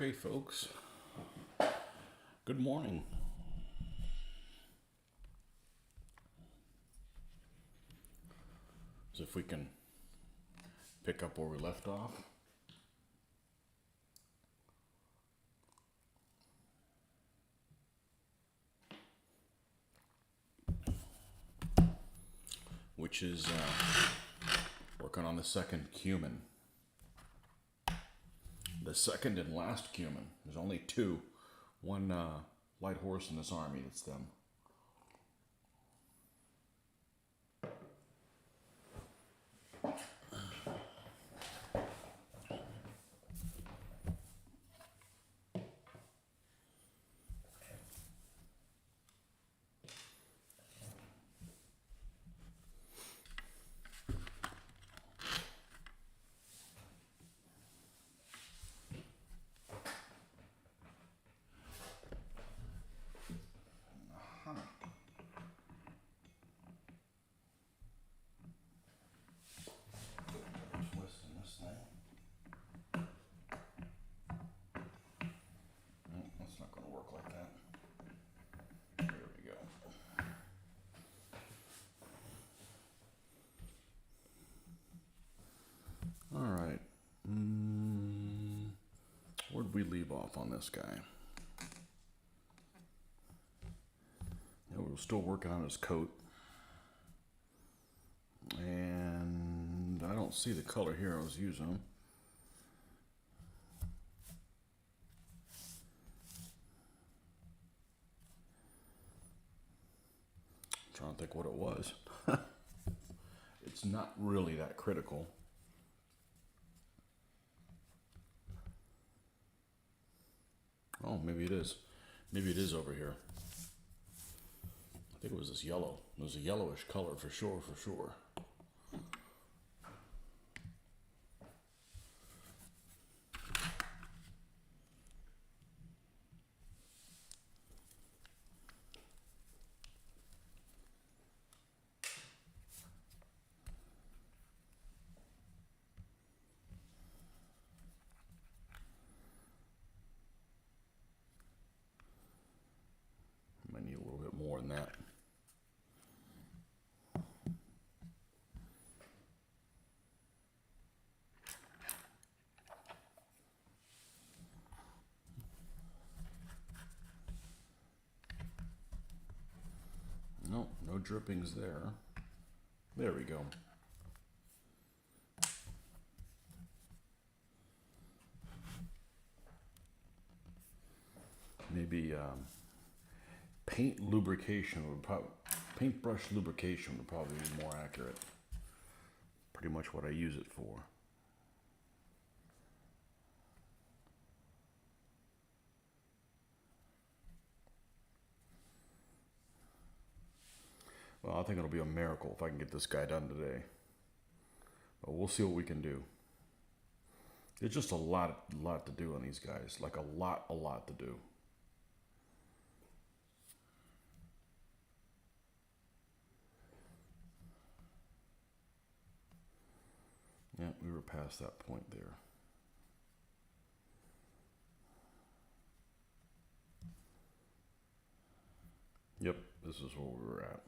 Okay, folks, good morning. So if we can pick up where we left off. Which is working on the second cumin. The second and last cumin. There's only two. One light horse in this army, that's them. Twisting this thing. No, that's not going to work like that. There we go. All right. Where'd we leave off on this guy? Yeah, we're still working on his coat. And I don't see the color here I was using. I'm trying to think what it was. It's not really that critical. Oh, maybe it is. Maybe it is over here. I think it was this yellow. It was a yellowish color for sure, for sure. Might need a little bit more than that. No, no drippings there. There we go. Maybe paintbrush lubrication would probably be more accurate. Pretty much what I use it for. Well, I think it'll be a miracle if I can get this guy done today. But we'll see what we can do. There's just a lot to do on these guys. Like a lot to do. Yeah, we were past that point there. Yep, this is where we were at.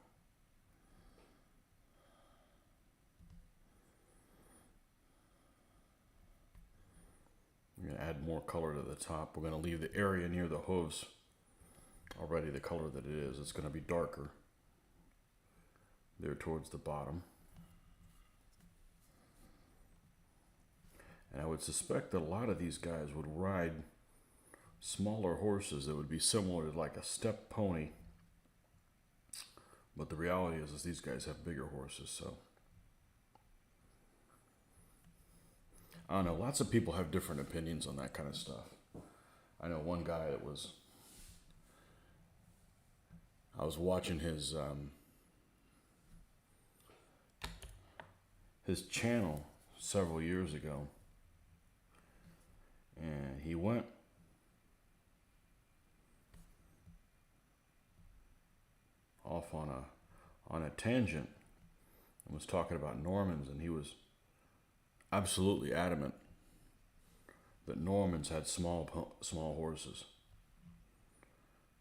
We're going to add more color to the top. We're going to leave the area near the hooves already the color that it is. It's going to be darker there towards the bottom. And I would suspect that a lot of these guys would ride smaller horses that would be similar to like a step pony. But the reality is these guys have bigger horses, so. I don't know, lots of people have different opinions on that kind of stuff. I know one guy that I was watching his channel several years ago, and he went off on a tangent and was talking about Normans, and he was absolutely adamant that Normans had small horses.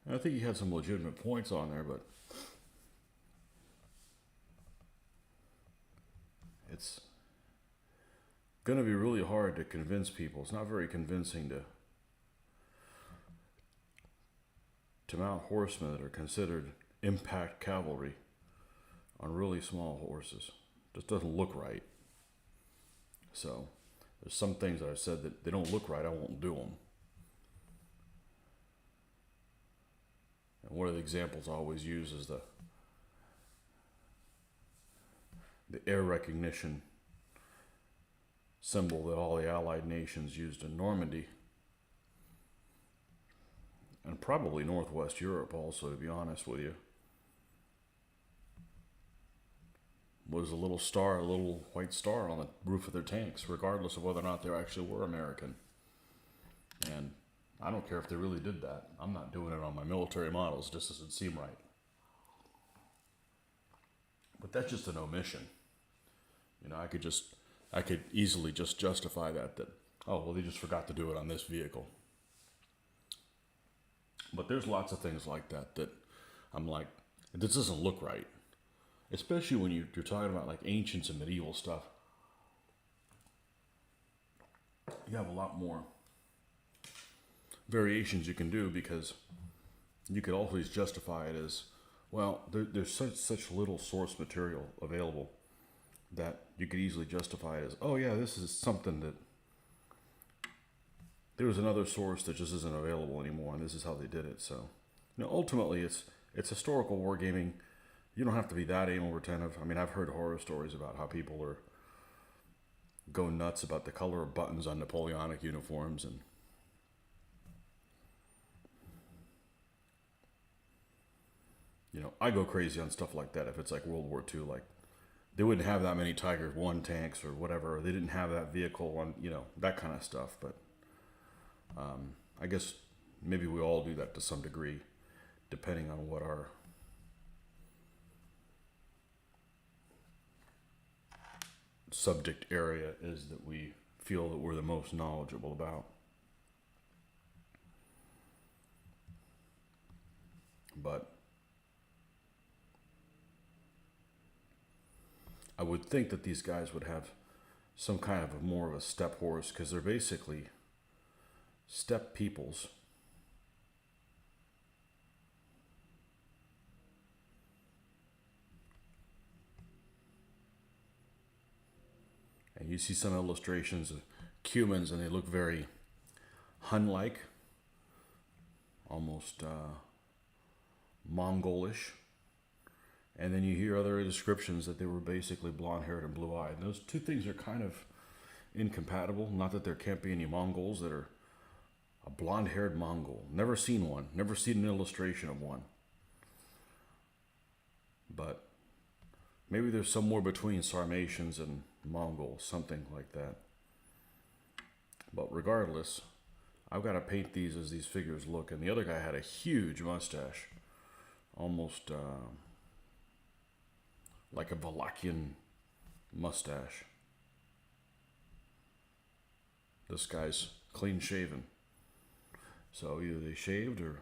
And I think he had some legitimate points on there, but it's going to be really hard to convince people. It's not very convincing to mount horsemen that are considered impact cavalry on really small horses. Just doesn't look right. So there's some things that I've said that they don't look right, I won't do them. And one of the examples I always use is the air recognition symbol that all the Allied nations used in Normandy. And probably Northwest Europe also, to be honest with you. Was a little star, a little white star on the roof of their tanks, regardless of whether or not they actually were American. And I don't care if they really did that. I'm not doing it on my military models, just doesn't seem right. But that's just an omission. You know, I could easily just justify that, oh, well, they just forgot to do it on this vehicle. But there's lots of things like that I'm like, this doesn't look right. Especially when you're talking about like ancients and medieval stuff. You have a lot more variations you can do, because you could always justify it as, well, there's such little source material available that you could easily justify it as, oh yeah, this is something that there was another source that just isn't available anymore, and this is how they did it. So, you know, ultimately it's historical wargaming. You don't have to be that anal retentive. I mean, I've heard horror stories about how people are going nuts about the color of buttons on Napoleonic uniforms, and you know, I go crazy on stuff like that if it's like World War II. Like, they wouldn't have that many Tiger I tanks or whatever. Or they didn't have that vehicle on, you know, that kind of stuff. But I guess maybe we all do that to some degree, depending on what our subject area is that we feel that we're the most knowledgeable about. But I would think that these guys would have some kind of more of a steppe horse, because they're basically steppe peoples. And you see some illustrations of CUMANS, and they look very Hun-like, almost Mongolish. And then you hear other descriptions that they were basically blonde-haired and blue-eyed. And those two things are kind of incompatible. Not that there can't be any Mongols that are a blonde-haired Mongol. Never seen one. Never seen an illustration of one. But maybe there's somewhere between Sarmatians and Mongols, something like that. But regardless, I've got to paint these as these figures look. And the other guy had a huge mustache, almost like a Wallachian mustache. This guy's clean shaven. So either they shaved, or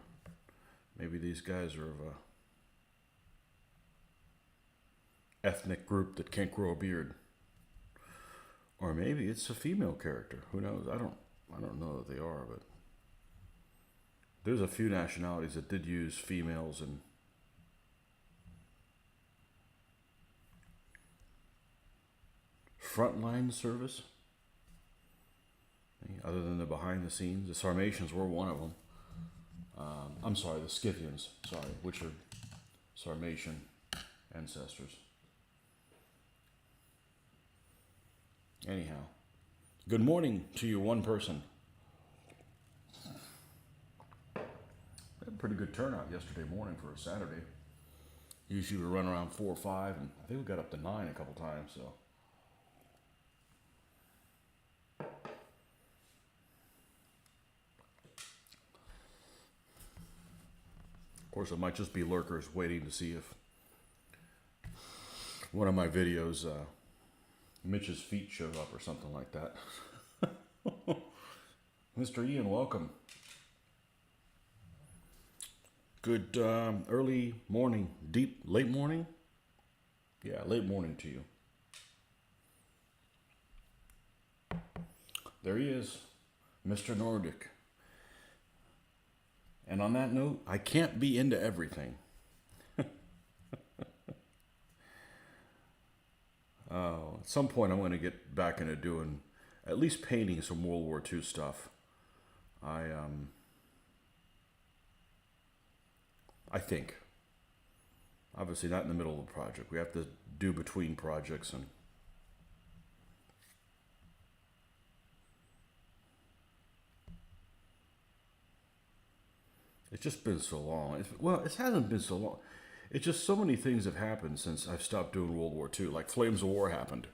maybe these guys are of a ethnic group that can't grow a beard. Or maybe it's a female character. Who knows? I don't know that they are, but there's a few nationalities that did use females in frontline service. Other than the behind the scenes, the Sarmatians were one of them. I'm sorry, the Scythians, which are Sarmatian ancestors. Anyhow, good morning to you, one person. We had a pretty good turnout yesterday morning for a Saturday. Usually we run around 4 or 5, and I think we got up to 9 a couple times, so. Of course, it might just be lurkers waiting to see if one of my videos, Mitch's feet showed up or something like that. Mr. Ian, welcome. Good early morning, late morning? Yeah, late morning to you. There he is, Mr. Nordic. And on that note, I can't be into everything. At some point, I'm going to get back into doing at least painting some World War II stuff. I think. Obviously, not in the middle of the project. We have to do between projects, and it's just been so long. Well, it hasn't been so long. It's just so many things have happened since I've stopped doing World War II. Like Flames of War happened.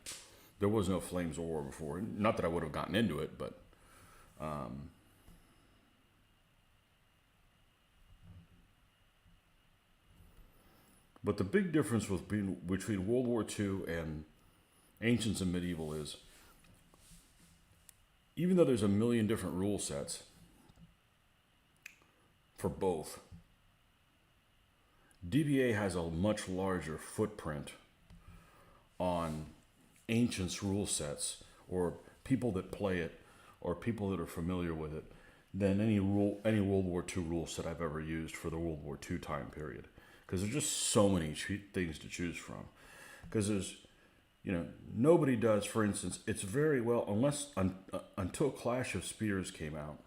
There was no Flames of War before. Not that I would have gotten into it, but but the big difference between World War II and Ancients and Medieval is, even though there's a million different rule sets for both, DBA has a much larger footprint on Ancients rule sets, or people that play it, or people that are familiar with it, than any World War II rule set I've ever used for the World War II time period. Because there's just so many things to choose from. Because there's, nobody does. For instance, it's very well, until Clash of Spears came out,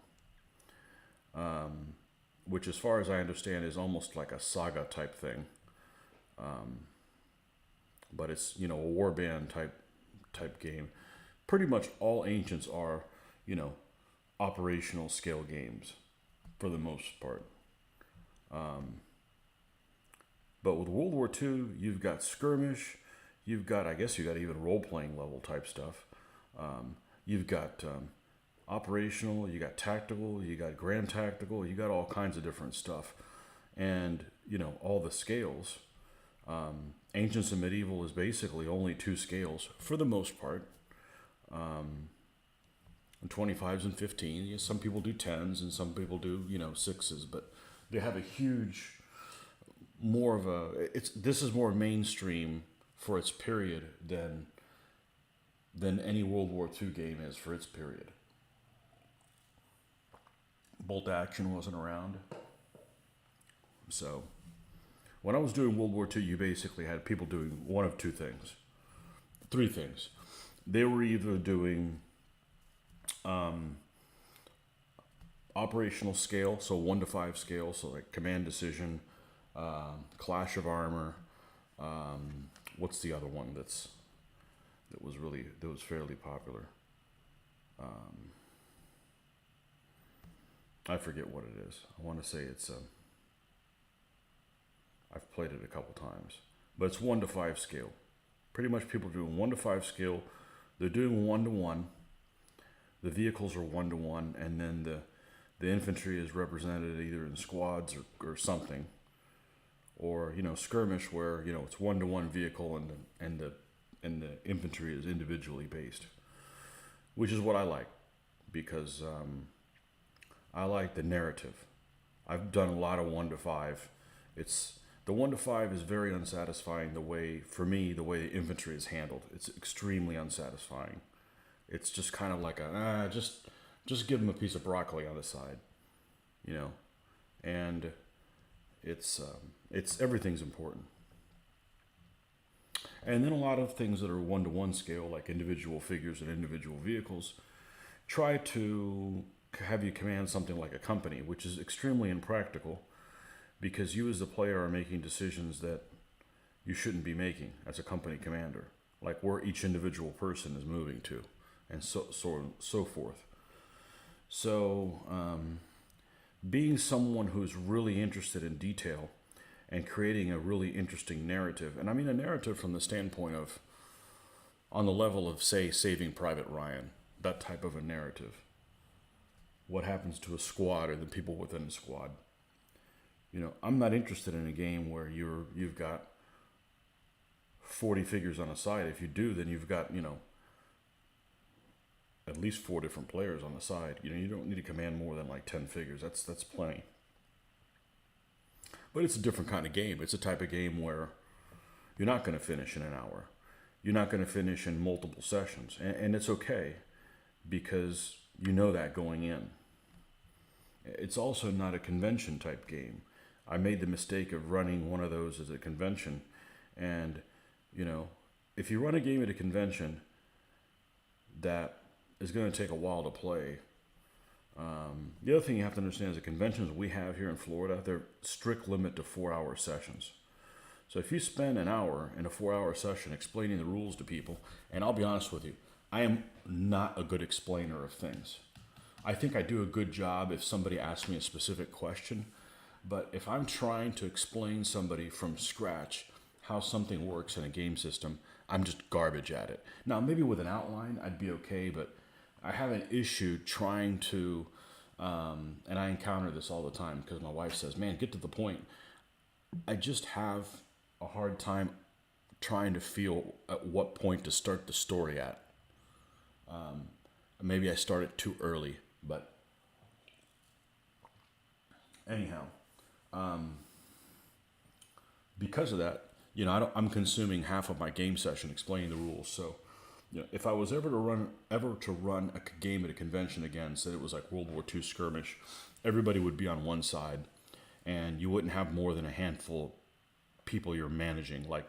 which, as far as I understand, is almost like a saga type thing. But it's a warband type game. Pretty much all Ancients are operational scale games for the most part. But with World War II, you've got skirmish, you've got even role-playing level type stuff. You've got operational, you got tactical, you got grand tactical, you got all kinds of different stuff. And, all the scales. Ancients and Medieval is basically only 2 scales for the most part. 25s and 15s. Some people do 10s and some people do, 6s, but they have a huge, this is more mainstream for its period than any World War II game is for its period. Bolt action wasn't around. So when I was doing World War II, you basically had people doing one of 2 things. 3 things. They were either doing operational scale, so 1 to 5 scale, so like command decision, clash of armor. What's the other one that was fairly popular? I forget what it is. I want to say it's I've played it a couple times, but it's 1 to 5 scale. Pretty much people are doing 1 to 5 scale. They're doing 1 to 1. The vehicles are 1 to 1, and then the infantry is represented either in squads or something, or skirmish where it's 1 to 1 vehicle and the infantry is individually based, which is what I like, because I like the narrative. I've done a lot of 1 to 5. The 1 to 5 is very unsatisfying the way the infantry is handled. It's extremely unsatisfying. It's just kind of like just give them a piece of broccoli on the side, and it's everything's important. And then a lot of things that are 1 to 1 scale, like individual figures and individual vehicles, try to have you command something like a company, which is extremely impractical, because you as the player are making decisions that you shouldn't be making as a company commander, like where each individual person is moving to, and so forth. So being someone who's really interested in detail and creating a really interesting narrative, and I mean a narrative from the standpoint of, on the level of, say, Saving Private Ryan, that type of a narrative. What happens to a squad or the people within a squad? I'm not interested in a game where you've got 40 figures on a side. If you do, then you've got, at least 4 different players on the side. You know, you don't need to command more than like 10 figures. That's plenty. But it's a different kind of game. It's a type of game where you're not going to finish in an hour. You're not going to finish in multiple sessions. And it's okay because you know that going in. It's also not a convention type game. I made the mistake of running one of those as a convention. And, you know, if you run a game at a convention that is going to take a while to play, the other thing you have to understand is the conventions we have here in Florida, they're strict limit to 4-hour sessions. So if you spend an hour in a 4-hour session explaining the rules to people, and I'll be honest with you, I am not a good explainer of things. I think I do a good job if somebody asks me a specific question, but if I'm trying to explain somebody from scratch how something works in a game system, I'm just garbage at it. Now, maybe with an outline, I'd be okay, but I have an issue trying to, and I encounter this all the time because my wife says, man, get to the point. I just have a hard time trying to feel at what point to start the story at. Maybe I start it too early, but anyhow, because of that, you know, I'm consuming half of my game session explaining the rules. So, you know, if I was ever to run a game at a convention again, said it was like World War II skirmish, everybody would be on one side, and you wouldn't have more than a handful of people you're managing, like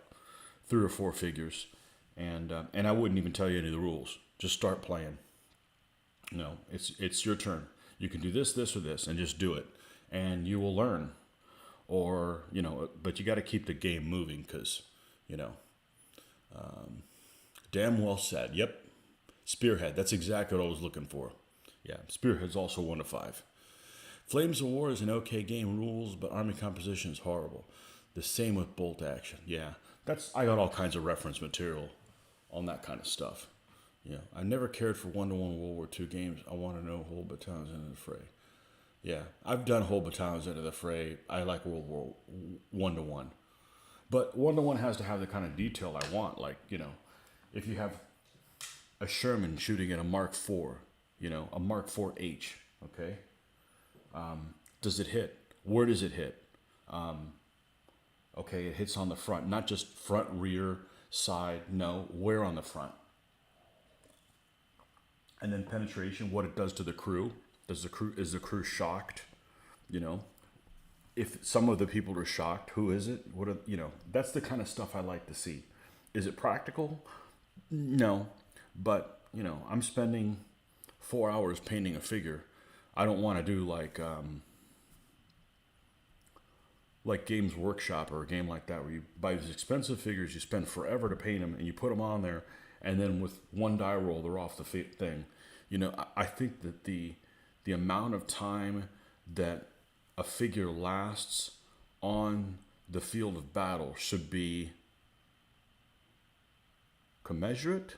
3 or 4 figures, and I wouldn't even tell you any of the rules. Just start playing. You know, it's your turn. You can do this, this, or this, and just do it, and you will learn. Or, you know, but you got to keep the game moving because, you know, damn well said. Yep, Spearhead. That's exactly what I was looking for. Yeah, Spearhead's also 1 to 5. Flames of War is an okay game, rules, but army composition is horrible. The same with Bolt Action. Yeah, I got all kinds of reference material on that kind of stuff. Yeah, I never cared for 1-to-1 World War II games. I want to know whole battalions into the fray. Yeah, I've done whole battalions into the fray. I like World War 1-to-1. But 1-to-1 has to have the kind of detail I want. Like, you know, if you have a Sherman shooting at a Mark IV, you know, a Mark IV-H, okay? Does it hit? Where does it hit? Okay, it hits on the front, not just front, rear, side. No, where on the front? And then penetration, what it does to the crew. Is the crew shocked? You know, if some of the people are shocked, who is it? You know, that's the kind of stuff I like to see. Is it practical? No, but you know, I'm spending 4 hours painting a figure. I don't want to do like Games Workshop or a game like that where you buy these expensive figures, you spend forever to paint them, and you put them on there, and then with one die roll, they're off the thing. You know, I think that the amount of time that a figure lasts on the field of battle should be commensurate.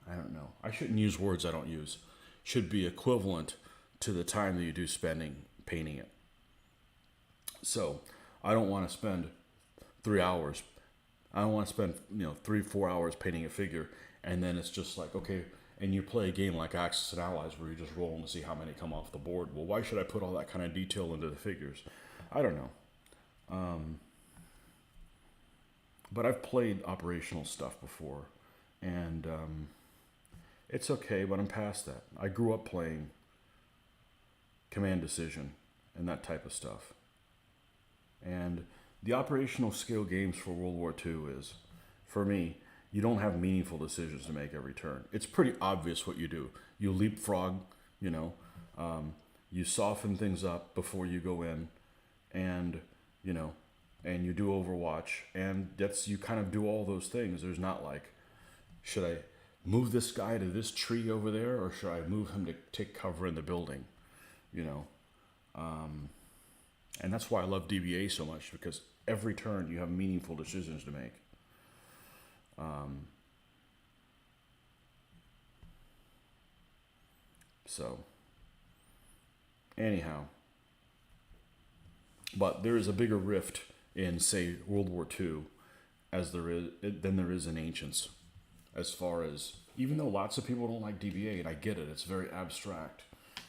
I don't know. I shouldn't use words I don't use. Should be equivalent to the time that you do spending painting it. So I don't want to spend 3 hours. I don't want to spend 3-4 hours painting a figure, and then it's just like, okay. And you play a game like Axis and Allies where you just roll and see how many come off the board. Well, why should I put all that kind of detail into the figures? I don't know. But I've played operational stuff before, and it's okay, but I'm past that. I grew up playing command decision and that type of stuff. And the operational skill games for World War II is, for me, you don't have meaningful decisions to make every turn. It's pretty obvious what you do. You leapfrog, you soften things up before you go in, and and you do Overwatch, and you kind of do all those things. There's not like, should I move this guy to this tree over there, or should I move him to take cover in the building? And that's why I love DBA so much, because every turn you have meaningful decisions to make. So, anyhow, but there is a bigger rift in, say, World War II than there is in Ancients, as far as, even though lots of people don't like DBA, and I get it, it's very abstract.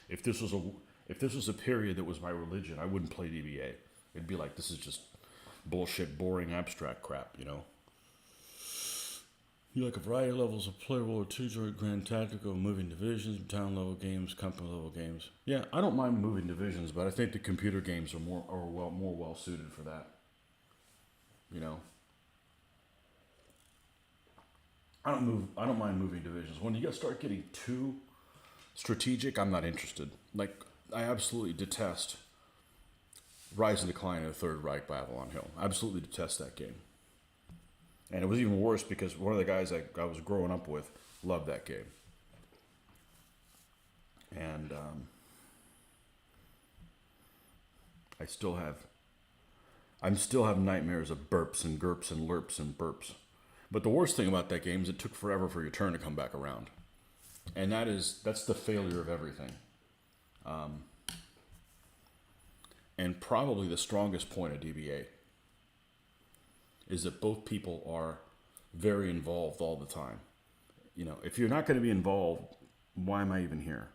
If this was a period that was my religion, I wouldn't play DBA. It'd be like, this is just bullshit, boring, abstract crap, you know. You like a variety of levels of player World War II, joint grand tactical, moving divisions, town level games, company level games. Yeah, I don't mind moving divisions, but I think the computer games are more well suited for that. You know, I don't mind moving divisions. When you start getting too strategic, I'm not interested. Like, I absolutely detest Rise and Decline of the Third Reich by Avalon Hill. I absolutely detest that game. And it was even worse because one of the guys I was growing up with loved that game. And I still have nightmares of burps and gurps and lerps and burps. But the worst thing about that game is it took forever for your turn to come back around. And that's the failure of everything. And probably the strongest point of DBA is that both people are very involved all the time. You know, if you're not going to be involved, why am I even here?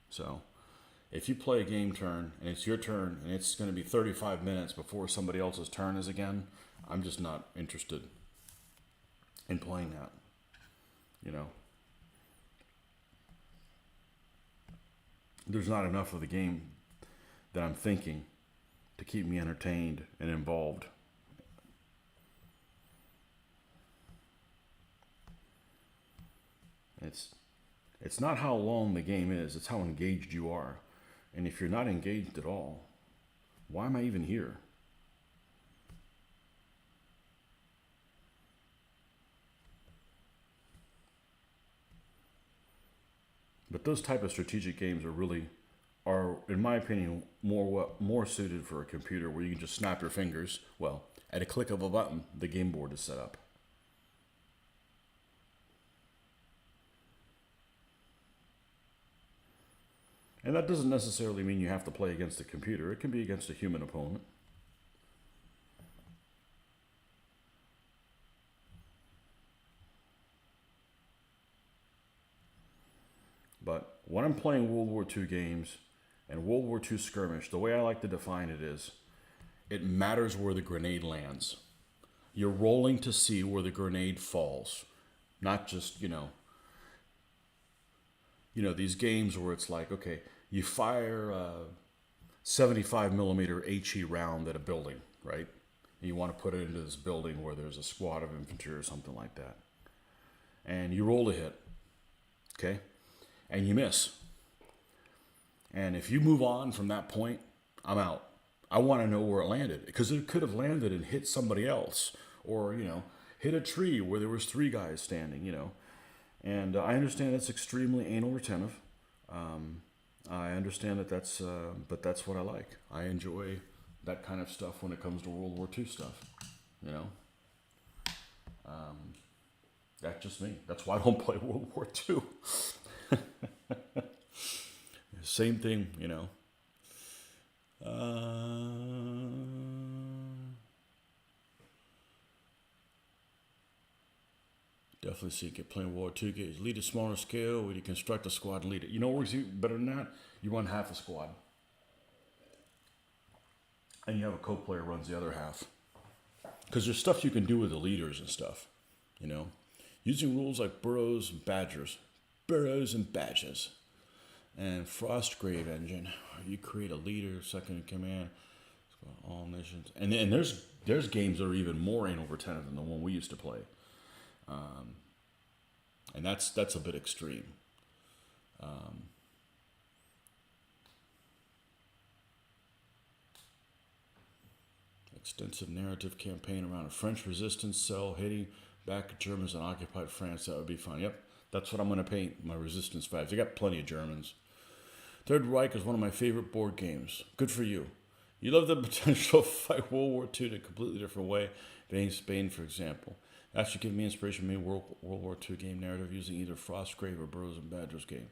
So, if you play a game turn and it's your turn and it's going to be 35 minutes before somebody else's turn is again, I'm just not interested in playing that. You know, there's not enough of the game that I'm thinking to keep me entertained and involved. It's not how long the game is, it's how engaged you are. And if you're not engaged at all, why am I even here? But those type of strategic games are, in my opinion, more suited for a computer where you can just snap your fingers. Well, at a click of a button, the game board is set up. And that doesn't necessarily mean you have to play against a computer. It can be against a human opponent. But when I'm playing World War II games and World War II skirmish, the way I like to define it is, it matters where the grenade lands. You're rolling to see where the grenade falls. Not just, you know, these games where it's like, okay, you fire a 75 millimeter HE round at a building, right? And you want to put it into this building where there's a squad of infantry or something like that. And you roll a hit, okay? And you miss. And if you move on from that point, I'm out. I want to know where it landed, because it could have landed and hit somebody else, or, you know, hit a tree where there was 3 guys standing, you know. And I understand that's extremely anal retentive. I understand that but that's what I like. I enjoy that kind of stuff when it comes to World War II stuff, you know. That's just me. That's why I don't play World War II. Same thing, you know. Definitely see it playing World War II games. Lead a smaller scale where you construct a squad and lead it. You know what works better than that? You run half a squad. And you have a co-player runs the other half. Because there's stuff you can do with the leaders and stuff, you know. Using rules like burrows and badgers. Burrows and badges. And Frostgrave engine. You create a leader, second in command. All nations. And there's games that are even more anal retentive than the one we used to play. And that's a bit extreme. Extensive narrative campaign around a French resistance cell hitting back Germans and occupied France. That would be fun. Yep, that's what I'm going to paint my resistance vibes. I got plenty of Germans. Third Reich is one of my favorite board games. Good for you. You love the potential to fight World War II in a completely different way, invading Spain, for example. That should give me inspiration to make World War II game narrative using either Frostgrave or Burrows and Badgers game.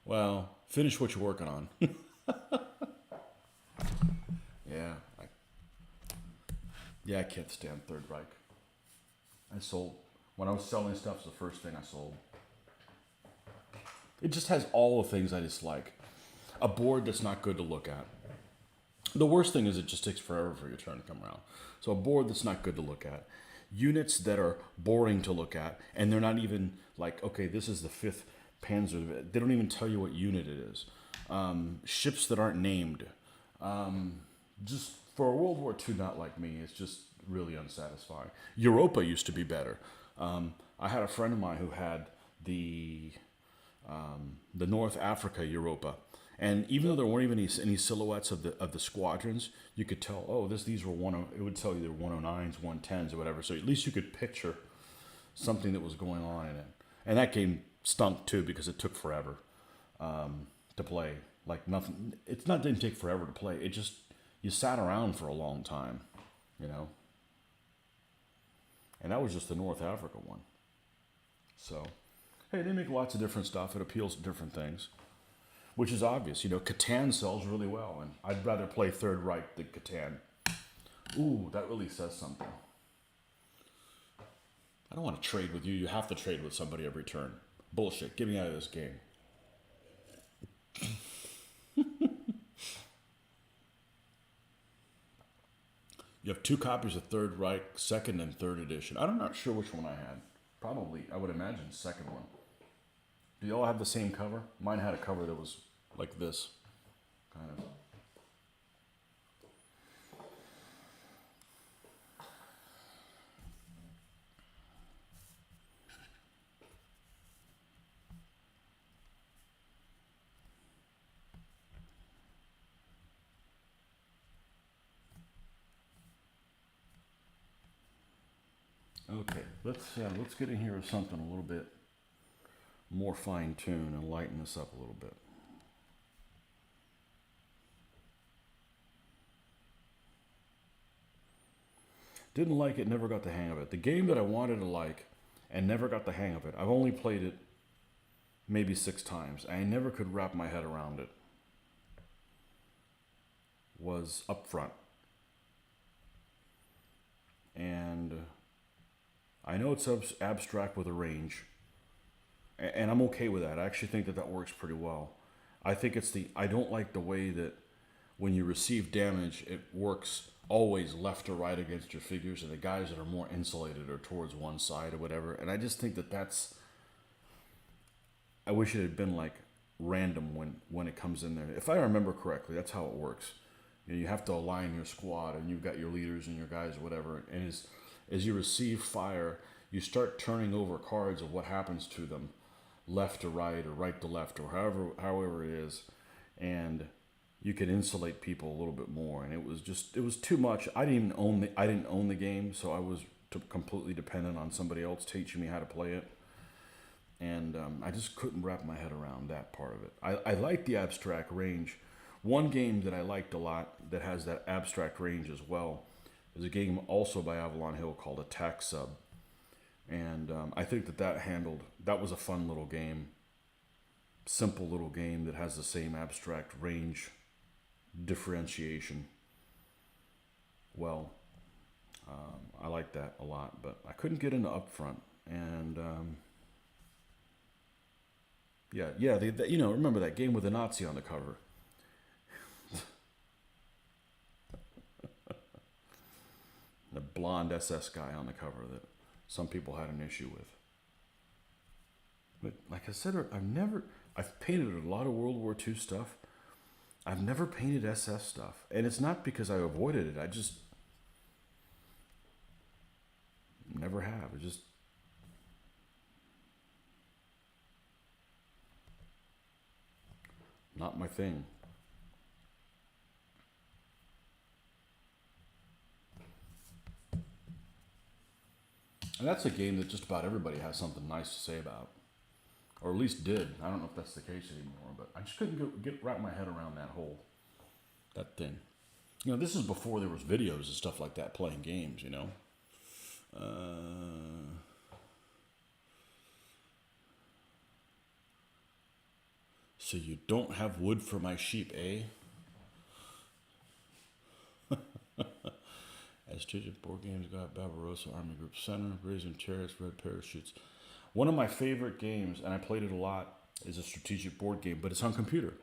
Well, finish what you're working on. Yeah, I can't stand Third Reich. When I was selling stuff, it's the first thing I sold. It just has all the things I dislike. A board that's not good to look at. The worst thing is it just takes forever for your turn to come around. So a board that's not good to look at. Units that are boring to look at, and they're not even like, okay, this is the 5th Panzer. They don't even tell you what unit it is. Ships that aren't named. Just for a World War II not like me, it's just really unsatisfying. Europa used to be better. I had a friend of mine who had the North Africa Europa, and even though there weren't even any silhouettes of the squadrons, you could tell. Oh, these were it would tell you they were 109s, 110s, or whatever. So at least you could picture something that was going on in it. And that game stunk too because it took forever to play. Like nothing. It's not didn't take forever to play. It just you sat around for a long time, you know. And that was just the North Africa one. So, hey, they make lots of different stuff. It appeals to different things, which is obvious. You know, Catan sells really well, and I'd rather play Third Reich than Catan. Ooh, that really says something. I don't want to trade with you. You have to trade with somebody every turn. Bullshit. Get me out of this game. You have 2 copies of Third Reich, 2nd and 3rd edition. I'm not sure which one I had. Probably, I would imagine, 2nd one. Do you all have the same cover? Mine had a cover that was like this, kind of. Okay, let's get in here with something a little bit more fine-tuned and lighten this up a little bit. Didn't like it, never got the hang of it. The game that I wanted to like and never got the hang of it, I've only played it maybe 6 times. I never could wrap my head around it. Was Upfront. And I know it's abstract with a range, and I'm okay with that. I actually think that works pretty well. I think I don't like the way that when you receive damage, it works always left or right against your figures, and the guys that are more insulated are towards one side or whatever. And I just think I wish it had been like random when it comes in there. If I remember correctly, that's how it works. You have to align your squad, and you've got your leaders and your guys or whatever, and as you receive fire, you start turning over cards of what happens to them, left to right or right to left, or however it is, and you can insulate people a little bit more. And it was too much. I didn't own the game, so I was completely dependent on somebody else teaching me how to play it, and I just couldn't wrap my head around that part of it. I like the abstract range. One game that I liked a lot that has that abstract range as well is a game also by Avalon Hill called Attack Sub. And I think that was a fun little game. Simple little game that has the same abstract range differentiation. Well, I like that a lot, but I couldn't get into Upfront. And remember that game with the Nazi on the cover? The blonde SS guy on the cover that some people had an issue with. But like I said, I've painted a lot of World War II stuff. I've never painted SS stuff. And it's not because I avoided it. I just never have. It's just not my thing. And that's a game that just about everybody has something nice to say about. Or at least did. I don't know if that's the case anymore, but I just couldn't wrap my head around that thing. You know, this is before there was videos and stuff like that playing games, you know. So you don't have wood for my sheep, eh? As strategic board games got Barbarossa, Army Group Center, Brazen Chariots, Red Parachutes. One of my favorite games, and I played it a lot, is a strategic board game, but it's on computer.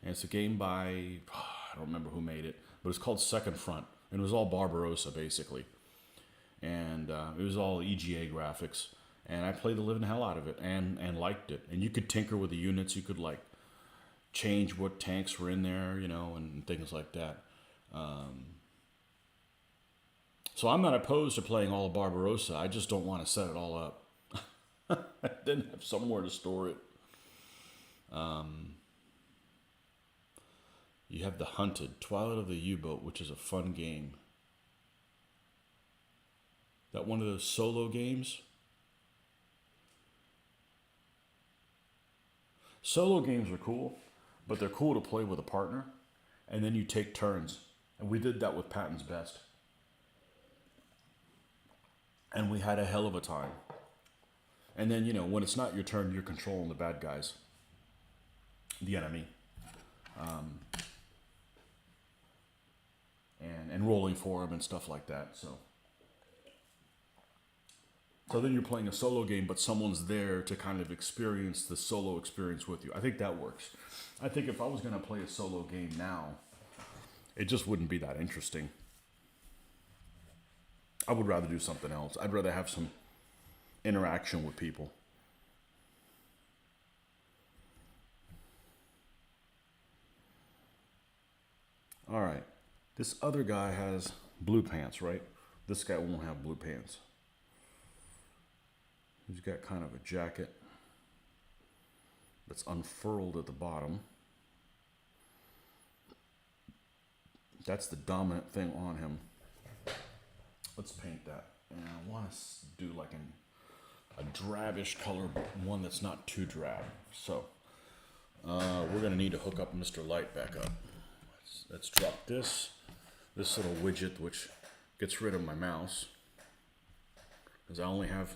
And it's a game by, I don't remember who made it, but it's called Second Front. And it was all Barbarossa, basically. And it was all EGA graphics. And I played the living hell out of it and liked it. And you could tinker with the units. You could, like, change what tanks were in there, you know, and things like that. So I'm not opposed to playing all of Barbarossa. I just don't want to set it all up. I didn't have somewhere to store it. You have The Hunted, Twilight of the U-Boat, which is a fun game. That one of those solo games? Solo games are cool, but they're cool to play with a partner, and then you take turns. And we did that with Patton's Best. And we had a hell of a time. And then, you know, when it's not your turn, you're controlling the bad guys, the enemy, and rolling for them and stuff like that. So then you're playing a solo game, but someone's there to kind of experience the solo experience with you. I think that works. I think if I was going to play a solo game now, it just wouldn't be that interesting. I would rather do something else. I'd rather have some interaction with people. All right. This other guy has blue pants, right? This guy won't have blue pants. He's got kind of a jacket that's unfurled at the bottom. That's the dominant thing on him. Let's paint that. And I want to do like a drabish color, but one that's not too drab. So we're going to need to hook up Mr. Light back up. Let's drop this little widget, which gets rid of my mouse, because I only have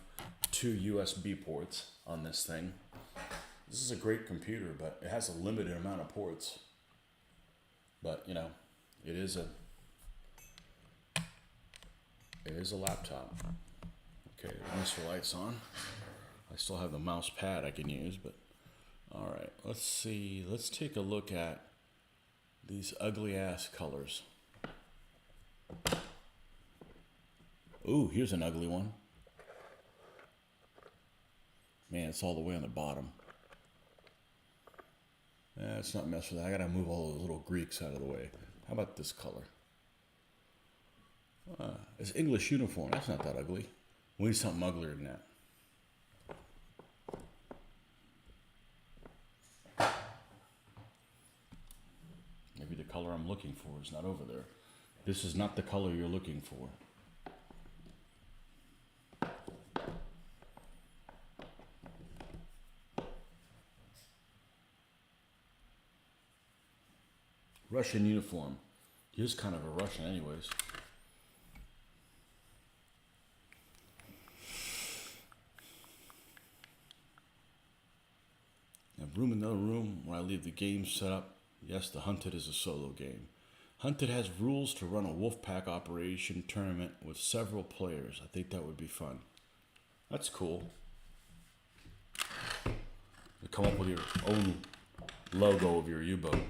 2 USB ports on this thing. This is a great computer, but it has a limited amount of ports. But, you know, it is a laptop. Okay, Mr. Light's on. I still have the mouse pad I can use, but all right, let's see. Let's take a look at these ugly ass colors. Ooh, here's an ugly one. Man, it's all the way on the bottom. Let's not mess with that. I gotta move all those little Greeks out of the way. How about this color? It's English uniform. That's not that ugly. We need something uglier than that. Maybe the color I'm looking for is not over there. This is not the color you're looking for. Russian uniform. He's kind of a Russian anyways. Another room where I leave the game set up. Yes, the Hunted is a solo game. Hunted has rules to run a wolf pack operation tournament with several players. I think that would be fun. That's cool. You come up with your own logo of your U-boat.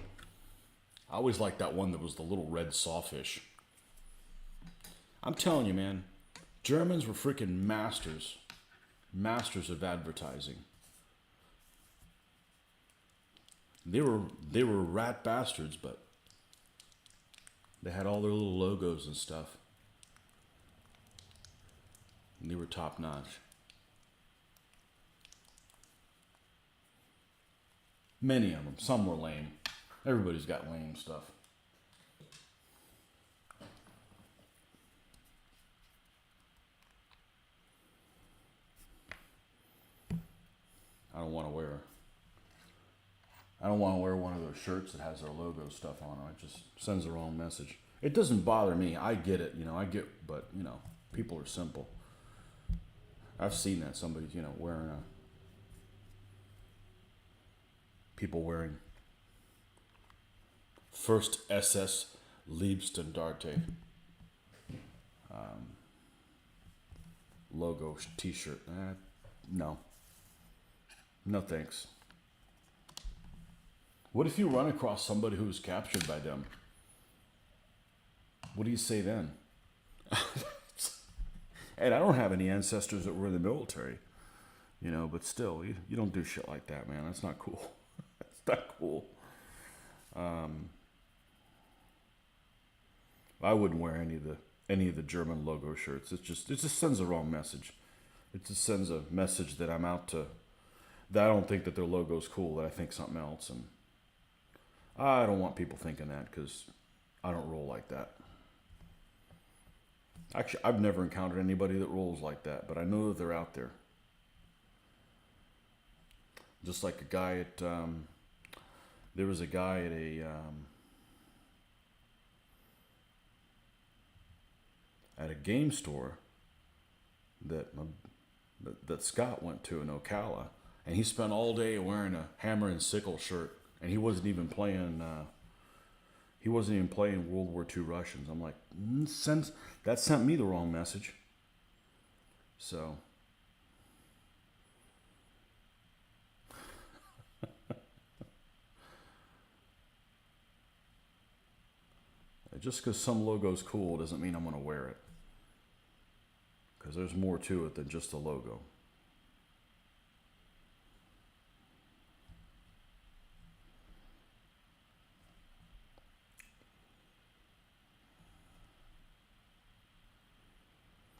I always liked that one that was the little red sawfish. I'm telling you, man, Germans were freaking masters of advertising. They were rat bastards, but they had all their little logos and stuff. And they were top notch. Many of them. Some were lame. Everybody's got lame stuff. I don't want to wear one of those shirts that has their logo stuff on it. It just sends the wrong message. It doesn't bother me. I get it, but people are simple. I've seen that somebody, people wearing First SS Liebstandarte. logo t-shirt. No. No thanks. What if you run across somebody who was captured by them? What do you say then? And I don't have any ancestors that were in the military, you know, but still, you don't do shit like that, man. That's not cool. That's not cool. I wouldn't wear any of the German logo shirts. It just sends the wrong message. It just sends a message that I'm out to, that I don't think that their logo's cool, that I think something else, and I don't want people thinking that because I don't roll like that. Actually, I've never encountered anybody that rolls like that, but I know that they're out there. Just like a guy at, there was a guy at a game store that Scott went to in Ocala, and he spent all day wearing a hammer and sickle shirt, and he wasn't even playing World War II Russians. I'm like, that sent me the wrong message. So just because some logo's cool doesn't mean I'm going to wear it. Because there's more to it than just a logo.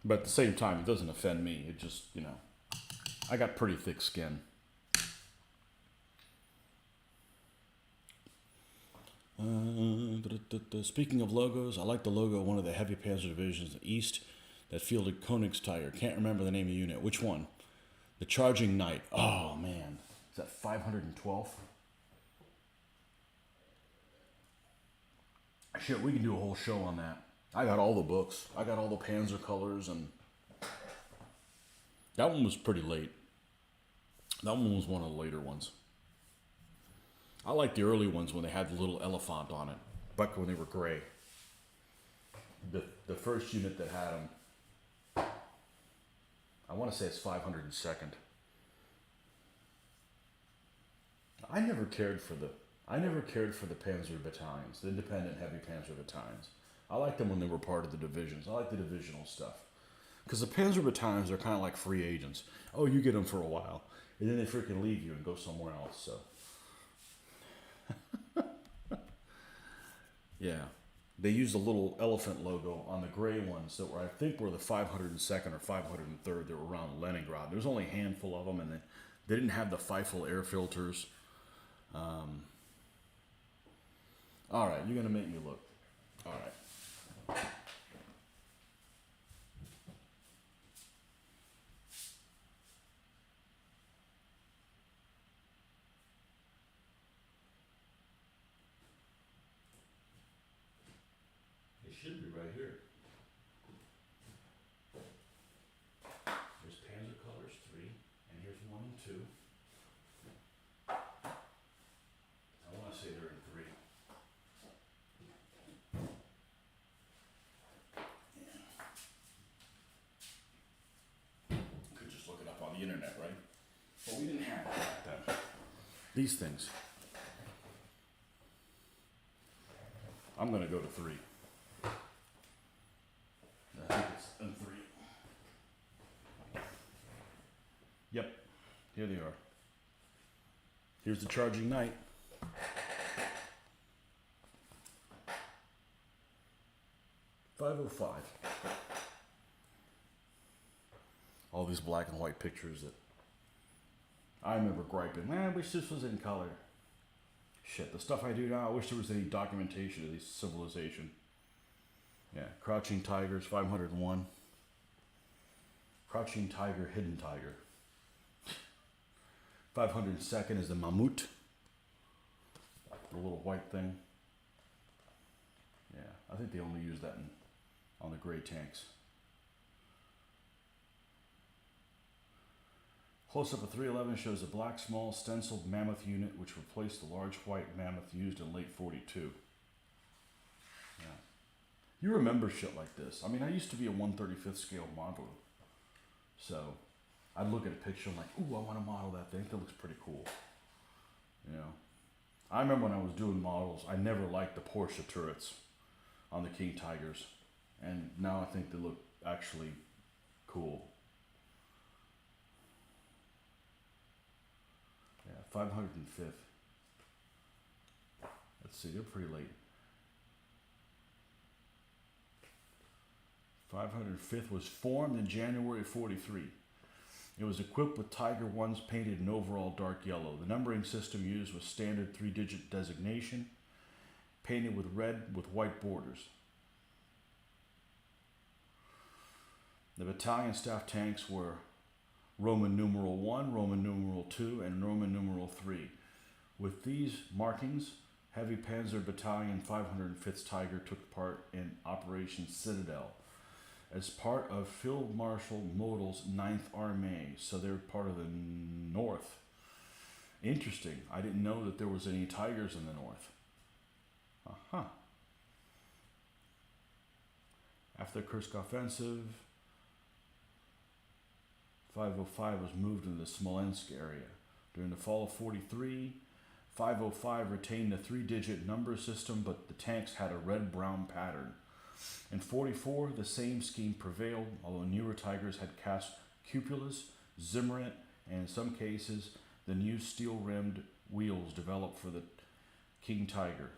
But at the same time, it doesn't offend me. It just, you know, I got pretty thick skin. Speaking of logos, I like the logo of one of the heavy panzer divisions in the East that fielded Königstiger. Can't remember the name of the unit. Which one? The Charging Knight. Oh, man. Is that 512? Shit, we can do a whole show on that. I got all the books. I got all the Panzer colors, and that one was pretty late. That one was one of the later ones. I like the early ones when they had the little elephant on it, back when they were gray. The first unit that had them, I want to say it's 502nd. I never cared for the Panzer battalions, the independent heavy Panzer battalions. I liked them when they were part of the divisions. I like the divisional stuff. Because the Panzer battalions are kind of like free agents. Oh, you get them for a while, and then they freaking leave you and go somewhere else, so. Yeah. They used a little elephant logo on the gray ones that were, I think, were the 502nd or 503rd that were around Leningrad. There was only a handful of them, and they didn't have the Feifel air filters. All right, you're going to make me look. All right. It should be right here. There's Panzer Colors 3, and here's 1 and 2. I want to say they're in 3. Could just look it up on the internet, right? But we didn't have that. These things. I'm going to go to 3. I think it's in 3. Yep, here they are. Here's the Charging Knight. .505. All these black and white pictures that I remember griping, man, I wish this was in color. Shit, the stuff I do now, I wish there was any documentation of this civilization. Yeah, Crouching Tigers, 501. Crouching Tiger, Hidden Tiger. 502nd is the Mammut. The little white thing. Yeah, I think they only use that on the gray tanks. Close-up of 311 shows a black small stenciled mammoth unit which replaced the large white mammoth used in late 42. Yeah. You remember shit like this. I mean, I used to be a 1/35th scale modeler. So I'd look at a picture and like, ooh, I want to model that thing. That looks pretty cool. You know? I remember when I was doing models, I never liked the Porsche turrets on the King Tigers. And now I think they look actually cool. Yeah, 505th. Let's see, they're pretty late. 505th was formed in January 43. It was equipped with Tiger 1s painted in overall dark yellow. The numbering system used was standard 3-digit designation, painted with red with white borders. The battalion staff tanks were Roman numeral 1, Roman numeral 2, and Roman numeral 3. With these markings, Heavy Panzer Battalion 505th Tiger took part in Operation Citadel as part of Field Marshal Model's 9th Armée, so they're part of the North. Interesting. I didn't know that there was any Tigers in the North. Uh-huh. After the Kursk offensive, 505 was moved into the Smolensk area. During the fall of 43, 505 retained the 3-digit number system, but the tanks had a red-brown pattern. In 44, the same scheme prevailed, although newer Tigers had cast cupolas, zimmerit, and in some cases, the new steel-rimmed wheels developed for the King Tiger.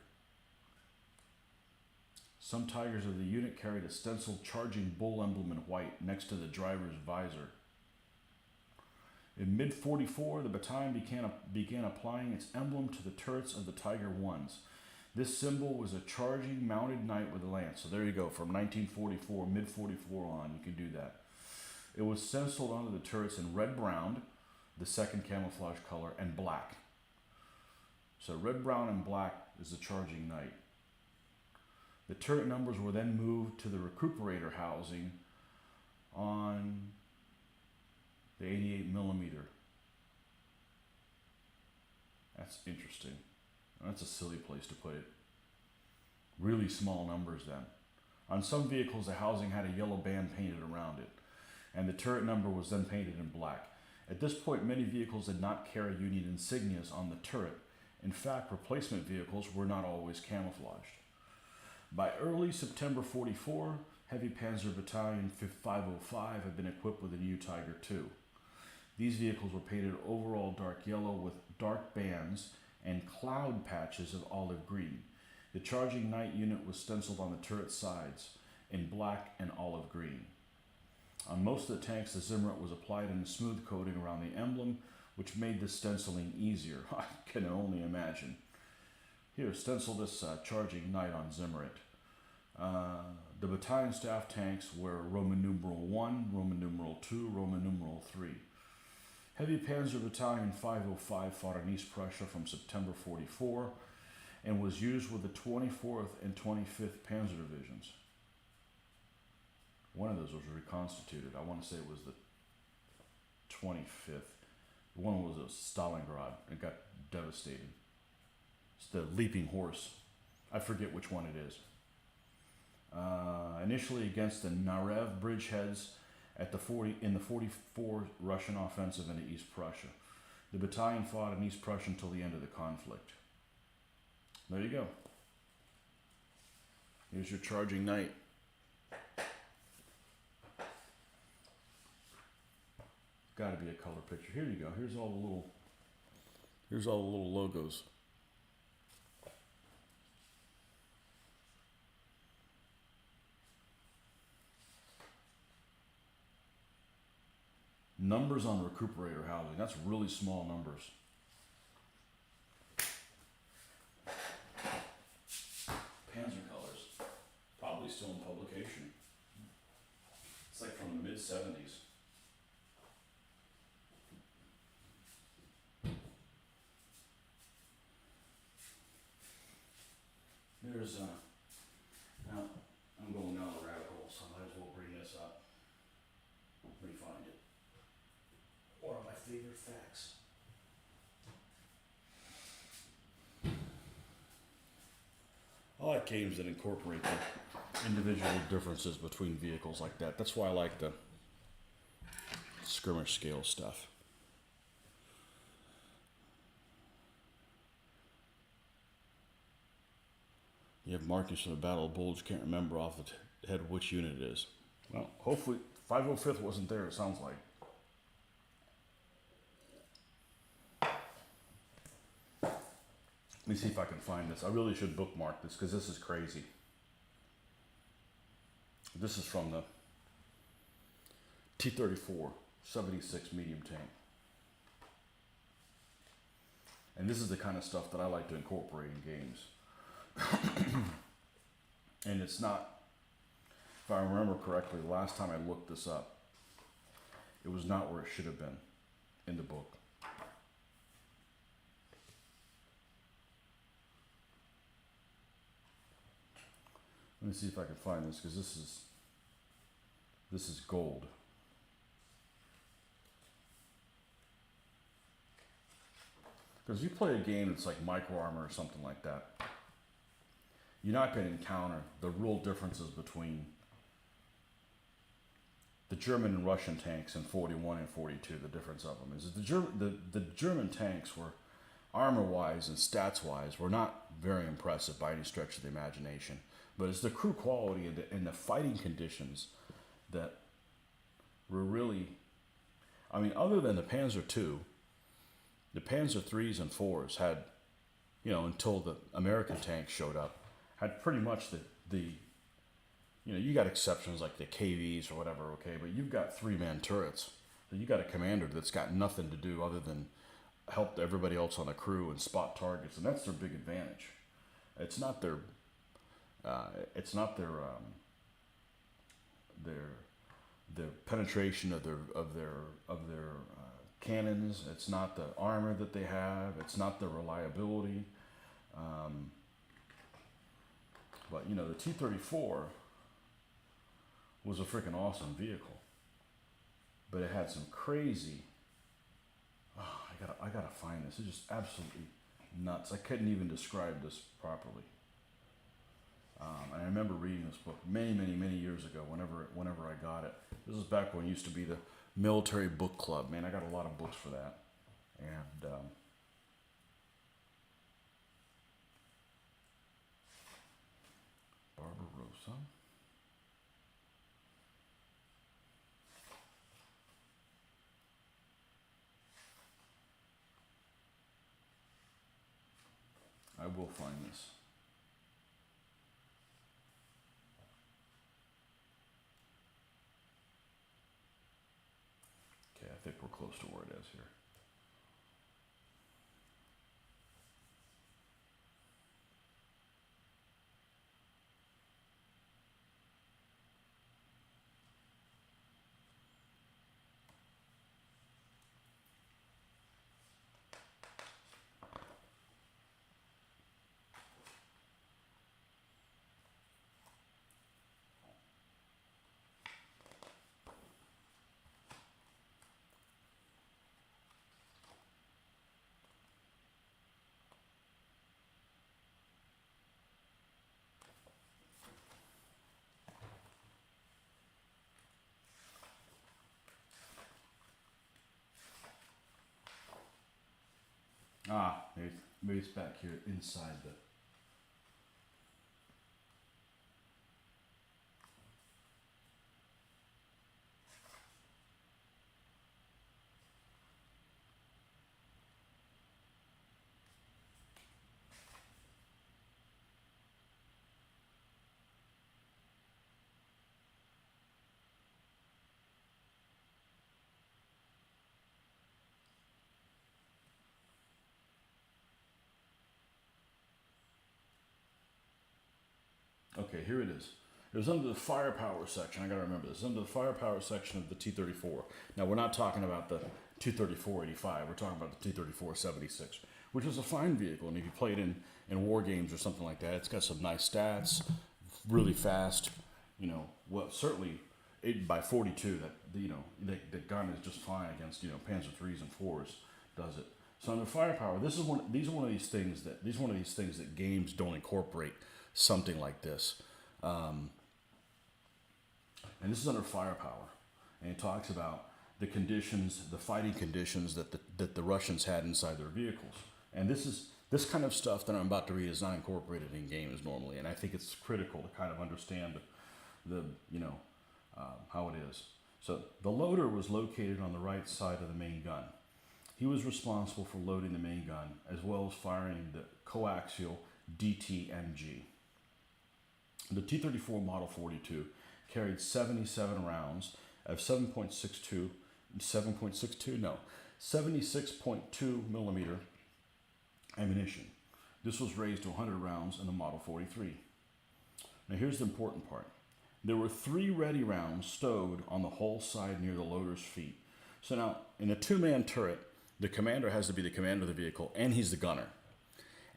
Some Tigers of the unit carried a stenciled charging bull emblem in white next to the driver's visor. In mid-44, the battalion began applying its emblem to the turrets of the Tiger 1s. This symbol was a charging mounted knight with a lance. So there you go, from 1944, mid-44 on, you can do that. It was stenciled onto the turrets in red-brown, the second camouflage color, and black. So red, brown, and black is the charging knight. The turret numbers were then moved to the recuperator housing on the 88 millimeter. That's interesting. That's a silly place to put it. Really small numbers then. On some vehicles, the housing had a yellow band painted around it, and the turret number was then painted in black. At this point, many vehicles did not carry Union insignias on the turret. In fact, replacement vehicles were not always camouflaged. By early September 44, Heavy Panzer Battalion 505 had been equipped with a new Tiger II. These vehicles were painted overall dark yellow with dark bands and cloud patches of olive green. The charging knight unit was stenciled on the turret sides in black and olive green. On most of the tanks, the zimmerit was applied in a smooth coating around the emblem, which made the stenciling easier. I can only imagine. Here, stencil this charging knight on zimmerit. The battalion staff tanks were Roman numeral 1, Roman numeral 2, Roman numeral 3. Heavy Panzer Battalion 505 fought in East Prussia from September 44 and was used with the 24th and 25th Panzer Divisions. One of those was reconstituted. I want to say it was the 25th. One was a Stalingrad. It got devastated. It's the Leaping Horse. I forget which one it is. Initially against the Narev bridgeheads in the 44 Russian offensive into East Prussia. The battalion fought in East Prussia until the end of the conflict. There you go. Here's your charging knight. Got to be a color picture. Here you go. Here's all the little logos. Numbers on recuperator housing. That's really small numbers. Panzer colors. Probably still in publication. It's like from the mid-70s. There's now I'm going down a rabbit hole, so I might as well bring this up. Let me find it. One of my favorite facts. I like games that incorporate individual differences between vehicles like that. That's why I like the skirmish scale stuff. You have markings from the Battle of Bulge. Can't remember off the head which unit it is. Well, hopefully 505th wasn't there, it sounds like. Let me see if I can find this. I really should bookmark this because this is crazy. This is from the T-34 76 medium tank. And this is the kind of stuff that I like to incorporate in games. And it's not, if I remember correctly, the last time I looked this up, it was not where it should have been in the book. Let me see if I can find this, because this is gold. Because if you play a game that's like Micro Armor or something like that, you're not going to encounter the real differences between the German and Russian tanks in 41 and 42. The difference of them is that the German tanks were, armor-wise and stats-wise, were not very impressive by any stretch of the imagination. But it's the crew quality and the fighting conditions that were really, I mean, other than the Panzer II, the Panzer IIIs and IVs had, until the American tanks showed up, had pretty much the you got exceptions like the KVs or whatever, okay, but you've got 3-man turrets. So you got a commander that's got nothing to do other than help everybody else on the crew and spot targets, and that's their big advantage. It's not their their penetration of their cannons. It's not the armor that they have. It's not the reliability. But the T-34 was a freaking awesome vehicle, but it had some crazy. Oh, I gotta find this. It's just absolutely nuts. I couldn't even describe this properly. And I remember reading this book many years ago. Whenever I got it, this was back when it used to be the military book club. Man, I got a lot of books for that, and Barbarossa. I will find this. Okay, I think we're close to where it is here. Maybe it's back here inside the. Okay, here it is. It was under the firepower section. I gotta remember this. Under the firepower section of the T-34. Now we're not talking about the T-34-85. We're talking about the T-34-76, which is a fine vehicle. And if you play it in war games or something like that, it's got some nice stats, really fast. Well, certainly 8x42. The gun is just fine against Panzer IIIs and IVs. Does it? So under firepower, these are one of these things that games don't incorporate something like this. And this is under firepower. And it talks about the conditions, the fighting conditions that the Russians had inside their vehicles. And this kind of stuff that I'm about to read is not incorporated in games normally. And I think it's critical to kind of understand how it is. So the loader was located on the right side of the main gun. He was responsible for loading the main gun as well as firing the coaxial DTMG. The T-34 Model 42 carried 77 rounds of 76.2 millimeter ammunition. This was raised to 100 rounds in the Model 43. Now here's the important part. There were 3 ready rounds stowed on the hull side near the loader's feet. So now, in a 2-man turret, the commander has to be the commander of the vehicle, and he's the gunner.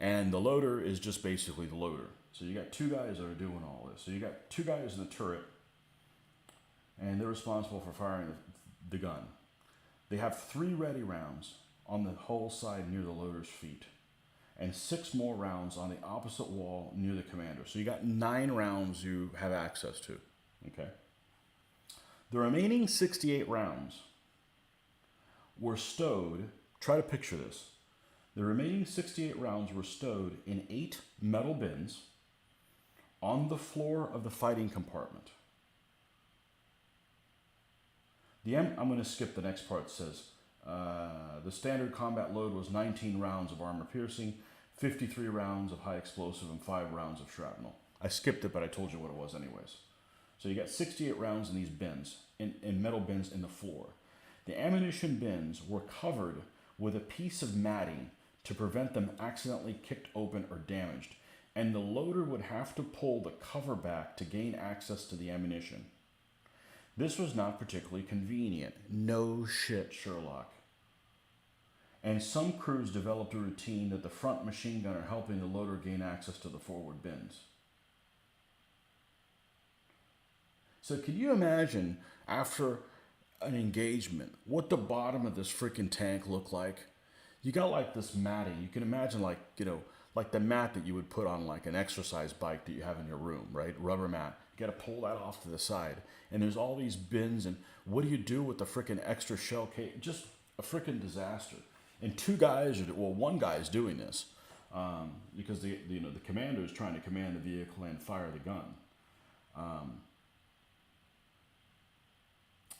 And the loader is just basically the loader. So you got 2 guys that are doing all this. So you got 2 guys in the turret, and they're responsible for firing the gun. They have 3 ready rounds on the hull side near the loader's feet, and 6 more rounds on the opposite wall near the commander. So you got 9 rounds you have access to, okay? The remaining 68 rounds were stowed, try to picture this. The remaining 68 rounds were stowed in 8 metal bins on the floor of the fighting compartment. I'm going to skip the next part. It says, the standard combat load was 19 rounds of armor piercing, 53 rounds of high explosive, and 5 rounds of shrapnel. I skipped it, but I told you what it was anyways. So you got 68 rounds in these bins, in metal bins in the floor. The ammunition bins were covered with a piece of matting to prevent them accidentally kicked open or damaged, and the loader would have to pull the cover back to gain access to the ammunition. This was not particularly convenient. No shit, Sherlock. And some crews developed a routine that the front machine gunner helping the loader gain access to the forward bins. So can you imagine, after an engagement, what the bottom of this freaking tank looked like? You got like this matting. You can imagine like the mat that you would put on like an exercise bike that you have in your room, right? Rubber mat. You got to pull that off to the side. And there's all these bins, and what do you do with the freaking extra shell case? Just a freaking disaster. And 2 guys, one guy is doing this because the commander is trying to command the vehicle and fire the gun.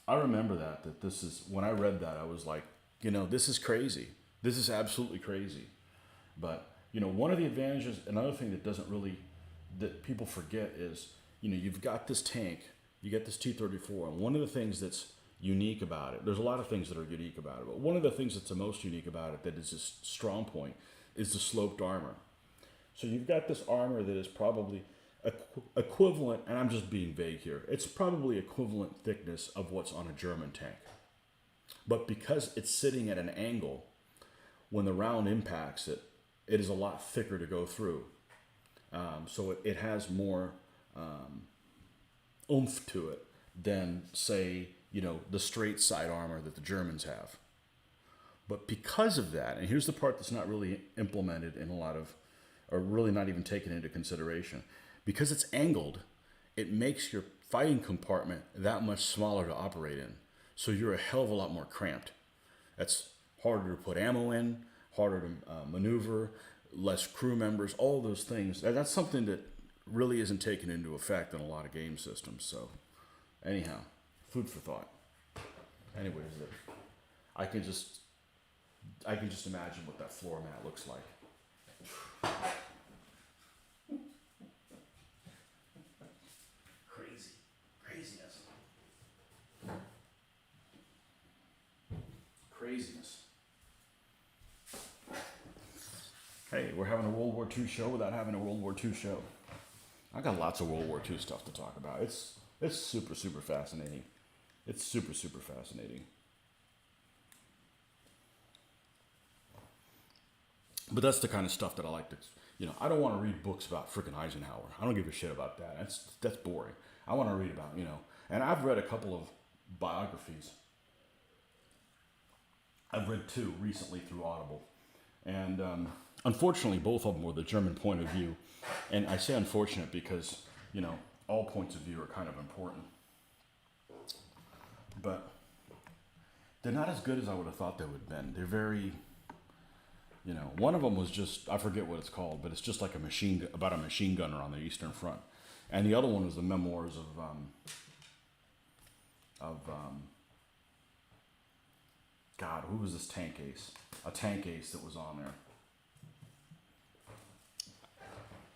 I remember that this is, when I read that, I was like, this is crazy. This is absolutely crazy. But, one of the advantages, another thing that people forget is, you've got this tank, you get this T-34, and one of the things that's unique about it, there's a lot of things that are unique about it, but one of the things that's the most unique about it, that is its strong point, is the sloped armor. So you've got this armor that is probably equivalent, and I'm just being vague here, it's probably equivalent thickness of what's on a German tank. But because it's sitting at an angle, when the round impacts it, it is a lot thicker to go through. So it has more oomph to it than, say, the straight side armor that the Germans have. But because of that, and here's the part that's not really implemented in a lot of, or really not even taken into consideration, because it's angled, it makes your fighting compartment that much smaller to operate in. So you're a hell of a lot more cramped. That's harder to put ammo in, harder to maneuver, less crew members, all those things. That's something that really isn't taken into effect in a lot of game systems. So anyhow, food for thought. Anyways, I can just imagine what that floor mat looks like. Craziness. Hey, we're having a World War II show without having a World War II show. I got lots of World War II stuff to talk about. It's super, super fascinating. It's super, super fascinating. But that's the kind of stuff that I like to, I don't want to read books about frickin' Eisenhower. I don't give a shit about that. That's boring. I want to read about, and I've read a couple of biographies. I've read 2 recently through Audible. And unfortunately, both of them were the German point of view. And I say unfortunate because, all points of view are kind of important. but they're not as good as I would have thought they would have been. They're very, you know, one of them was just, I forget what it's called, but it's just like about a machine gunner on the Eastern Front. And the other one was the memoirs of God, who was this tank ace? A tank ace that was on there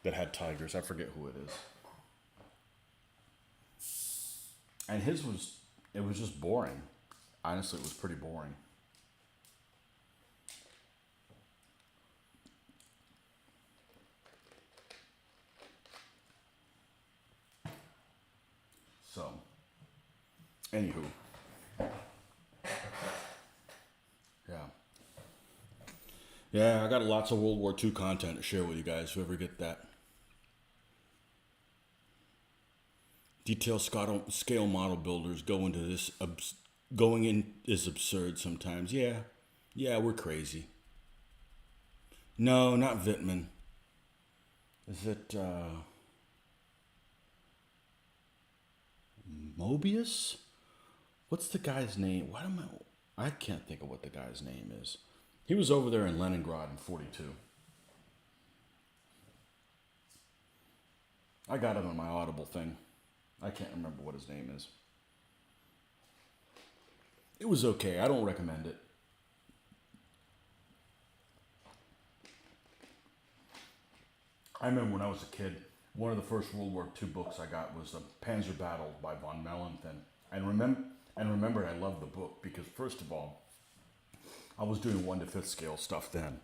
that had tigers. I forget who it is. And it was just boring. Honestly, it was pretty boring. So, anywho. Yeah. Yeah, I got lots of World War II content to share with you guys, whoever get that. Detailed scale model builders going in is absurd sometimes. Yeah, we're crazy. No, not Wittmann. Is it Mobius? What's the guy's name? I can't think of what the guy's name is. He was over there in Leningrad in 42. I got him on my Audible thing. I can't remember what his name is. It was okay. I don't recommend it. I remember when I was a kid, one of the first World War II books I got was The Panzer Battle by von Mellenthin. And remember, I loved the book because, first of all, I was doing 1 to 5th scale stuff then.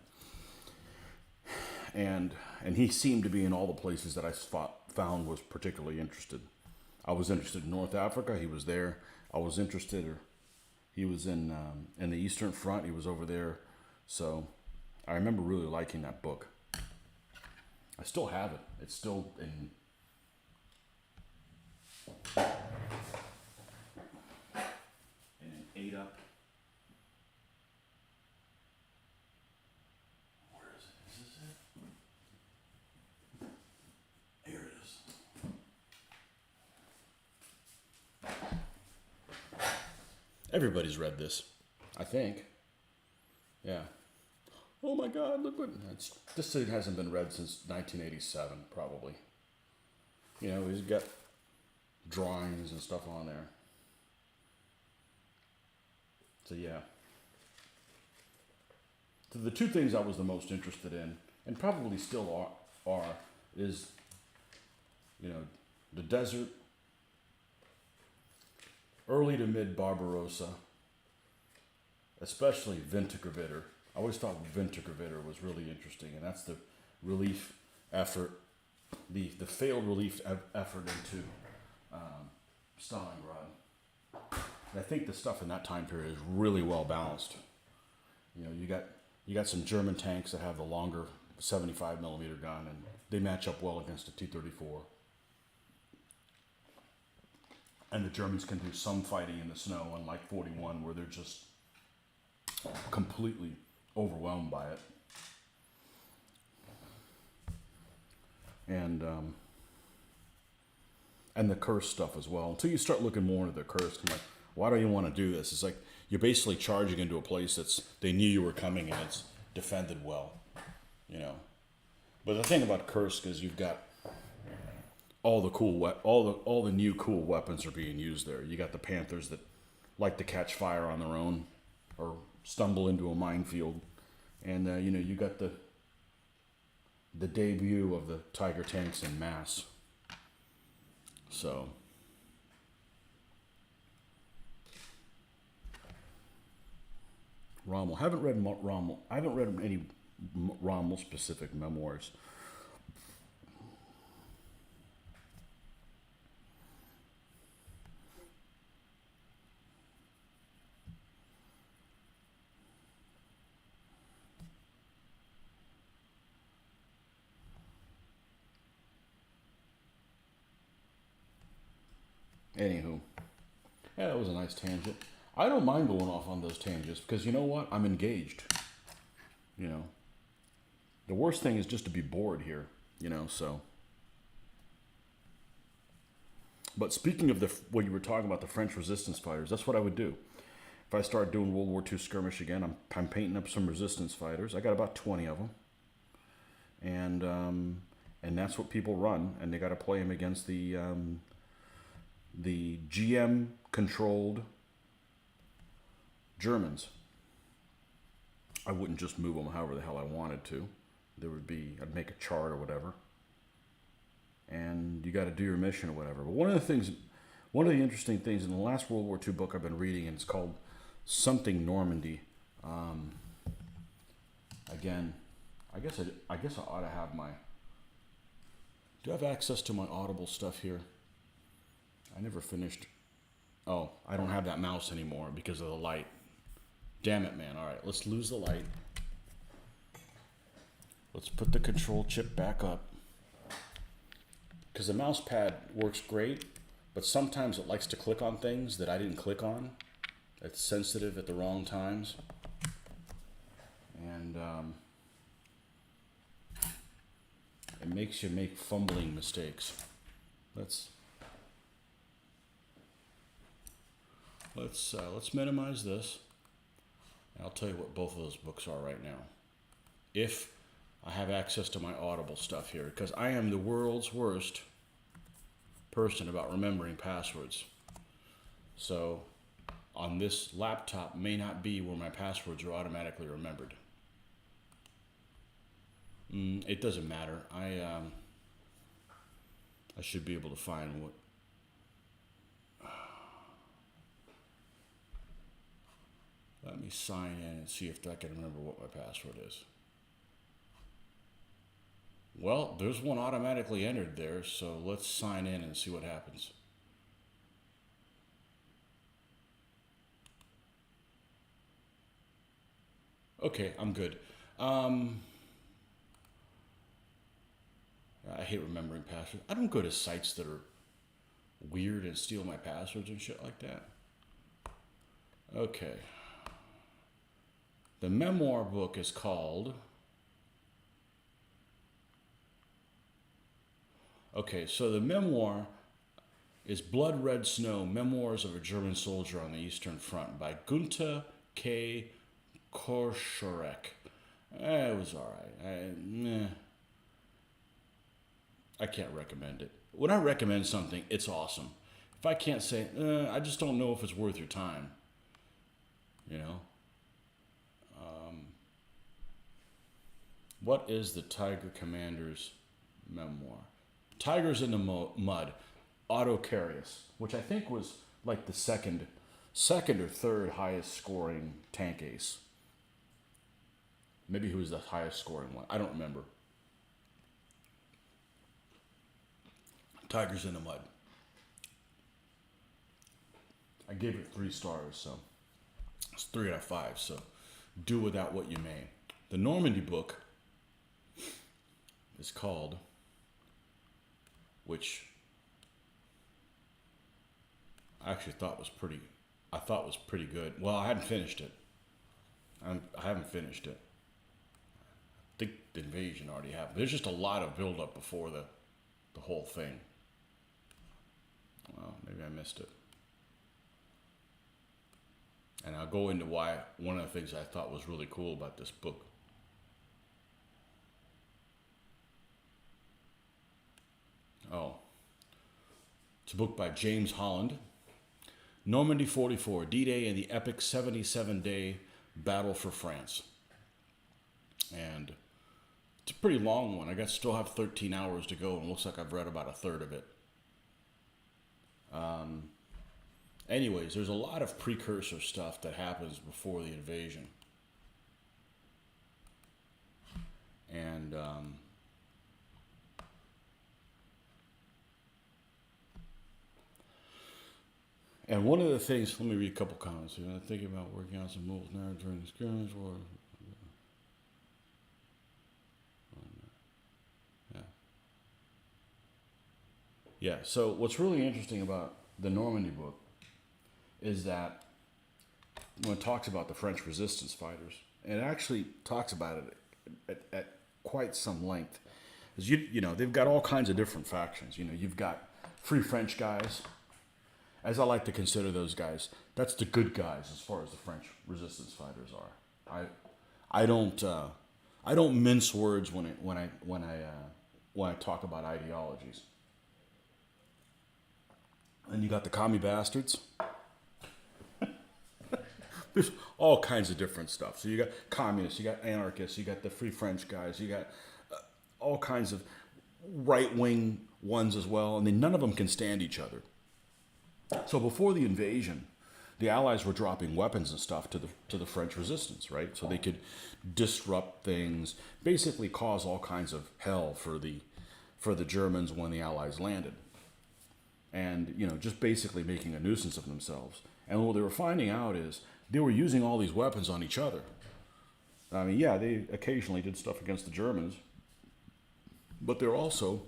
And he seemed to be in all the places that I found was particularly interested. I was interested in North Africa. He was there. He was in the Eastern Front. He was over there. So I remember really liking that book. I still have it. It's still in an 8-up. Where is it? Is this it? Here it is. Everybody's read this, I think. Yeah. Oh my God, look what... This thing hasn't been read since 1987, probably. You know, he's got drawings and stuff on there. So yeah. So the two things I was the most interested in, and probably still are is, you know, the desert, early to mid Barbarossa, especially Wintergewitter. I always thought Wintergewitter was really interesting, and that's the relief effort, the failed relief effort into Stalingrad. And I think the stuff in that time period is really well balanced. You know, you got some German tanks that have the longer 75 millimeter gun, and they match up well against a T-34. And the Germans can do some fighting in the snow, unlike 41, where they're just completely overwhelmed by it. And the curse stuff as well. Until you start looking more into the curse, I'm like, why do you want to do this? It's like you're basically charging into a place they knew you were coming and it's defended well, you know. But the thing about Kursk is you've got all the new cool weapons are being used there. You got the Panthers that like to catch fire on their own or stumble into a minefield, and you know, you got the debut of the Tiger tanks en masse. So Rommel. Haven't read Rommel. I haven't read any Rommel specific memoirs. Anywho, yeah, that was a nice tangent. I don't mind going off on those tangents because you know what? I'm engaged. You know, the worst thing is just to be bored here. You know, so But speaking of what you were talking about, the French resistance fighters, that's what I would do. If I start doing World War II skirmish again, I'm painting up some resistance fighters. I got about 20 of them, and that's what people run, and they got to play them against the GM controlled Germans. I wouldn't just move them however the hell I wanted to. I'd make a chart or whatever, and you got to do your mission or whatever. But one of the interesting things in the last World War II book I've been reading, and it's called something Normandy. Again, I guess I ought to have my. Do I have access to my Audible stuff here? I never finished. Oh, I don't have that mouse anymore because of the light. Damn it, man. All right, let's lose the light. Let's put the control chip back up. Because the mouse pad works great, but sometimes it likes to click on things that I didn't click on. It's sensitive at the wrong times. And it makes you make fumbling mistakes. Let's minimize this. And I'll tell you what both of those books are right now. If I have access to my Audible stuff here, because I am the world's worst person about remembering passwords. So on this laptop may not be where my passwords are automatically remembered. It doesn't matter. I should be able to find what. Let me sign in and see if I can remember what my password is. Well, there's one automatically entered there, so let's sign in and see what happens. Okay, I'm good. I hate remembering passwords. I don't go to sites that are weird and steal my passwords and shit like that. Okay. The memoir book is called... Okay, so the memoir is Blood Red Snow, Memoirs of a German Soldier on the Eastern Front by Gunther K. Korschorek. It was all right. I can't recommend it. When I recommend something, it's awesome. If I can't say, I just don't know if it's worth your time. You know? What is the Tiger Commander's memoir? Tigers in the Mud, Otto Carius, which I think was like the second or third highest scoring tank ace. Maybe he was the highest scoring one. I don't remember. Tigers in the Mud. I gave it 3 stars, so it's 3 out of 5. So do without what you may. The Normandy book is called, which I actually thought was pretty good. Well, I hadn't finished it. I haven't finished it. I think the invasion already happened. There's just a lot of build-up before the whole thing. Well, maybe I missed it. And I'll go into why one of the things I thought was really cool about this book. Oh. It's a book by James Holland. Normandy 44, D-Day and the epic 77-day battle for France. And it's a pretty long one. I still have 13 hours to go, and it looks like I've read about a third of it. Anyways, there's a lot of precursor stuff that happens before the invasion. And one of the things, let me read a couple comments here. I'm thinking about working on some moves now during the skirmish war. Yeah, so what's really interesting about the Normandy book is that when it talks about the French resistance fighters, and it actually talks about it at quite some length, is you know, they've got all kinds of different factions. You know, you've got Free French guys, as I like to consider those guys. That's the good guys as far as the French resistance fighters are. I don't mince words when I talk about ideologies. And you got the commie bastards. There's all kinds of different stuff. So you got communists, you got anarchists, you got the Free French guys, you got all kinds of right-wing ones as well, and then none of them can stand each other. So before the invasion, the Allies were dropping weapons and stuff to the French resistance, right? So they could disrupt things, basically cause all kinds of hell for the Germans when the Allies landed. And, just basically making a nuisance of themselves. And what they were finding out is they were using all these weapons on each other. I mean, yeah, they occasionally did stuff against the Germans, but they're also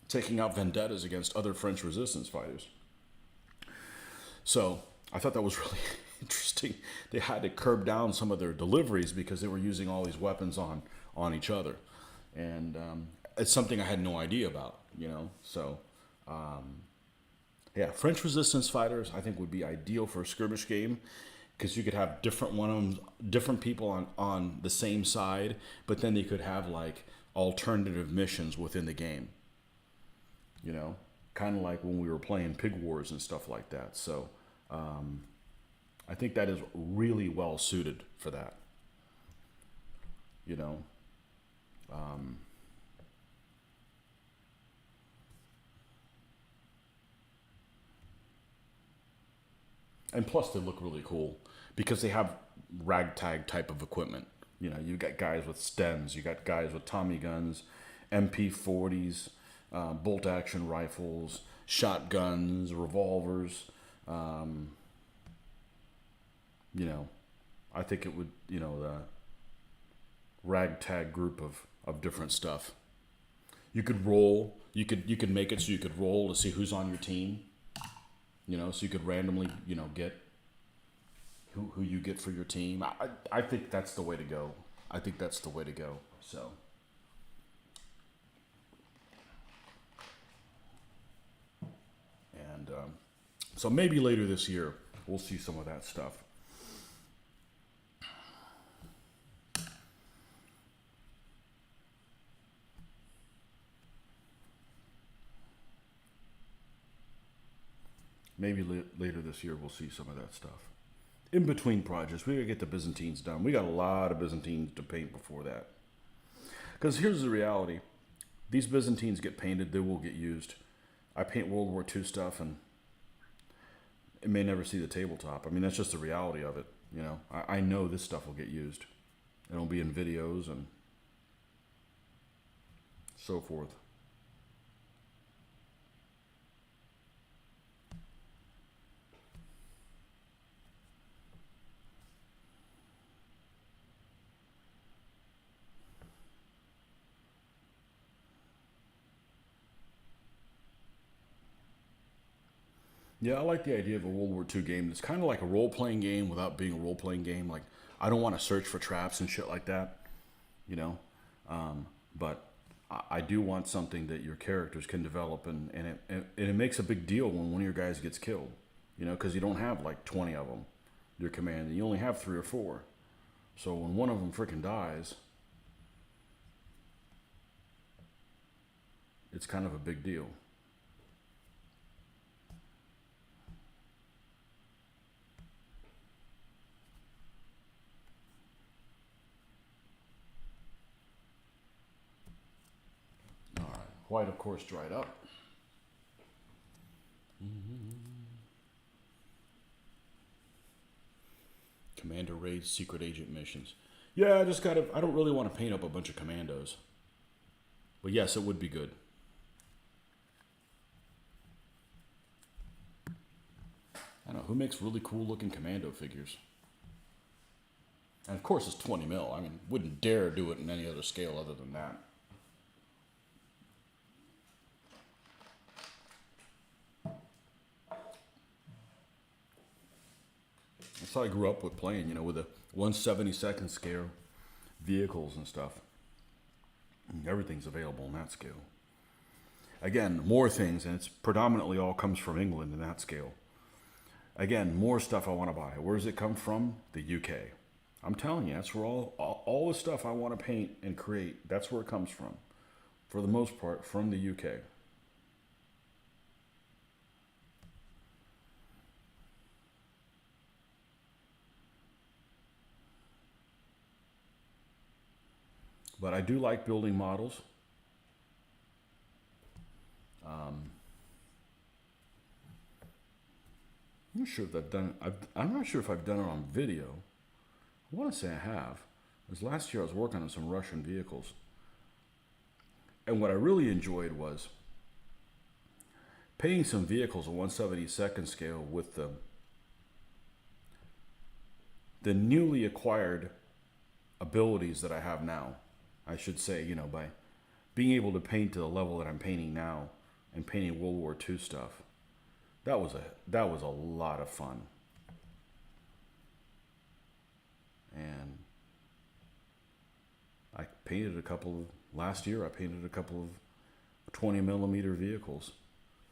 taking out vendettas against other French resistance fighters. So I thought that was really interesting. They had to curb down some of their deliveries because they were using all these weapons on each other. And it's something I had no idea about, So, yeah, French resistance fighters I think would be ideal for a skirmish game because you could have different people on the same side, but then they could have like alternative missions within the game. Kind of like when we were playing Pig Wars and stuff like that. So I think that is really well suited for that. And plus they look really cool because they have ragtag type of equipment. You got guys with stems, you got guys with Tommy guns, MP40s, bolt action rifles, shotguns, revolvers. I think it would, the ragtag group of different stuff. You could roll, you could make it so you could roll to see who's on your team. So you could randomly, get who you get for your team. I think that's the way to go. So. And so maybe later this year, we'll see some of that stuff. Maybe later this year, we'll see some of that stuff. In between projects, we gotta get the Byzantines done. We got a lot of Byzantines to paint before that. Because here's the reality. These Byzantines get painted, they will get used. I paint World War II stuff and it may never see the tabletop. I mean, that's just the reality of it. I know this stuff will get used. It'll be in videos and so forth. Yeah, I like the idea of a World War II game. It's kind of like a role-playing game without being a role-playing game. Like, I don't want to search for traps and shit like that, But I do want something that your characters can develop, and it makes a big deal when one of your guys gets killed, because you don't have like 20 of them, your command, and you only have 3 or 4. So when one of them freaking dies, it's kind of a big deal. White, of course, dried up. Commander raids, secret agent missions. Yeah, I don't really want to paint up a bunch of commandos. But yes, it would be good. I don't know, who makes really cool looking commando figures? And of course it's 20 mil. I mean, wouldn't dare do it in any other scale other than that. That's how I grew up with playing, with the 1/72nd scale vehicles and stuff. Everything's available in that scale. Again, more things, and it's predominantly all comes from England in that scale. Again, more stuff I want to buy. Where does it come from? The UK. I'm telling you, that's where all the stuff I want to paint and create, that's where it comes from. For the most part, from the UK. But I do like building models. I'm not sure if I've done it. I'm not sure if I've done it on video. I want to say I have. Because last year I was working on some Russian vehicles. And what I really enjoyed was painting some vehicles at 1/72nd scale with the newly acquired abilities that I have now. I should say, you know, by being able to paint to the level that I'm painting now and painting World War II stuff. That was a lot of fun. And I painted last year I painted a couple of 20 millimeter vehicles,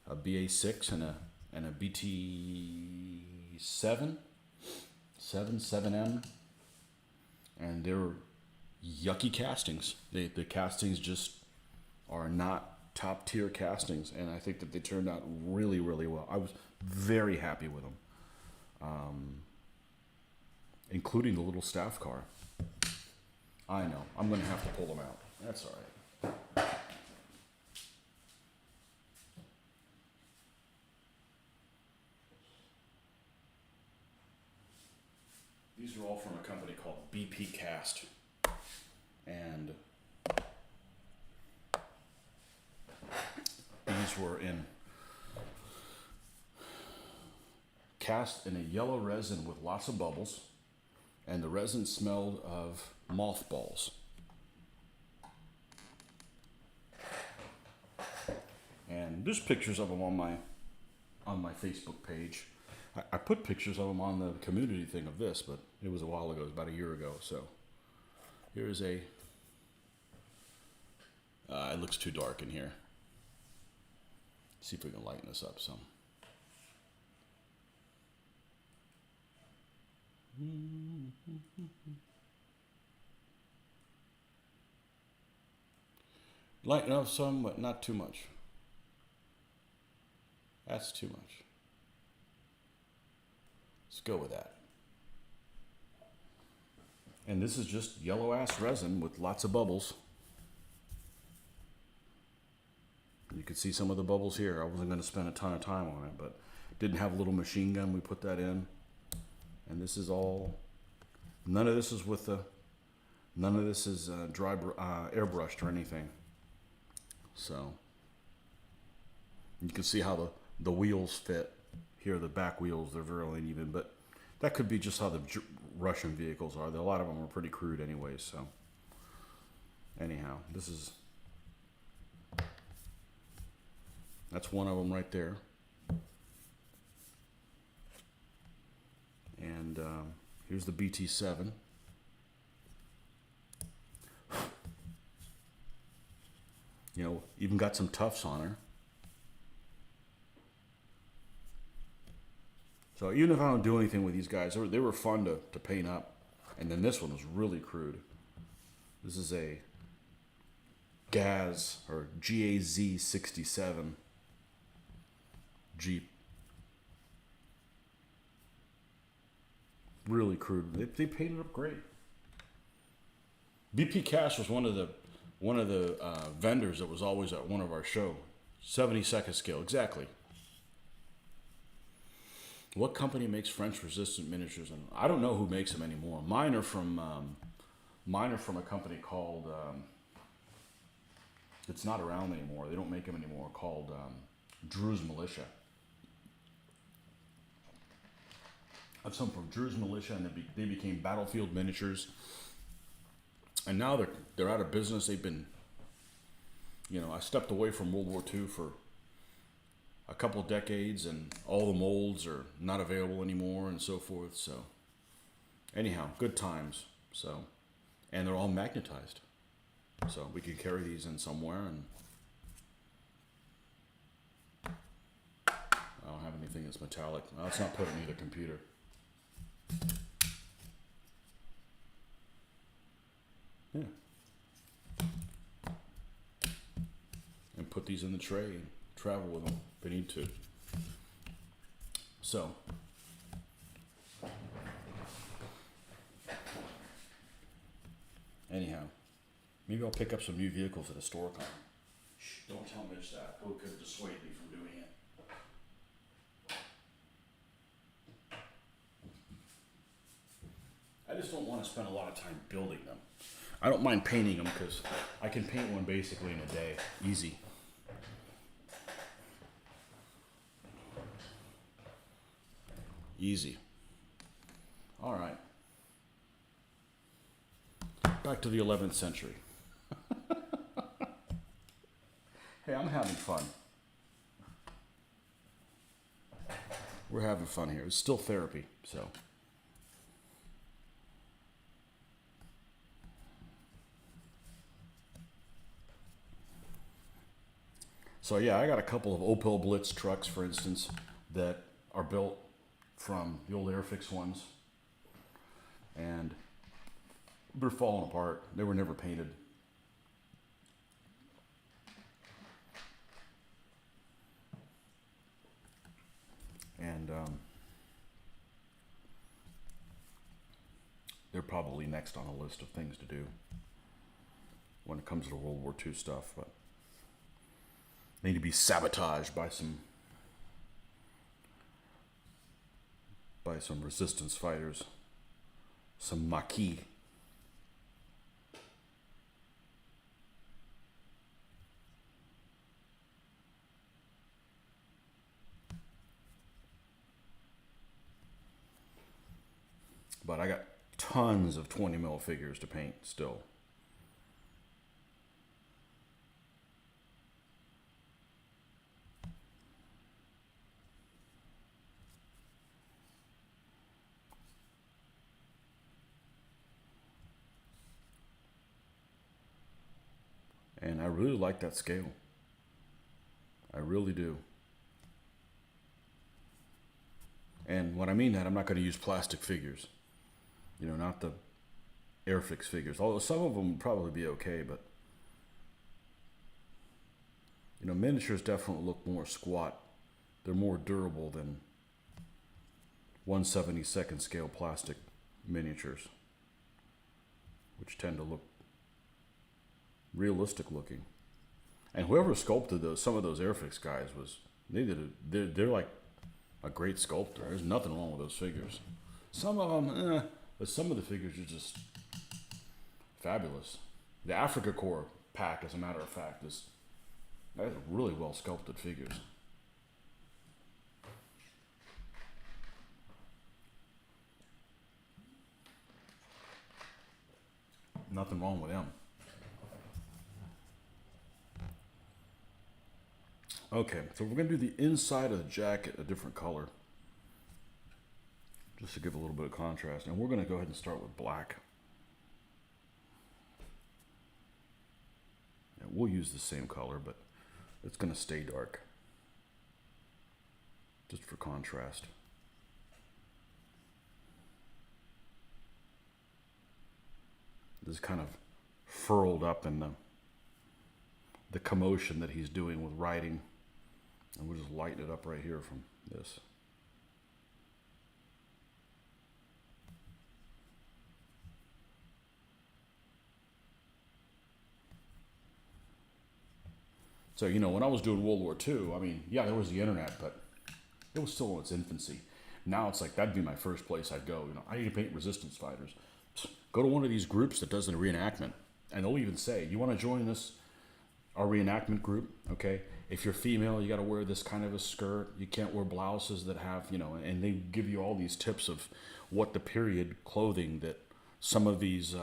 a BA6 and a BT7, 7M, and they were yucky castings. The castings just are not top tier castings, and I think that they turned out really, really well. I was very happy with them, including the little staff car. I know, I'm going to have to pull them out. That's all right. These are all from a company called BP Cast. And these were cast in a yellow resin with lots of bubbles, and the resin smelled of mothballs. And there's pictures of them on my Facebook page. I put pictures of them on the community thing of this, but it was a while ago. It was about a year ago. So here's a. It looks too dark in here. See if we can lighten this up some. Lighten up some, but not too much. That's too much. Let's go with that. And this is just yellow ass resin with lots of bubbles. You can see some of the bubbles here. I wasn't going to spend a ton of time on it, but didn't have a little machine gun. We put that in. And this is all, none of this is dry airbrushed or anything. So you can see how the wheels fit. Here, the back wheels, they're very uneven, but that could be just how the Russian vehicles are. A lot of them are pretty crude anyways, so. Anyhow, that's one of them right there. And here's the BT7. You know, even got some tufts on her. So even if I don't do anything with these guys, they were fun to paint up. And then this one was really crude. This is a GAZ or GAZ 67 Jeep. Really crude. They painted up great. BP Cash was one of the vendors that was always at one of our shows. 72nd scale, exactly. What company makes French resistant miniatures? And I don't know who makes them anymore. Mine are from a company called. It's not around anymore. They don't make them anymore. Called Drew's Militia. I have some from Drew's Militia, and they became Battlefield Miniatures. And now they're out of business. They've been, you know, I stepped away from World War II for a couple decades, and all the molds are not available anymore and so forth. So anyhow, good times. So, and they're all magnetized, so we can carry these in somewhere. And is metallic. Well, let's not put it in either computer. Yeah. And put these in the tray and travel with them if we need to. So, anyhow, maybe I'll pick up some new vehicles at a store. Shh, don't tell Mitch that. It could dissuade me from doing it. I just don't want to spend a lot of time building them. I don't mind painting them because I can paint one basically in a day. Easy. Easy. All right. Back to the 11th century. Hey, I'm having fun. We're having fun here. It's still therapy, so. So yeah, I got a couple of Opel Blitz trucks, for instance, that are built from the old Airfix ones. And they're falling apart. They were never painted. And they're probably next on a list of things to do when it comes to World War II stuff, but they need to be sabotaged by some resistance fighters, some Maquis. But I got tons of 20 mil figures to paint still. And I really like that scale. I really do. And when I mean that, I'm not going to use plastic figures. You know, not the Airfix figures. Although some of them would probably be okay, but you know, miniatures definitely look more squat. They're more durable than 1/72nd scale plastic miniatures, which tend to look realistic looking. And whoever sculpted those, some of those Airfix guys they're like a great sculptor. There's nothing wrong with those figures. Some of them, but some of the figures are just fabulous. The Africa Corps pack, as a matter of fact, that's really well sculpted figures. Nothing wrong with them. Okay, so we're going to do the inside of the jacket a different color, just to give a little bit of contrast. And we're going to go ahead and start with black. And we'll use the same color, but it's going to stay dark, just for contrast. This is kind of furled up in the commotion that he's doing with writing. And we'll just lighten it up right here from this. So, you know, when I was doing World War II, I mean, yeah, there was the internet, but it was still in its infancy. Now it's like, that'd be my first place I'd go. You know, I need to paint resistance fighters. Go to one of these groups that does a reenactment. And they'll even say, you want to join our reenactment group? Okay. If you're female, you got to wear this kind of a skirt. You can't wear blouses that have, you know, and they give you all these tips of what the period clothing that some of these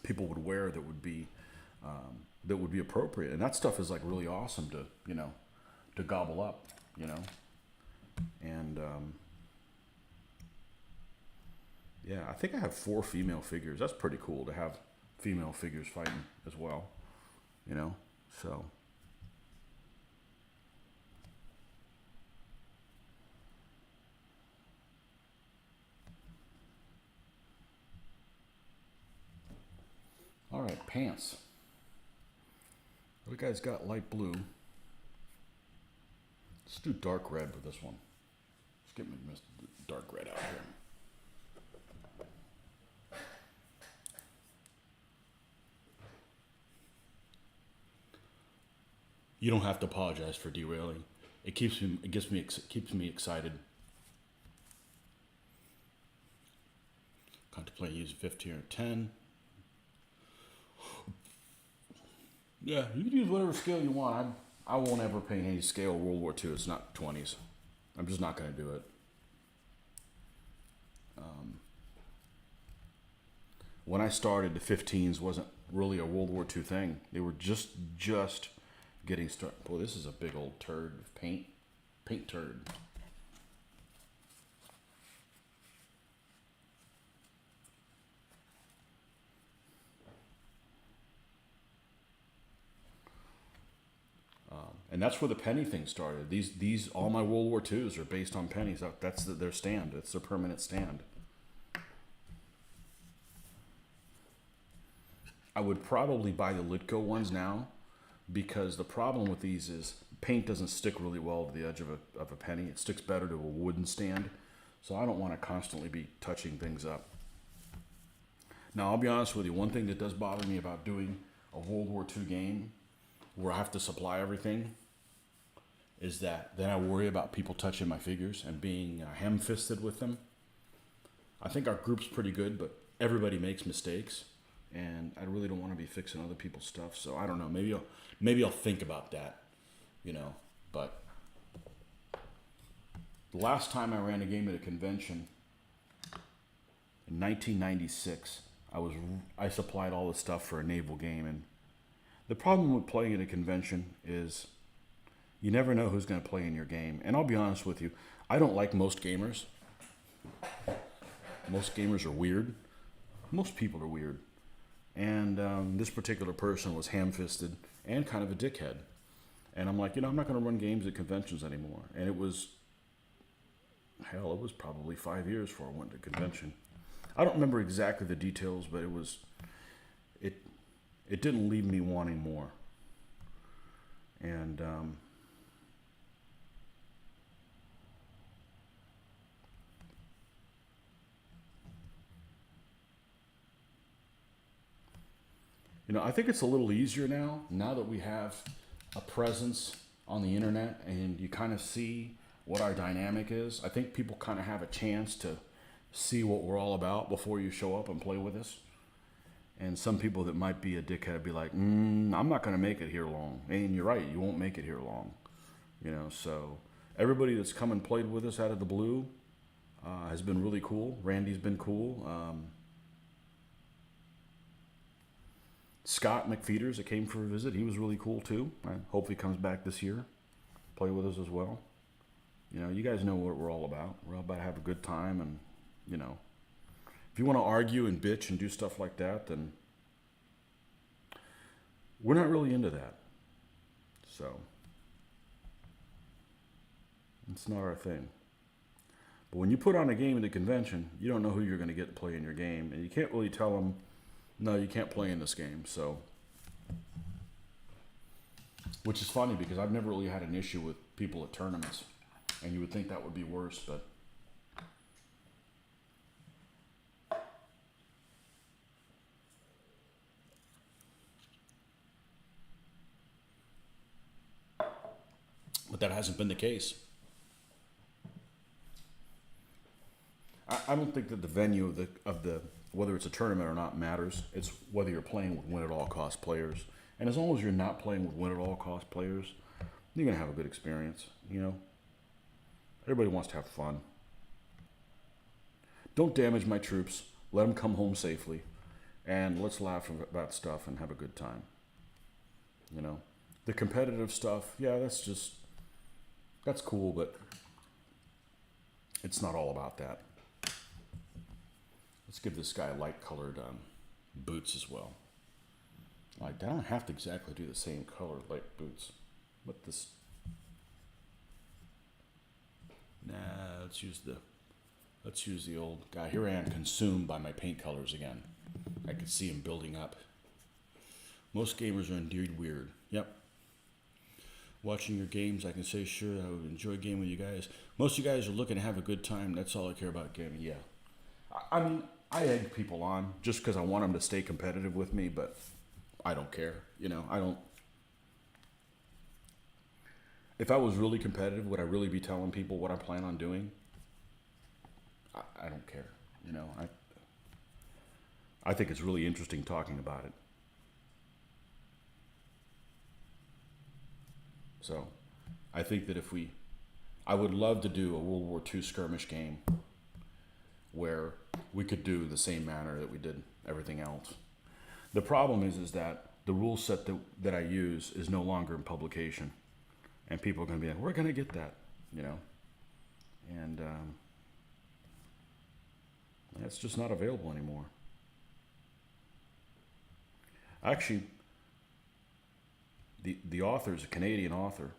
people would wear that would be appropriate. And that stuff is like really awesome to, you know, to gobble up, you know. And yeah, I think I have 4 female figures. That's pretty cool to have female figures fighting as well, you know. So pants. The guy's got light blue. Let's do dark red with this one. Let's get my dark red out here. You don't have to apologize for derailing. It keeps me excited. Contemplate using 15 or 10. Yeah, you can use whatever scale you want. I won't ever paint any scale World War II. It's not 20s. I'm just not going to do it. When I started, the 15s wasn't really a World War II thing. They were just getting started. Boy, this is a big old turd of paint. Paint turd. And that's where the penny thing started. These all my World War IIs are based on pennies. That's their stand. It's their permanent stand. I would probably buy the Litco ones now, because the problem with these is paint doesn't stick really well to the edge of a penny. It sticks better to a wooden stand. So I don't want to constantly be touching things up. Now, I'll be honest with you. One thing that does bother me about doing a World War II game where I have to supply everything is that then I worry about people touching my figures and being ham-fisted with them. I think our group's pretty good, but everybody makes mistakes, and I really don't want to be fixing other people's stuff. So I don't know. Maybe I'll think about that, But the last time I ran a game at a convention in 1996, I supplied all the stuff for a naval game, and the problem with playing at a convention is you never know who's going to play in your game. And I'll be honest with you, I don't like most gamers. Most gamers are weird. Most people are weird. And this particular person was ham-fisted and kind of a dickhead. And I'm like, I'm not going to run games at conventions anymore. And it was probably 5 years before I went to a convention. I don't remember exactly the details, but it didn't leave me wanting more. And I think it's a little easier now that we have a presence on the internet and you kind of see what our dynamic is. I think people kind of have a chance to see what we're all about before you show up and play with us. And some people that might be a dickhead be like, I'm not going to make it here long. And you're right, you won't make it here long. So everybody that's come and played with us out of the blue has been really cool. Randy's been cool. Scott McFeeters that came for a visit, he was really cool too. I hope he comes back this year, play with us as well. You guys know what we're all about. We're all about to have a good time, and if you want to argue and bitch and do stuff like that, then we're not really into that. So it's not our thing. But when you put on a game at a convention, you don't know who you're going to get to play in your game, and you can't really tell them, no, you can't play in this game. So, which is funny because I've never really had an issue with people at tournaments, and you would think that would be worse, but that hasn't been the case. I don't think that the venue of the whether it's a tournament or not matters. It's whether you're playing with win-at-all-cost players. And as long as you're not playing with win-at-all-cost players, you're going to have a good experience, Everybody wants to have fun. Don't damage my troops. Let them come home safely. And let's laugh about stuff and have a good time. The competitive stuff, yeah, that's cool, but it's not all about that. Let's give this guy light-colored boots as well. I don't have to exactly do the same color like boots, but this. Nah, let's use the old guy. Here I am, consumed by my paint colors again. I can see him building up. Most gamers are indeed weird. Yep. Watching your games, I can say sure I would enjoy gaming with you guys. Most of you guys are looking to have a good time. That's all I care about gaming. Yeah. I mean, I egg people on just because I want them to stay competitive with me, but I don't care. You know, I don't. If I was really competitive, would I really be telling people what I plan on doing? I don't care. You know, I think it's really interesting talking about it. So, I think that I would love to do a World War II skirmish game where we could do the same manner that we did everything else. The problem is that the rule set that I use is no longer in publication. And people are going to be like, we're going to get that, you know. And that's just not available anymore. Actually, the author is a Canadian author,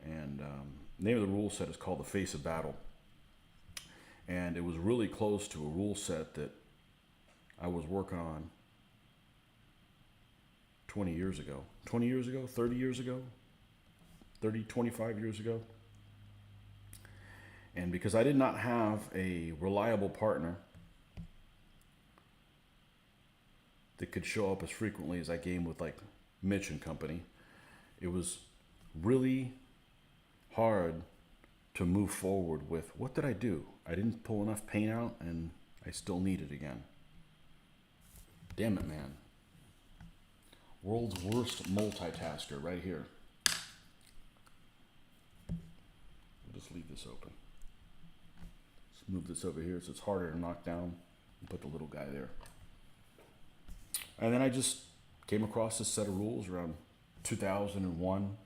and the name of the rule set is called The Face of Battle. And it was really close to a rule set that I was working on 20 years ago. 20 years ago? 30 years ago? 30, 25 years ago? And because I did not have a reliable partner that could show up as frequently as I gamed with like Mitch and company, it was really hard to move forward with what did I do? I didn't pull enough paint out and I still need it again. Damn it, man. World's worst multitasker right here. We'll just leave this open. Let's move this over here so it's harder to knock down and put the little guy there. And then I just came across this set of rules around 2001.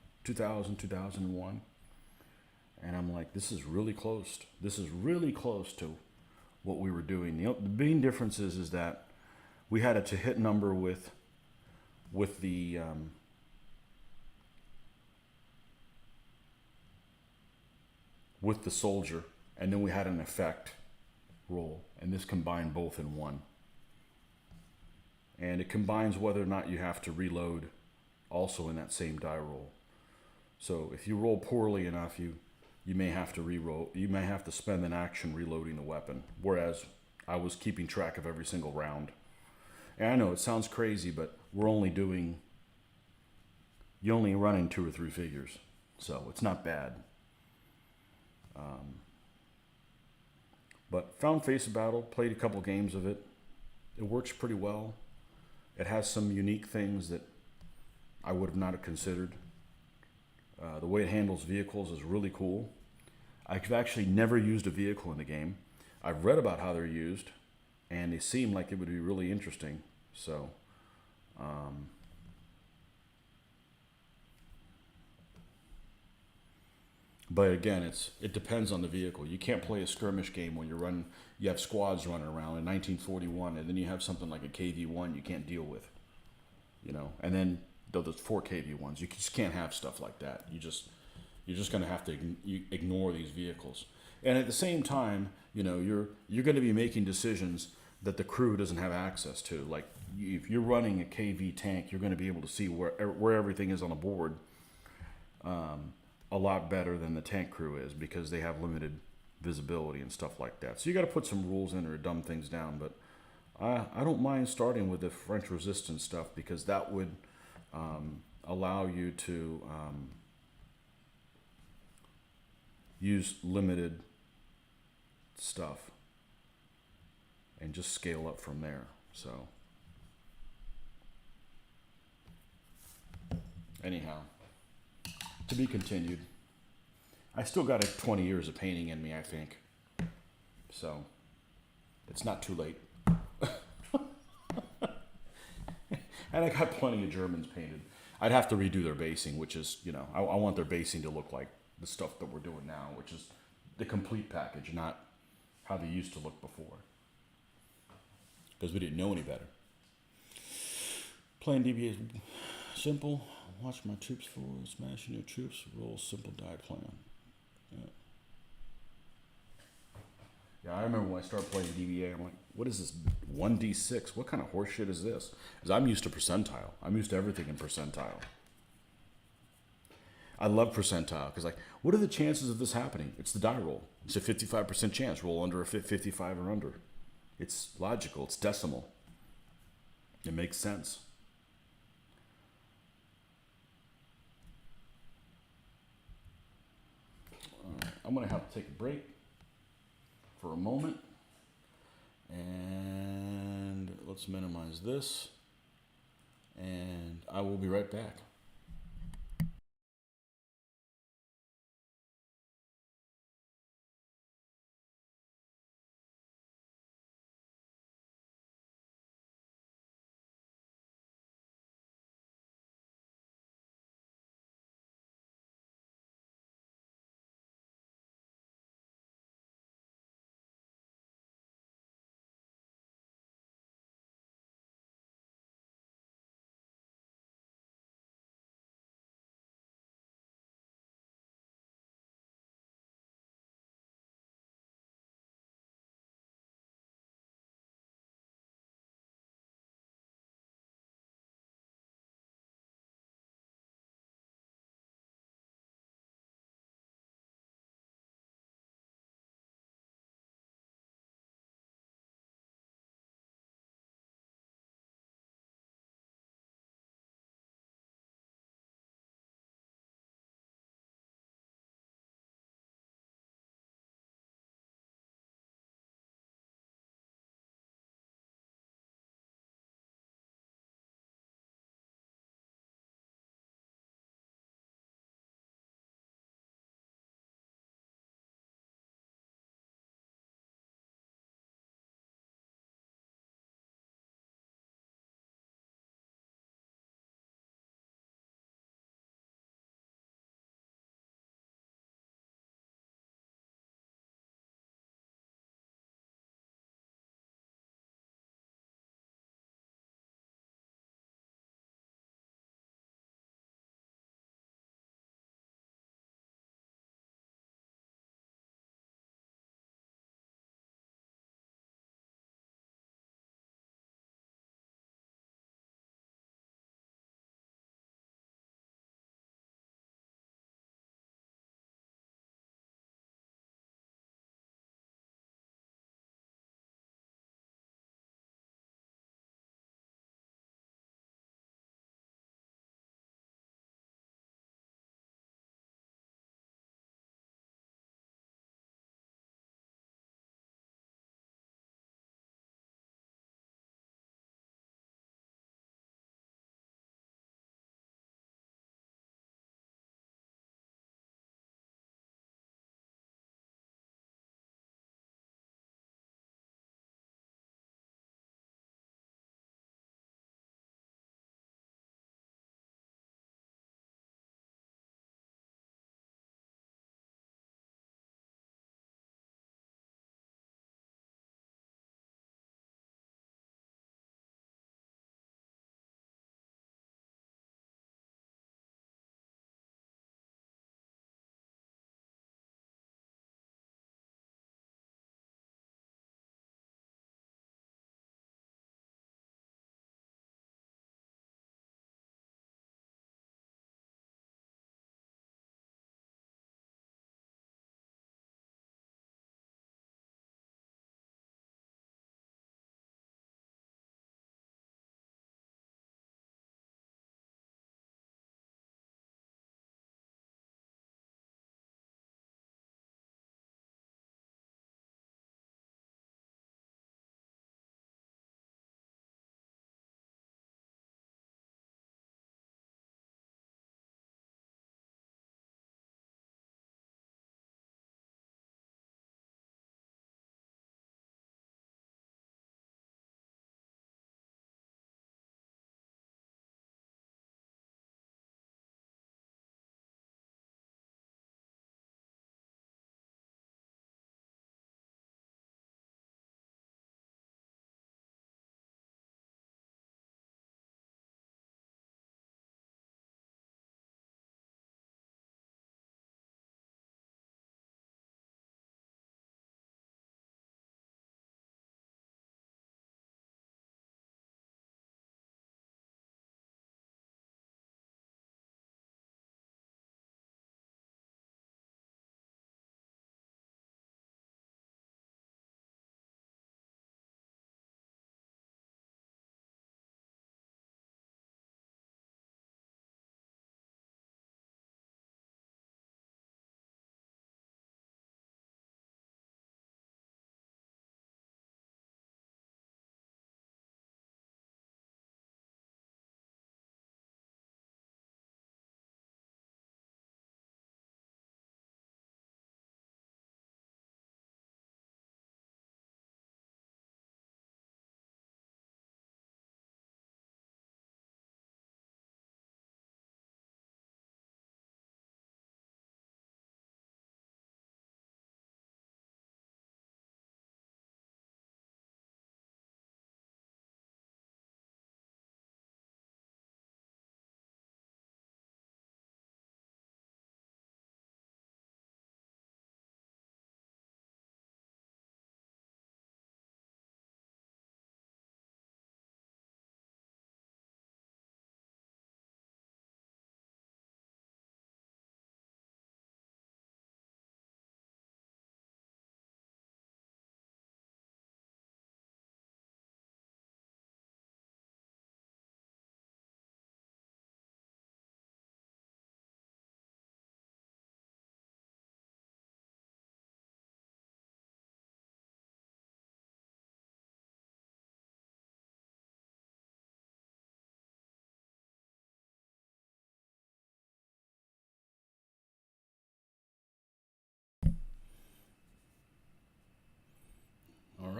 And I'm like, this is really close. This is really close to what we were doing. The main difference is that we had a to hit number with the soldier, and then we had an effect roll, and this combined both in one. And it combines whether or not you have to reload also in that same die roll. So if you roll poorly enough, you may have to re-roll. You may have to spend an action reloading the weapon, whereas I was keeping track of every single round. And I know it sounds crazy, but you're only running 2 or 3 figures, so it's not bad. But found Face of Battle, played a couple games of it. It works pretty well. It has some unique things that I would have not have considered. The way it handles vehicles is really cool. I've actually never used a vehicle in the game. I've read about how they're used, and they seem like it would be really interesting. So, but again, it depends on the vehicle. You can't play a skirmish game when you have squads running around in 1941, and then you have something like a KV-1 you can't deal with, you know. And then there's 4 KV-1s. You just can't have stuff like that. You're just going to have to ignore these vehicles. And at the same time, you know, you're going to be making decisions that the crew doesn't have access to. Like if you're running a KV tank, you're going to be able to see where everything is on the board a lot better than the tank crew is, because they have limited visibility and stuff like that. So you got to put some rules in or dumb things down. But I don't mind starting with the French resistance stuff, because that would allow you to use limited stuff and just scale up from there. So anyhow, to be continued. I still got 20 years of painting in me, I think. So it's not too late. And I got plenty of Germans painted. I'd have to redo their basing, which is, you know, I want their basing to look like the stuff that we're doing now, which is the complete package, not how they used to look before. Because we didn't know any better. Playing DBA is simple. Watch my troops forward, smashing your troops, roll simple die plan. Yeah. Yeah, I remember when I started playing DBA, I'm like, what is this 1d6? What kind of horseshit is this? Because I'm used to percentile. I'm used to everything in percentile. I love percentile because, like, what are the chances of this happening? It's the die roll. It's a 55% chance. Roll under a 55 or under. It's logical. It's decimal. It makes sense. I'm going to have to take a break for a moment. And let's minimize this. And I will be right back.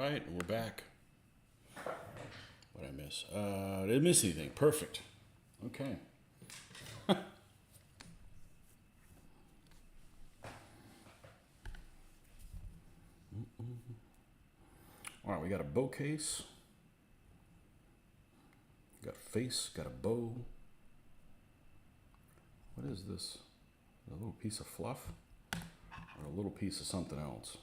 right, we're back. What did I miss? Didn't miss anything. Perfect. Okay. All right, we got a bow case. Got a face, got a bow. What is this? A little piece of fluff? Or a little piece of something else?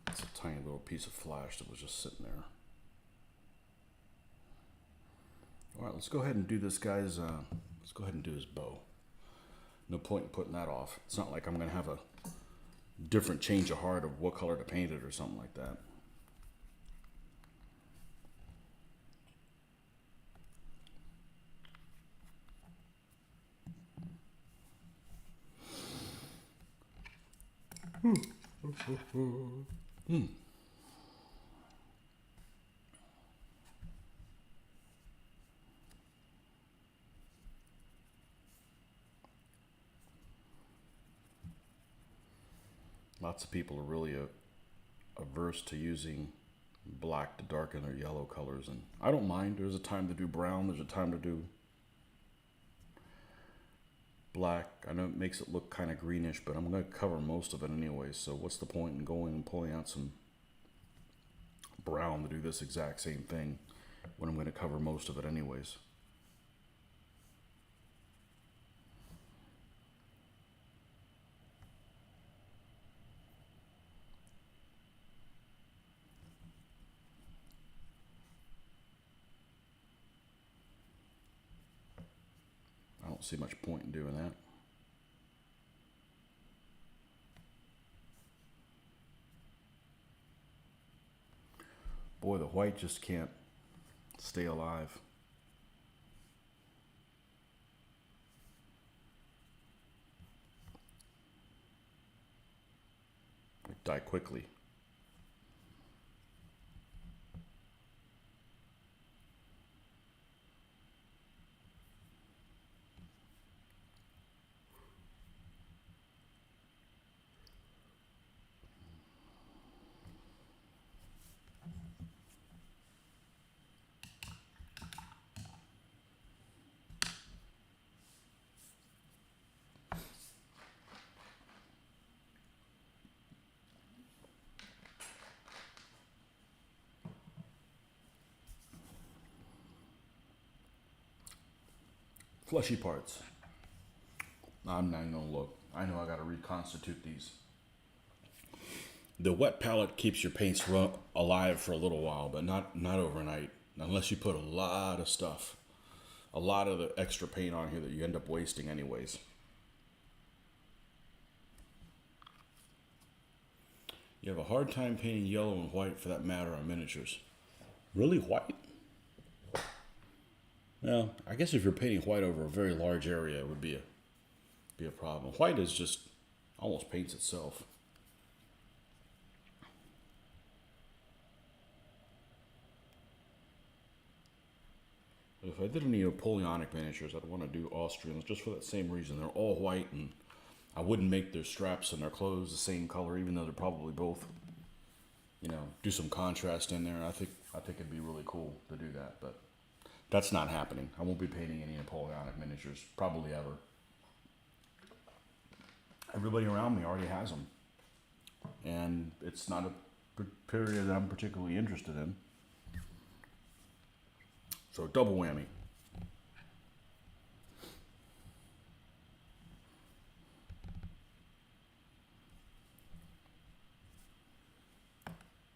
It's a tiny little piece of flash that was just sitting there. All right, let's go ahead and do this guy's, let's go ahead and do his bow. No point in putting that off. It's not like I'm gonna have a different change of heart of what color to paint it or something like that. Lots of people are really averse to using black to darken their yellow colors, and I don't mind. There's a time to do brown, there's a time to do black. I know it makes it look kind of greenish, but I'm going to cover most of it anyway, so what's the point in going and pulling out some brown to do this exact same thing when I'm going to cover most of it anyways. I don't see much point in doing that. Boy, the white just can't stay alive. They die quickly. Fleshy parts. I'm not gonna look. I know I gotta reconstitute these. The wet palette keeps your paints alive for a little while, but not overnight. Unless you put a lot of stuff, a lot of the extra paint on here that you end up wasting anyways. You have a hard time painting yellow and white, for that matter, on miniatures. Really, white? Well, I guess if you're painting white over a very large area, it would be a problem. White is just almost paints itself. But if I did any Napoleonic miniatures, I'd want to do Austrians just for that same reason. They're all white, and I wouldn't make their straps and their clothes the same color, even though they're probably both, you know, do some contrast in there. I think it'd be really cool to do that, but that's not happening. I won't be painting any Napoleonic miniatures, probably ever. Everybody around me already has them, and it's not a period that I'm particularly interested in. So double whammy.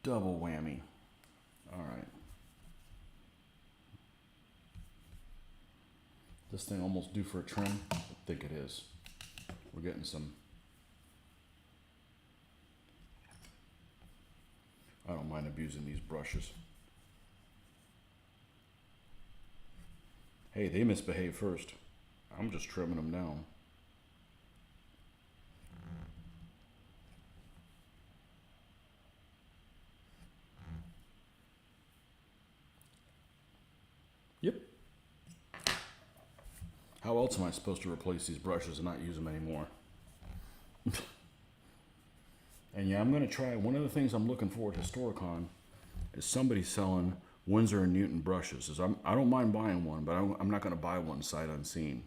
Double whammy. All right. This thing almost due for a trim? I think it is. We're getting some. I don't mind abusing these brushes. Hey, they misbehaved first. I'm just trimming them down. Yep. How else am I supposed to replace these brushes and not use them anymore? And yeah, I'm going to try, one of the things I'm looking for at Historicon is somebody selling Winsor & Newton brushes. I don't mind buying one, but I'm not going to buy one sight unseen.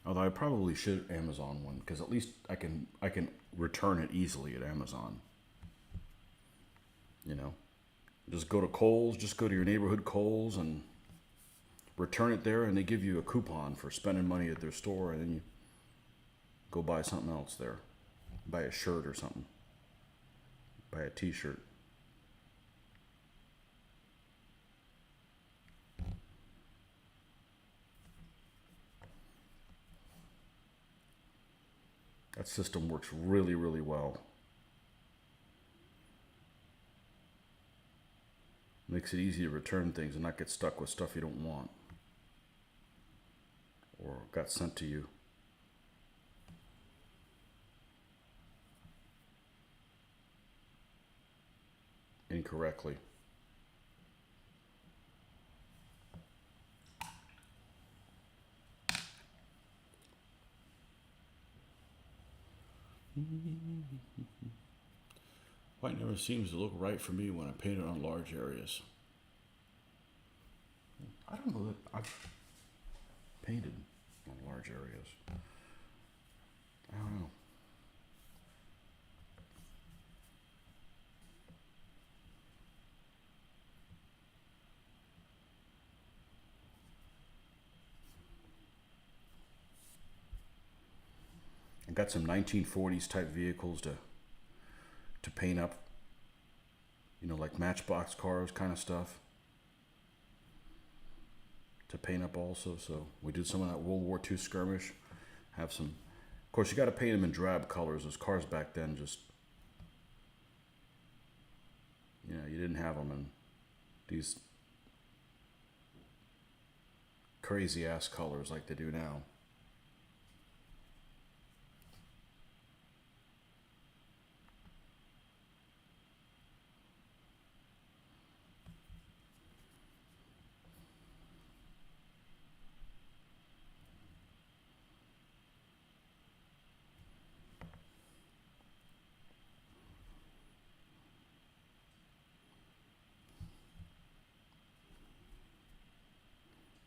Although I probably should Amazon one, because at least I can return it easily at Amazon. You know, just go to Kohl's, just go to your neighborhood Kohl's and return it there, and they give you a coupon for spending money at their store, and then you go buy something else there. Buy a shirt or something. Buy a t-shirt. That system works really, really well. Makes it easy to return things and not get stuck with stuff you don't want or got sent to you incorrectly. White never seems to look right for me when I paint it on large areas. I don't know that I've painted on large areas. I don't know. I got some 1940s type vehicles to paint up, you know, like Matchbox cars kind of stuff to paint up also. So we did some of that World War II skirmish. Have some, of course, you got to paint them in drab colors. Those cars back then just, you know, you didn't have them in these crazy ass colors like they do now.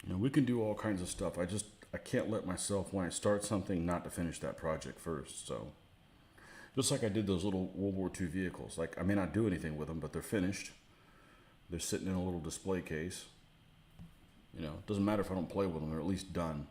You know, we can do all kinds of stuff. I can't let myself, when I start something, not to finish that project first. So just like I did those little World War II vehicles. Like, I may not do anything with them, but they're finished. They're sitting in a little display case. You know, it doesn't matter if I don't play with them. They're at least done.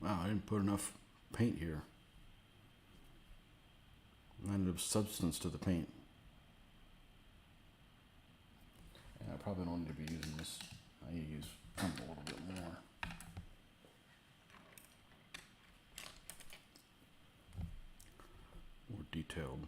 Wow, I didn't put enough paint here. Not enough substance to the paint. And I probably don't need to be using this. I need to use something a little bit more. More detailed.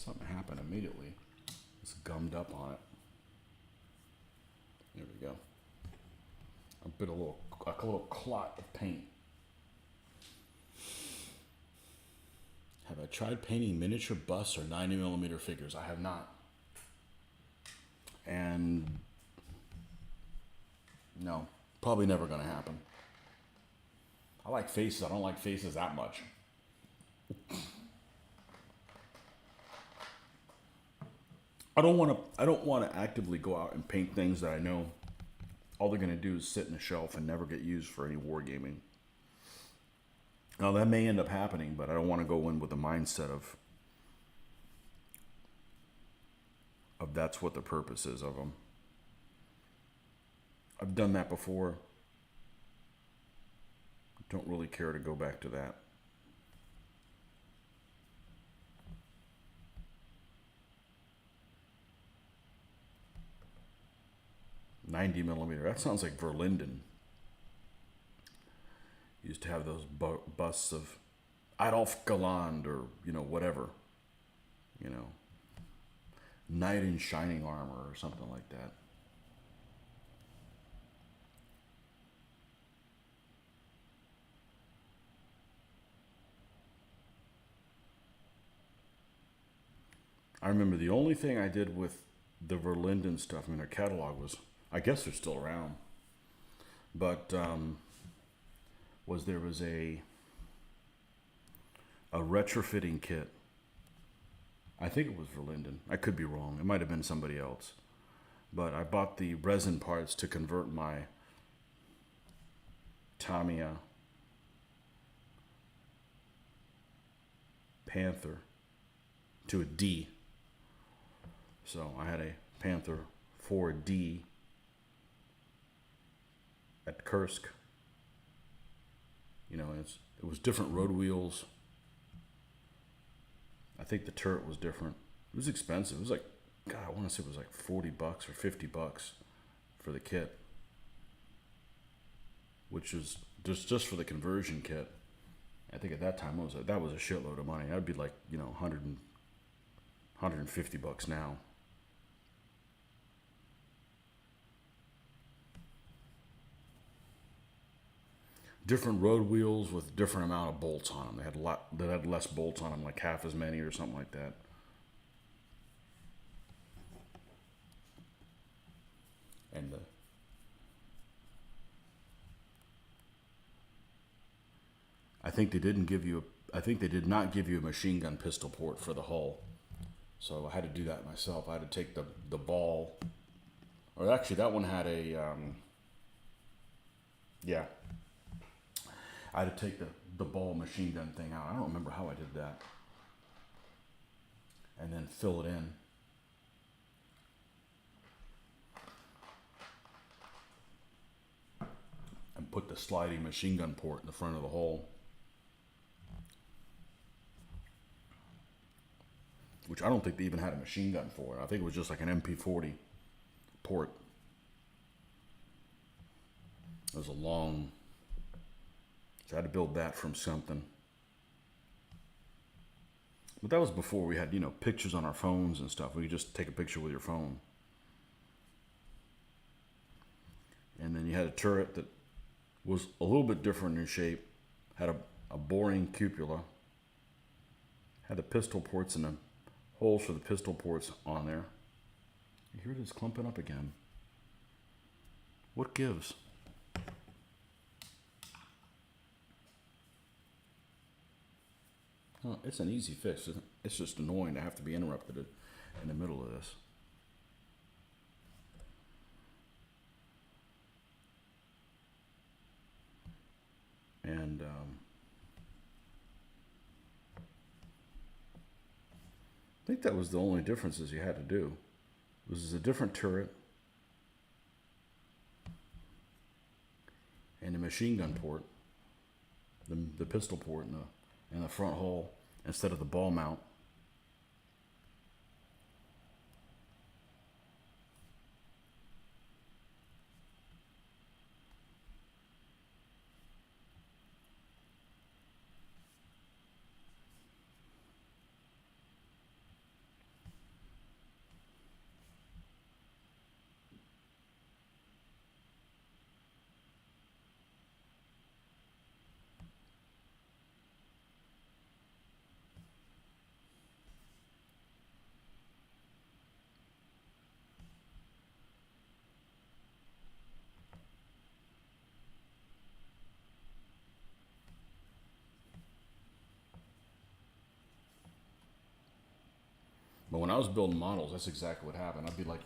Something happened immediately. It's gummed up on it. There we go. I bit a little clot of paint. Have I tried painting miniature busts or 90mm figures? I have not. And no, probably never going to happen. I like faces. I don't like faces that much. I don't want to actively go out and paint things that I know all they're going to do is sit in a shelf and never get used for any wargaming. Now that may end up happening, but I don't want to go in with the mindset of that's what the purpose is of them. I've done that before. Don't really care to go back to that. $90mm. That sounds like Verlinden. Used to have those busts of Adolf Galland or, whatever. Knight in shining armor or something like that. I remember the only thing I did with the Verlinden stuff, their catalog was, I guess they're still around, but there was a retrofitting kit. I think it was Verlinden. I could be wrong. It might have been somebody else. But I bought the resin parts to convert my Tamiya Panther to a D. So I had a Panther 4D at Kursk. It was different road wheels. I think the turret was different. It was expensive. It was like, God, I want to say it was like $40 or $50 for the kit, which is just for the conversion kit. I think at that time that was a shitload of money. That'd be like $150 now. Different road wheels with different amount of bolts on them. They had less bolts on them, like half as many or something like that. And I think they did not give you a machine gun pistol port for the hull. So I had to do that myself. I had to take the ball, or actually that one had a I had to take the ball machine gun thing out. I don't remember how I did that. And then fill it in. And put the sliding machine gun port in the front of the hole. Which I don't think they even had a machine gun for. I think it was just like an MP40 port. It was a long... So I had to build that from something. But that was before we had, pictures on our phones and stuff. We could just take a picture with your phone. And then you had a turret that was a little bit different in shape. Had a boring cupola. Had the pistol ports and the holes for the pistol ports on there. Here it is clumping up again. What gives? Oh, it's an easy fix. It's just annoying to have to be interrupted in the middle of this. And I think that was the only differences you had to do. This is a different turret and a machine gun port, the pistol port in the front hole instead of the ball mount. I was building models, that's exactly what happened. I'd be like,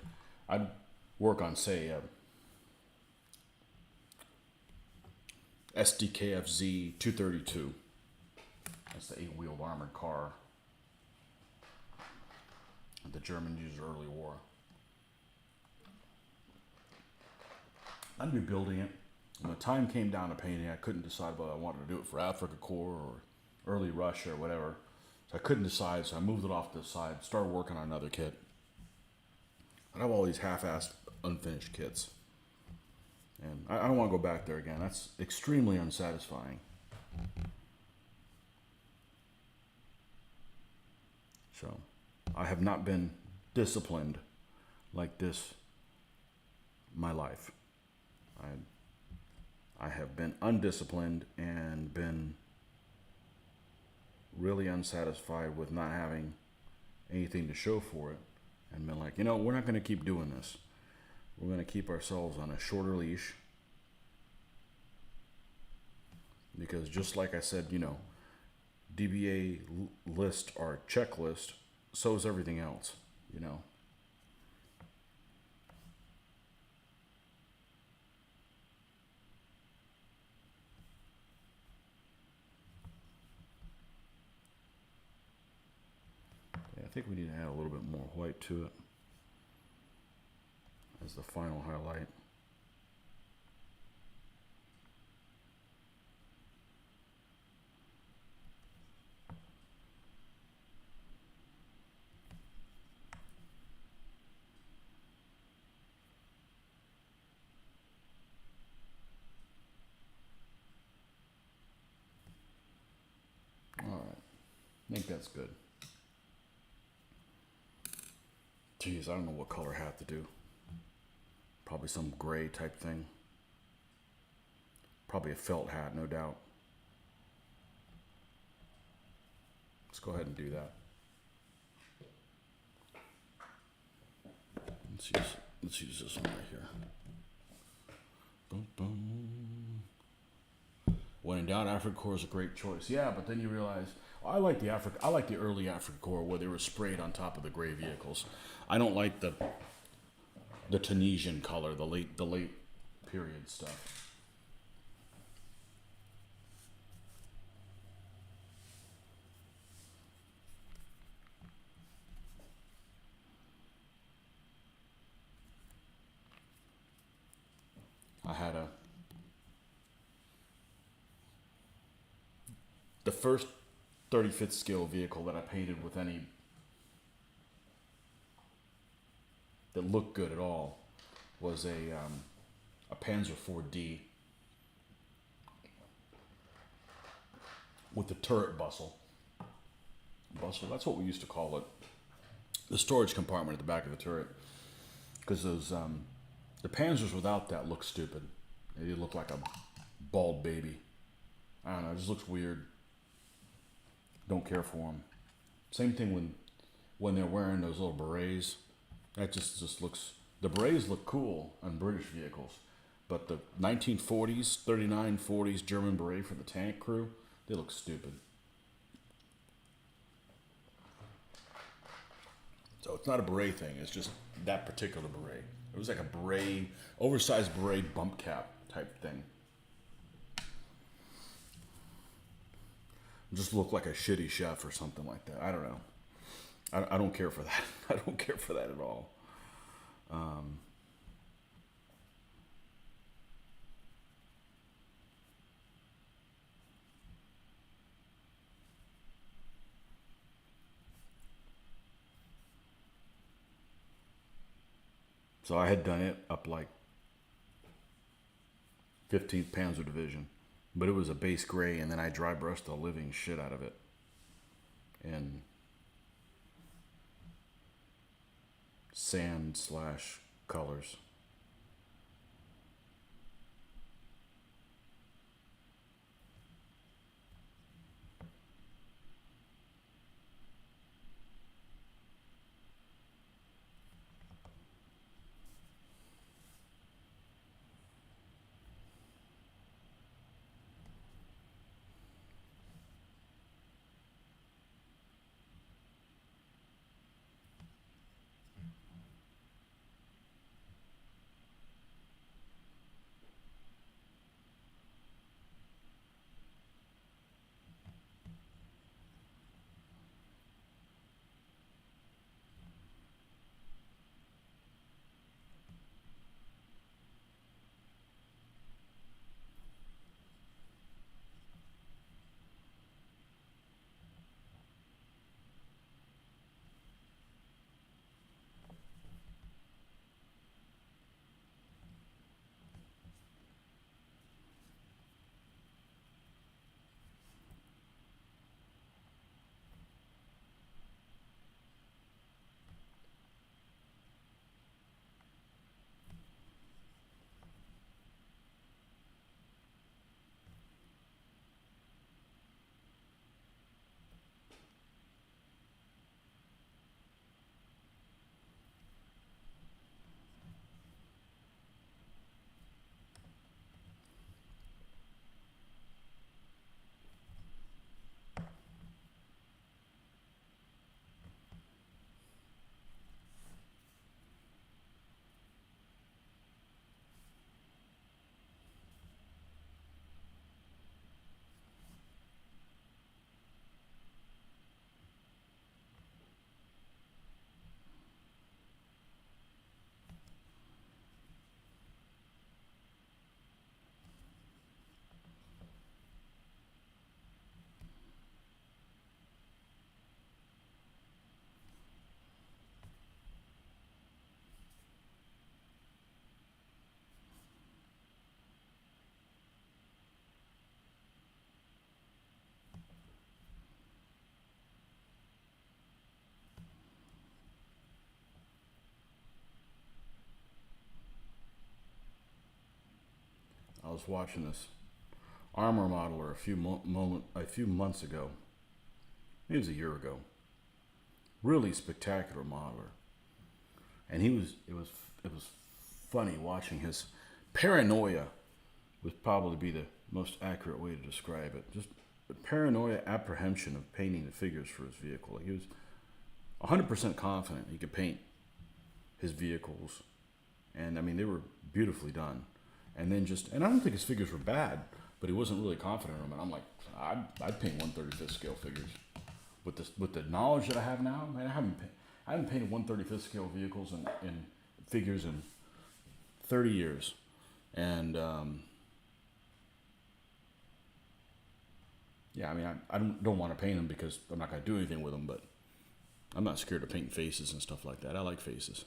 I'd work on, say, SDKFZ 232. That's the 8-wheeled armored car that the Germans used early war. I'd be building it. When the time came down to painting, I couldn't decide whether I wanted to do it for Africa Corps or early Russia or whatever. So I couldn't decide, so I moved it off to the side, started working on another kit. I have all these half-assed, unfinished kits. And I don't want to go back there again. That's extremely unsatisfying. So, I have not been disciplined like this my life. I have been undisciplined and been really unsatisfied with not having anything to show for it, and been like, we're not going to keep doing this. We're going to keep ourselves on a shorter leash, because just like I said, DBA list or checklist, so is everything else, Yeah, I think we need to add a little bit more white to it as the final highlight. All right, I think that's good. Geez, I don't know what color hat to do. Probably some gray type thing. Probably a felt hat, no doubt. Let's go ahead and do that. Let's use this one right here. Boom, boom. When in doubt, Africa Corps is a great choice. Yeah, but then you realize, I like the early Africa Corps where they were sprayed on top of the gray vehicles. I don't like the Tunisian color, the late period stuff. I had the first 35th scale vehicle that I painted with any that looked good at all was a Panzer IV-D with the turret bustle. That's what we used to call it. The storage compartment at the back of the turret. Because those the Panzers without that look stupid. They look like a bald baby. I don't know, it just looks weird. Don't care for them. Same thing when they're wearing those little berets. That just looks... The berets look cool on British vehicles. But the 1940s, 39, 40s German beret for the tank crew, they look stupid. So it's not a beret thing, it's just that particular beret. It was like a beret, oversized beret bump cap type thing. Just looked like a shitty chef or something like that. I don't know. I don't care for that. I don't care for that at all. So I had done it up like 15th Panzer Division, but it was a base gray, and then I dry brushed the living shit out of it. And sand/colors. was watching this armor modeler a few months ago. Maybe it was a year ago. Really spectacular modeler, and it was funny watching his paranoia. Would probably be the most accurate way to describe it. Just the paranoia apprehension of painting the figures for his vehicle. He was 100% confident he could paint his vehicles, and I mean they were beautifully done. And then and I don't think his figures were bad, but he wasn't really confident in them. And I'm like, I'd paint 1/35th scale figures with the knowledge that I have now. Man, I haven't painted 1/35th scale vehicles in figures in 30 years, and yeah, I mean I don't want to paint them because I'm not going to do anything with them, but I'm not scared of painting faces and stuff like that. I like faces.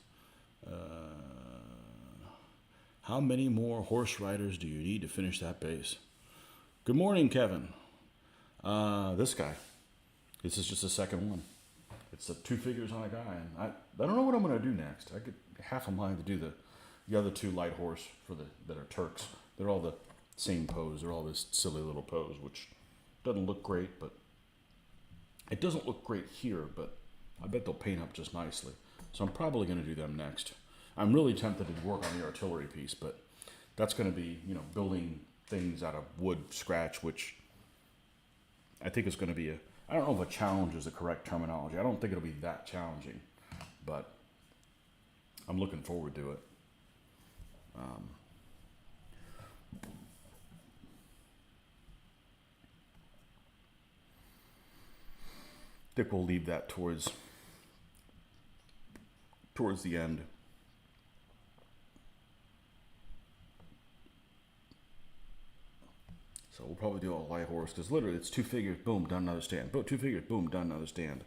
How many more horse riders do you need to finish that base? Good morning, Kevin. This guy. This is just the second one. It's the 2 figures on a guy, and I don't know what I'm going to do next. I get half a mind to do the other 2 light horse that are Turks. They're all the same pose. They're all this silly little pose, which doesn't look great, but it doesn't look great here, but I bet they'll paint up just nicely. So I'm probably going to do them next. I'm really tempted to work on the artillery piece, but that's going to be, building things out of wood scratch, which I think is going to be I don't know if a challenge is the correct terminology. I don't think it'll be that challenging, but I'm looking forward to it. I think we'll leave that towards the end. So we'll probably do a light horse because literally it's 2 figures, boom, done another stand. 2 figures, boom, done another stand.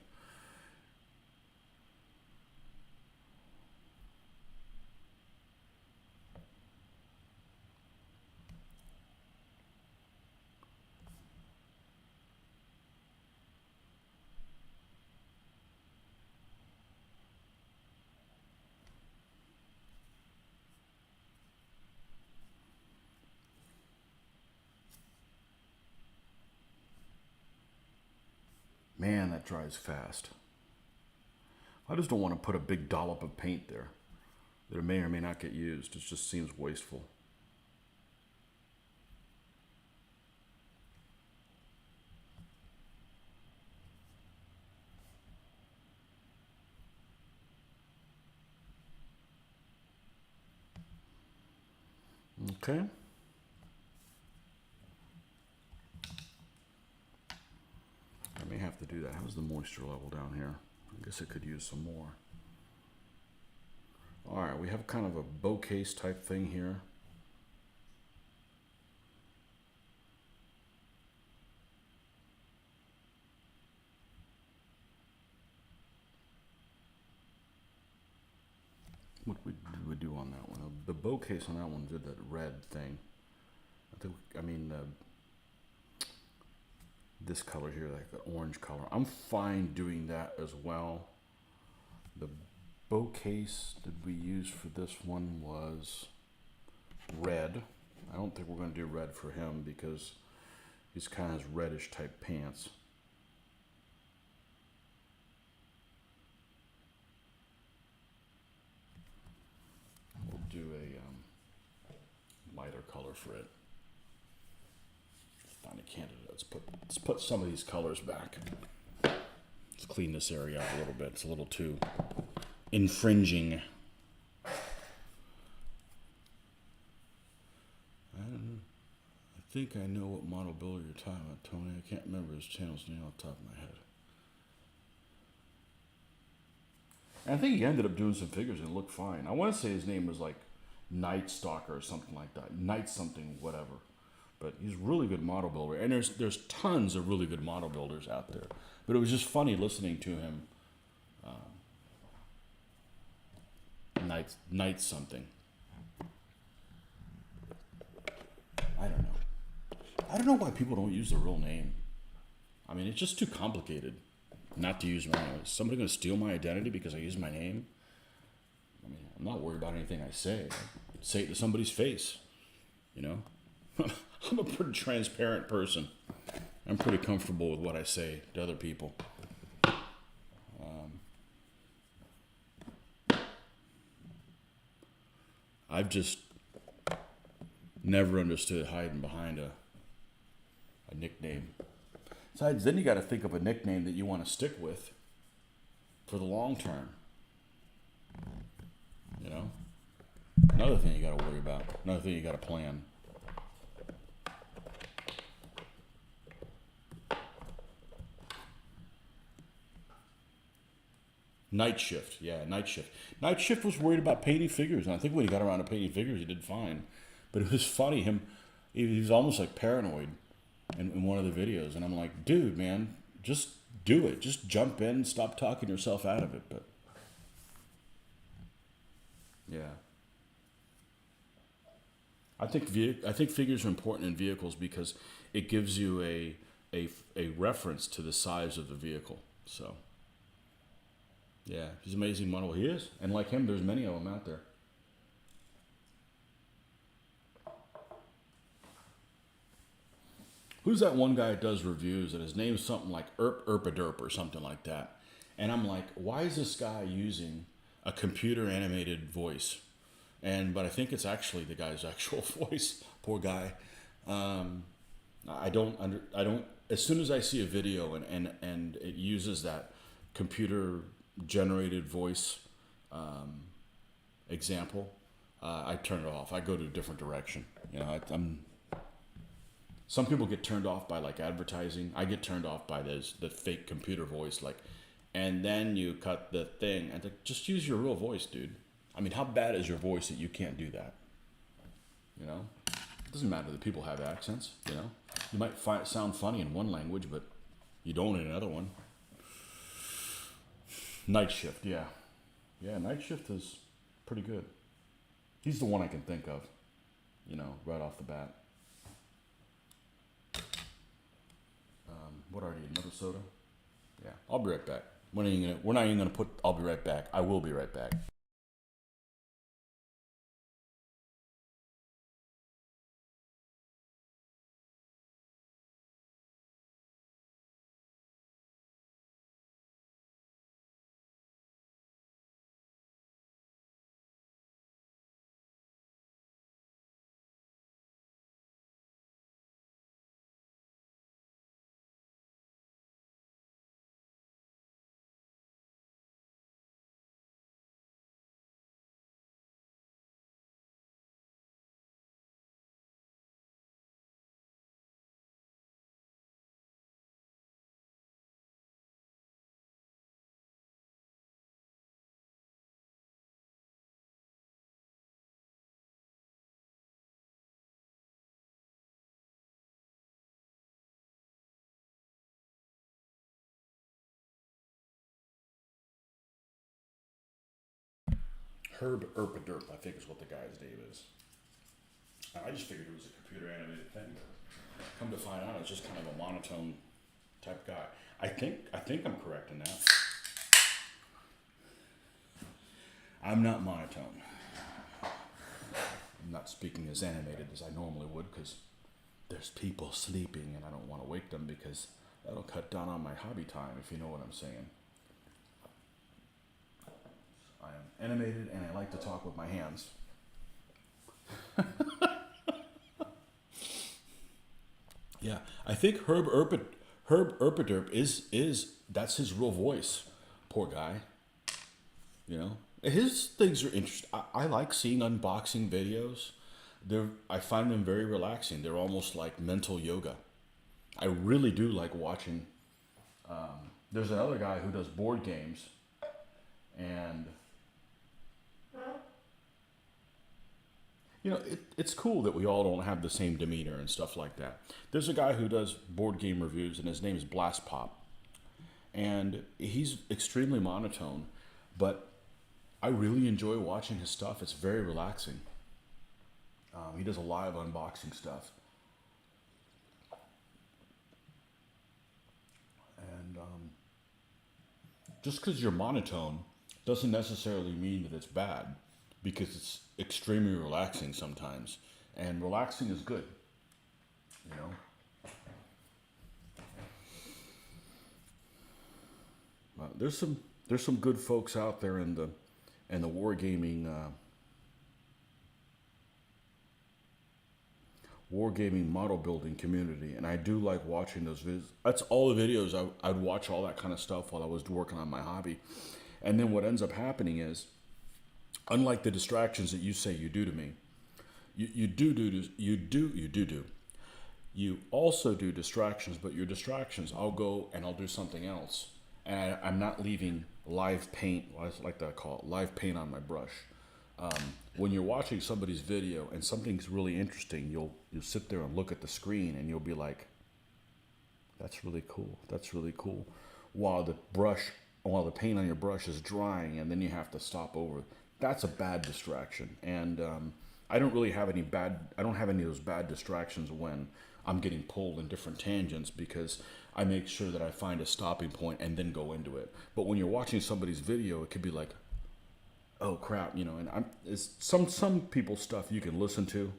Man, that dries fast. I just don't want to put a big dollop of paint there that may or may not get used. It just seems wasteful. Okay. I may have to do that. How's the moisture level down here? I guess it could use some more. All right, we have kind of a bow case type thing here. What did we do on that one? The bow case on that one did that red thing. This color here, like the orange color. I'm fine doing that as well. The bow case that we used for this one was red. I don't think we're going to do red for him because he's kind of reddish type pants. We'll do a lighter color for it. Find a candidate. Let's put some of these colors back. Let's clean this area out a little bit. It's a little too infringing. I think I know what model builder you're talking about, Tony. I can't remember his channel's name off the top of my head. And I think he ended up doing some figures and it looked fine. I want to say his name was like Night Stalker or something like that. Night something, whatever. But he's a really good model builder. And there's tons of really good model builders out there. But it was just funny listening to him. Night something. I don't know. I don't know why people don't use their real name. I mean, it's just too complicated not to use my name. Is somebody going to steal my identity because I use my name? I mean, I'm not worried about anything I say. I say it to somebody's face, you know? I'm a pretty transparent person. I'm pretty comfortable with what I say to other people. I've just never understood hiding behind a nickname. Besides, then you got to think of a nickname that you want to stick with for the long term. You know? Another thing you got to worry about. Another thing you got to plan. Night Shift. Yeah, Night Shift. Night Shift was worried about painting figures, and I think when he got around to painting figures, he did fine. But it was funny. He was almost like paranoid in one of the videos, and I'm like, dude, man, just do it. Just jump in. Stop talking yourself out of it. But yeah, I think figures are important in vehicles because it gives you a reference to the size of the vehicle. So. Yeah, he's an amazing model. He is. And like him, there's many of them out there. Who's that one guy that does reviews and his name's something like Erpaderp or something like that? And I'm like, why is this guy using a computer animated voice? But I think it's actually the guy's actual voice. Poor guy. I don't, as soon as I see a video and it uses that computer generated voice example, I turn it off. I go to a different direction. You know, some people get turned off by like advertising. I get turned off by the fake computer voice, like, and then you cut the thing and just use your real voice, dude. I mean, how bad is your voice that you can't do that? You know, it doesn't matter that people have accents. You know, you might sound funny in one language, but you don't in another one. Night Shift, yeah. Yeah, Night Shift is pretty good. He's the one I can think of, you know, right off the bat. What are you, another soda? Yeah, I'll be right back. We're not even gonna put, I'll be right back. I will be right back. Herb Erpaderp, I think is what the guy's name is. I just figured it was a computer animated thing, but come to find out, it's just kind of a monotone type guy. I think I'm correct in that. I'm not monotone. I'm not speaking as animated as I normally would because there's people sleeping and I don't want to wake them because that'll cut down on my hobby time, if you know what I'm saying. I am animated and I like to talk with my hands. Yeah, I think Herb Erpaderp is that's his real voice. Poor guy. You know, his things are interesting. I like seeing unboxing videos. I find them very relaxing. They're almost like mental yoga. I really do like watching. There's another guy who does board games, and you know, it's cool that we all don't have the same demeanor and stuff like that. There's a guy who does board game reviews, and his name is Blast Pop, and he's extremely monotone, but I really enjoy watching his stuff. It's very relaxing. He does a lot of unboxing stuff. And just because you're monotone doesn't necessarily mean that it's bad, because it's extremely relaxing sometimes. And relaxing is good. You know, there's some good folks out there in the wargaming model building community, and I do like watching those videos. That's all the videos I'd watch, all that kind of stuff while I was working on my hobby. And then what ends up happening is, unlike the distractions that you say you do to me, you also do distractions, but your distractions, I'll go and I'll do something else, and I'm not leaving live paint. I like to call it live paint on my brush. When you're watching somebody's video and something's really interesting, you'll sit there and look at the screen and you'll be like, "That's really cool. That's really cool," while the paint on your brush is drying, and then you have to stop over. That's a bad distraction, and I don't really have any bad. I don't have any of those bad distractions when I'm getting pulled in different tangents, because I make sure that I find a stopping point and then go into it. But when you're watching somebody's video, it could be like, oh crap, and it's some people's stuff you can listen to,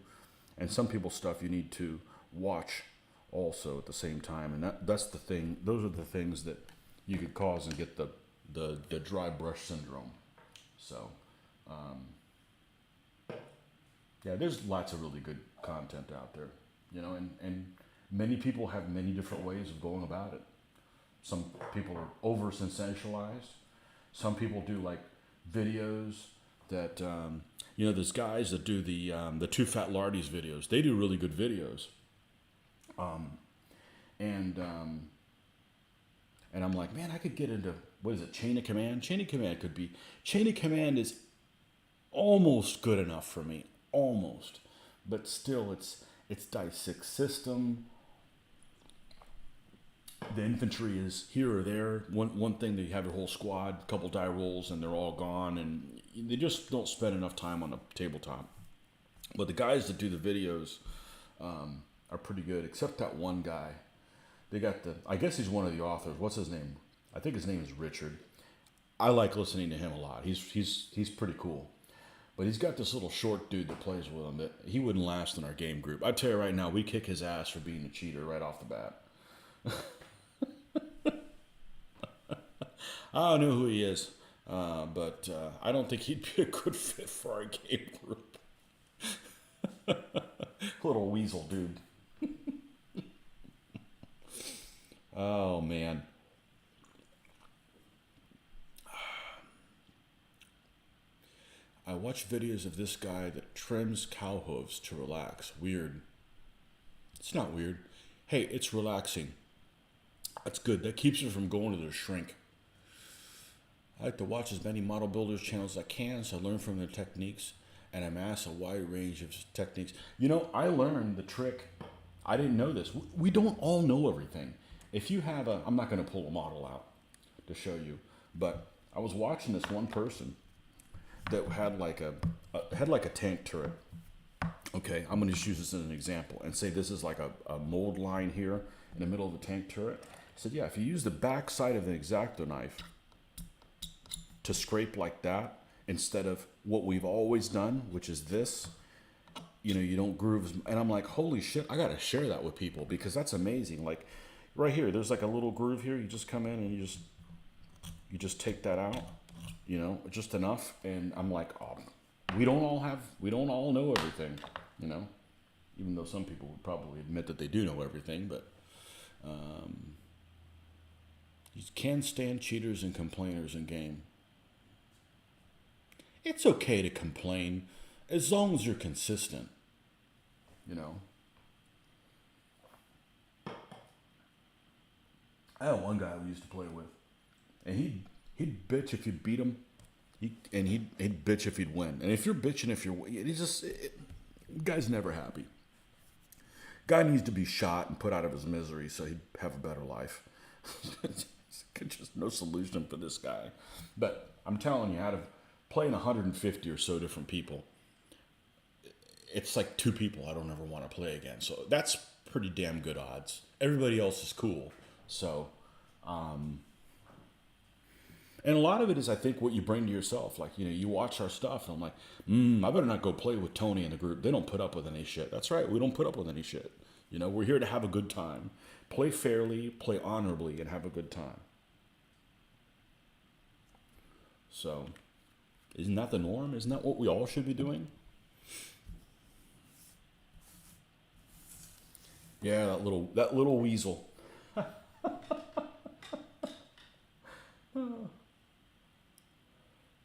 and some people's stuff you need to watch also at the same time, and that's the thing. Those are the things that you could cause and get the dry brush syndrome. So, yeah, there's lots of really good content out there, and many people have many different ways of going about it. Some people are over sensationalized. Some people do like videos that there's guys that do the Two Fat Lardies videos. They do really good videos, and I'm like, man, I could get into, what is it, Chain of Command? Chain of Command is almost good enough for me, almost, but still, it's die 6 system. The infantry is here or there. One thing, they have your whole squad, a couple die rolls, and they're all gone, and they just don't spend enough time on the tabletop. But the guys that do the videos are pretty good, except that one guy. They got I guess he's one of the authors. What's his name? I think his name is Richard. I like listening to him a lot. He's pretty cool. But he's got this little short dude that plays with him that he wouldn't last in our game group. I tell you right now, we kick his ass for being a cheater right off the bat. I don't know who he is, but I don't think he'd be a good fit for our game group. Little weasel dude. Oh, man. I watch videos of this guy that trims cow hooves to relax. Weird. It's not weird. Hey, it's relaxing. That's good. That keeps you from going to the shrink. I like to watch as many model builders channels as I can, so I learn from their techniques and amass a wide range of techniques. I learned the trick. I didn't know this. We don't all know everything. If you have I'm not going to pull a model out to show you, but I was watching this one person that had like a tank turret. Okay, I'm going to just use this as an example and say this is like a mold line here in the middle of the tank turret. I said, yeah, if you use the back side of an X-Acto knife to scrape like that, instead of what we've always done, which is this, you don't groove. And I'm like, holy shit, I got to share that with people, because that's amazing. Like right here, there's like a little groove here. You just come in and you just take that out, just enough. And I'm like, oh, we don't all know everything, even though some people would probably admit that they do know everything, but you can stand cheaters and complainers in game. It's okay to complain as long as you're consistent, I had one guy we used to play with, and he'd bitch if you'd beat him, and he'd bitch if he'd win. And if you're bitching, guy's never happy. Guy needs to be shot and put out of his misery so he'd have a better life. Just no solution for this guy. But I'm telling you, out of playing 150 or so different people, it's like 2 people I don't ever want to play again. So that's pretty damn good odds. Everybody else is cool. So, And a lot of it is, I think, what you bring to yourself. Like, you watch our stuff, and I'm like, I better not go play with Tony and the group. They don't put up with any shit. That's right. We don't put up with any shit. We're here to have a good time. Play fairly, play honorably, and have a good time. So, isn't that the norm? Isn't that what we all should be doing? Yeah, that little weasel.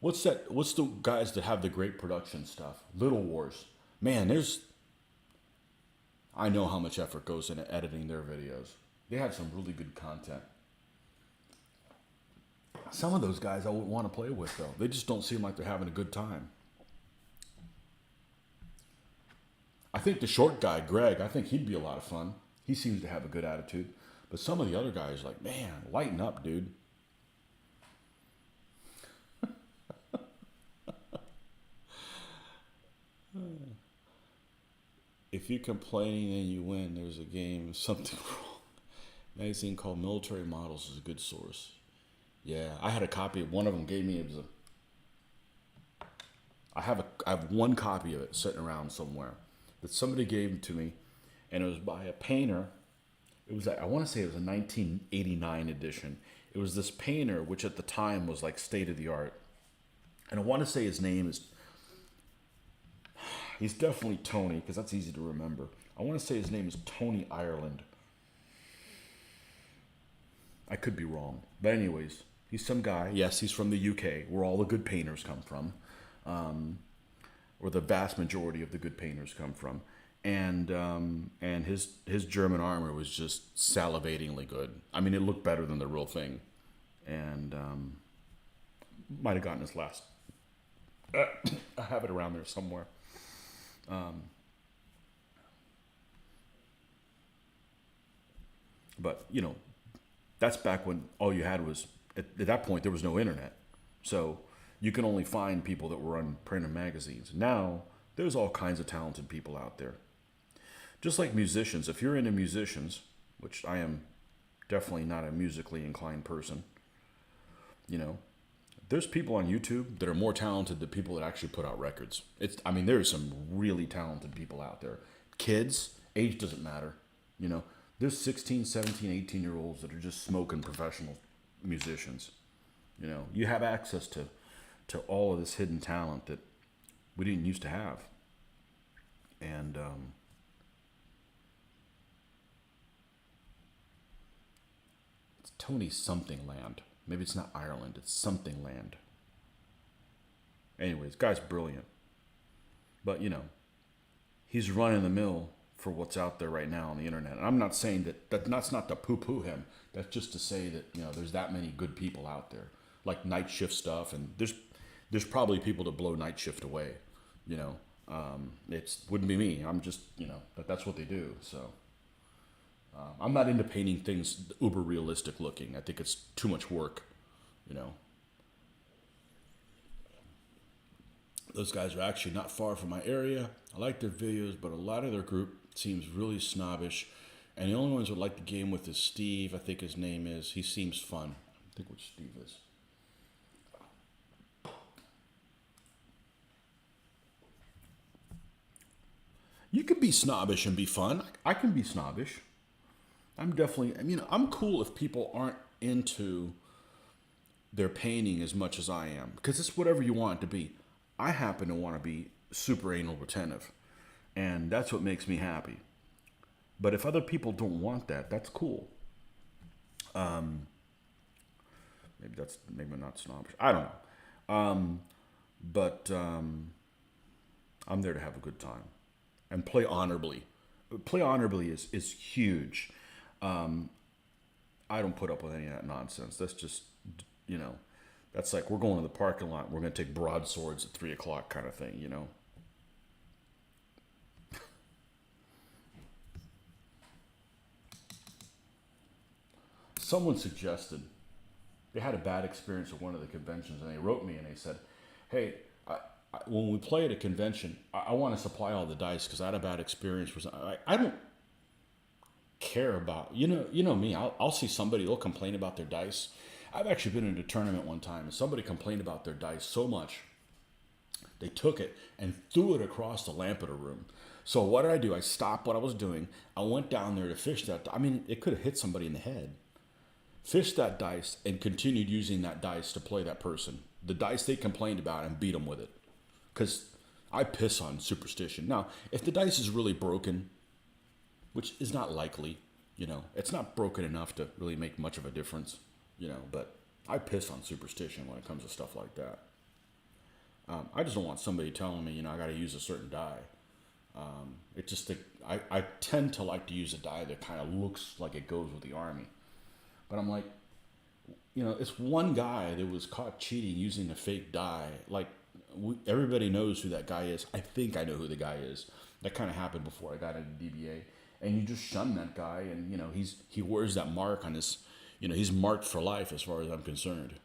What's that? What's the guys that have the great production stuff? Little Wars. Man, I know how much effort goes into editing their videos. They have some really good content. Some of those guys I wouldn't want to play with, though. They just don't seem like they're having a good time. I think the short guy, Greg, I think he'd be a lot of fun. He seems to have a good attitude. But some of the other guys, like, man, lighten up, dude. If you're complaining and you win, there's a game, something wrong. Magazine called Military Models is a good source. Yeah, I had a copy of one of them. Gave me I have one copy of it sitting around somewhere that somebody gave to me, and it was by a painter. It was I want to say it was a 1989 edition. It was this painter, which at the time was like state of the art, and I want to say his name is. He's definitely Tony, because that's easy to remember. I want to say his name is Tony Ireland. I could be wrong. But anyways, he's some guy. Yes, he's from the UK, where all the good painters come from. Or the vast majority of the good painters come from. And his German armor was just salivatingly good. I mean, it looked better than the real thing. And might have gotten his last. I have it around there somewhere. But, that's back when all you had was, at that point, there was no internet. So you can only find people that were on print and magazines. Now, there's all kinds of talented people out there. Just like musicians. If you're into musicians, which I am definitely not a musically inclined person, there's people on YouTube that are more talented than people that actually put out records. There's some really talented people out there. Kids, age doesn't matter. There's 16, 17, 18-year-olds that are just smoking professional musicians. You have access to all of this hidden talent that we didn't used to have. And it's Tony something land. Maybe it's not Ireland, it's something land. Anyways, guy's brilliant. But, he's running the mill for what's out there right now on the internet. And I'm not saying that's not to poo-poo him. That's just to say that, there's that many good people out there. Like night shift stuff, and there's probably people that blow night shift away. It wouldn't be me. I'm just, that's what they do. So I'm not into painting things uber realistic looking. I think it's too much work, Those guys are actually not far from my area. I like their videos, but a lot of their group seems really snobbish. And the only ones who would like the game with is Steve. I think his name is. He seems fun. I think what Steve is. You can be snobbish and be fun. I can be snobbish. I'm definitely, I'm cool if people aren't into their painting as much as I am. Because it's whatever you want it to be. I happen to want to be super anal retentive. And that's what makes me happy. But if other people don't want that, that's cool. Maybe I'm not snobbish. I don't know. But I'm there to have a good time. And play honorably. Play honorably is huge. I don't put up with any of that nonsense. That's just, that's like we're going to the parking lot. We're going to take broadswords at 3 o'clock kind of thing, Someone suggested they had a bad experience at one of the conventions, and they wrote me and they said, hey, when we play at a convention, I want to supply all the dice because I had a bad experience. I don't care about, you know me. I'll see somebody, they'll complain about their dice. I've actually been in a tournament one time and somebody complained about their dice so much, they took it and threw it across the lampeter room. So what did I do? I stopped what I was doing. I went down there to fish that. I mean, it could have hit somebody in the head. Fished that dice and continued using that dice to play that person. The dice they complained about, and beat them with it. Because I piss on superstition. Now, if the dice is really broken, which is not likely, it's not broken enough to really make much of a difference, but I piss on superstition when it comes to stuff like that. I just don't want somebody telling me, I got to use a certain die. I tend to like to use a die that kind of looks like it goes with the army. But I'm like, it's one guy that was caught cheating using a fake die. Like, everybody knows who that guy is. I think I know who the guy is. That kind of happened before I got into DBA. And you just shun that guy, and, he wears that mark on his, he's marked for life as far as I'm concerned.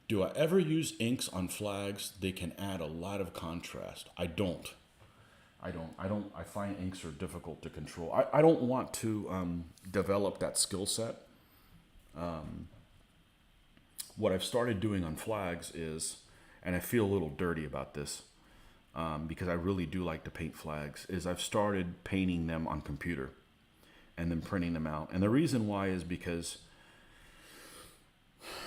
Do I ever use inks on flags? They can add a lot of contrast. I don't. I find inks are difficult to control. I don't want to develop that skill set. What I've started doing on flags is, and I feel a little dirty about this, because I really do like to paint flags, is I've started painting them on computer and then printing them out. And the reason why is because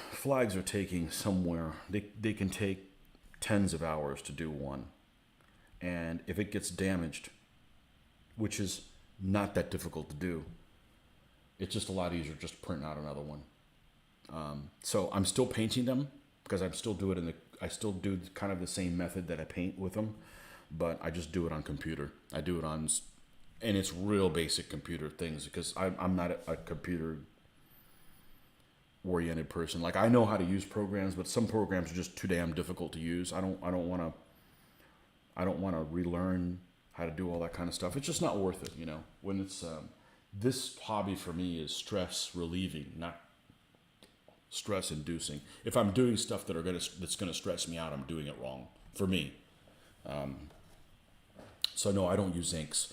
flags are taking somewhere, they can take tens of hours to do one. And if it gets damaged, which is not that difficult to do, it's just a lot easier just to print out another one. So I'm still painting them because I still do kind of the same method that I paint with them, but I just do it on computer. I do it on, and it's real basic computer things because I'm not a computer oriented person. Like, I know how to use programs, but some programs are just too damn difficult to use. I don't want to relearn how to do all that kind of stuff. It's just not worth it, when it's, this hobby for me is stress relieving, not stress inducing. If I'm doing stuff that's going to stress me out, I'm doing it wrong for me. So no, I don't use inks.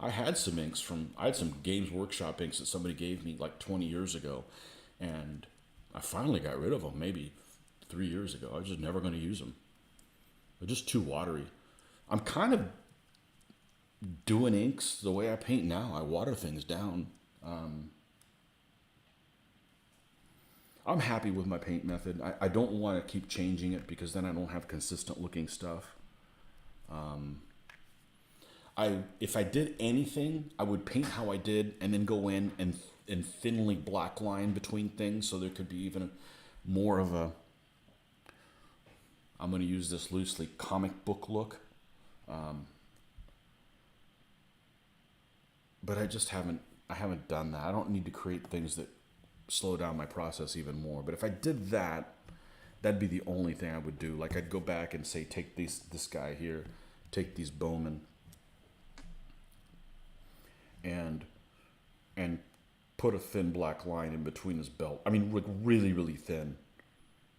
I had some Games Workshop inks that somebody gave me like 20 years ago, and I finally got rid of them maybe 3 years ago. I was just never going to use them. They're just too watery. I'm kind of doing inks the way I paint now. I water things down. I'm happy with my paint method. I don't want to keep changing it because then I don't have consistent looking stuff. If I did anything, I would paint how I did and then go in and thinly black line between things so there could be even more of a, I'm going to use this loosely, comic book look. But I haven't done that. I don't need to create things that slow down my process even more. But if I did that, that'd be the only thing I would do. Like, I'd go back and say, take this guy here, take these Bowman, and put a thin black line in between his belt. I mean, like really, really thin.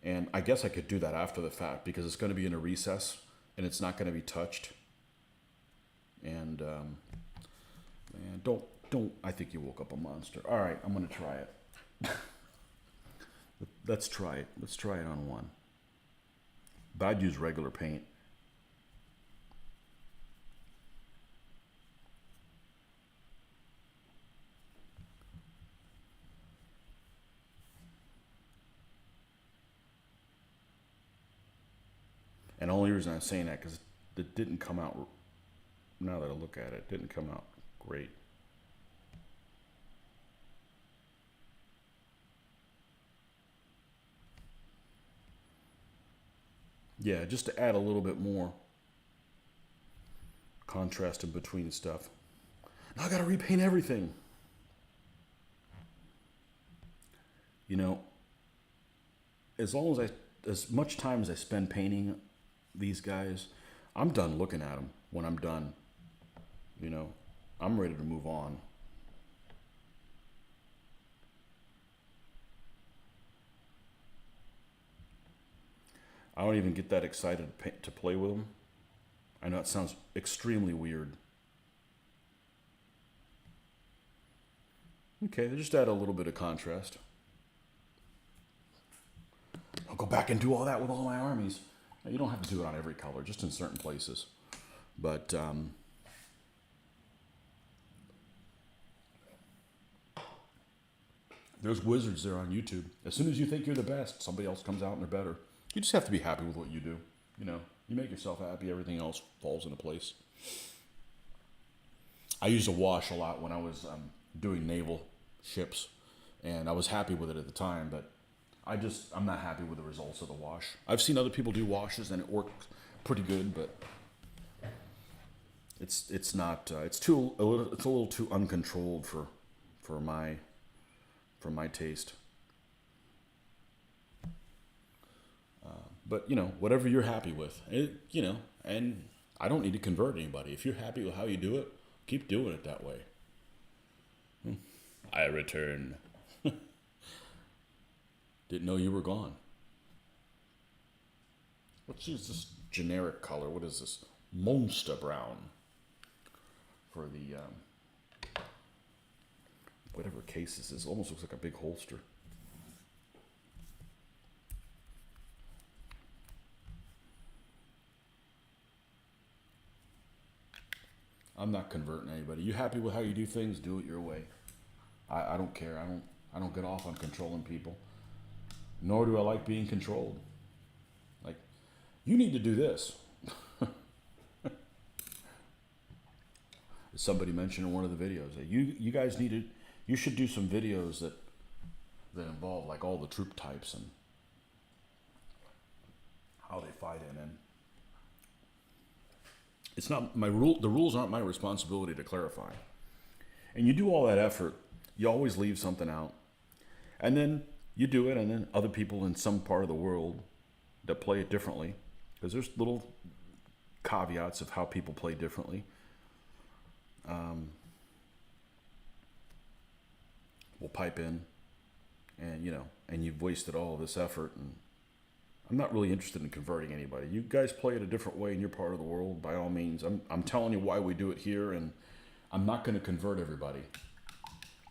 And I guess I could do that after the fact because it's going to be in a recess and it's not going to be touched. And man, don't. I think you woke up a monster. All right, I'm going to try it. Let's try it. Let's try it on one. But I'd use regular paint. And the only reason I'm saying that because it didn't come out, now that I look at it, it didn't come out great. Yeah, just to add a little bit more contrast in between stuff. Now I gotta repaint everything. As much time as I spend painting these guys, I'm done looking at them when I'm done. I'm ready to move on. I don't even get that excited to play with them. I know it sounds extremely weird. Okay, they just add a little bit of contrast. I'll go back and do all that with all my armies. Now, you don't have to do it on every color, just in certain places. But there's wizards there on YouTube. As soon as you think you're the best, somebody else comes out and they're better. You just have to be happy with what you do. You know, you make yourself happy, everything else falls into place. I used a wash a lot when I was doing naval ships, and I was happy with it at the time, but I'm not happy with the results of the wash. I've seen other people do washes and it works pretty good, but it's not it's a little too uncontrolled for my taste. But you know, whatever you're happy with, you know, and I don't need to convert anybody. If you're happy with how you do it, keep doing it that way. I return. Didn't know you were gone. Let's use this generic color. What is this? Monster brown. For the, whatever case this is. Almost looks like a big holster. I'm not converting anybody. You happy with how you do things? Do it your way. I don't care. I don't get off on controlling people. Nor do I like being controlled. Like, you need to do this. Somebody mentioned in one of the videos that you guys you should do some videos that involve like all the troop types and how they fight in. And it's not my rule. The rules aren't my responsibility to clarify. And you do all that effort, you always leave something out. And then you do it, and then other people in some part of the world that play it differently, because there's little caveats of how people play differently. Will pipe in, and you know, and you've wasted all of this effort, and I'm not really interested in converting anybody. You guys play it a different way in your part of the world, by all means. I'm telling you why we do it here, and I'm not going to convert everybody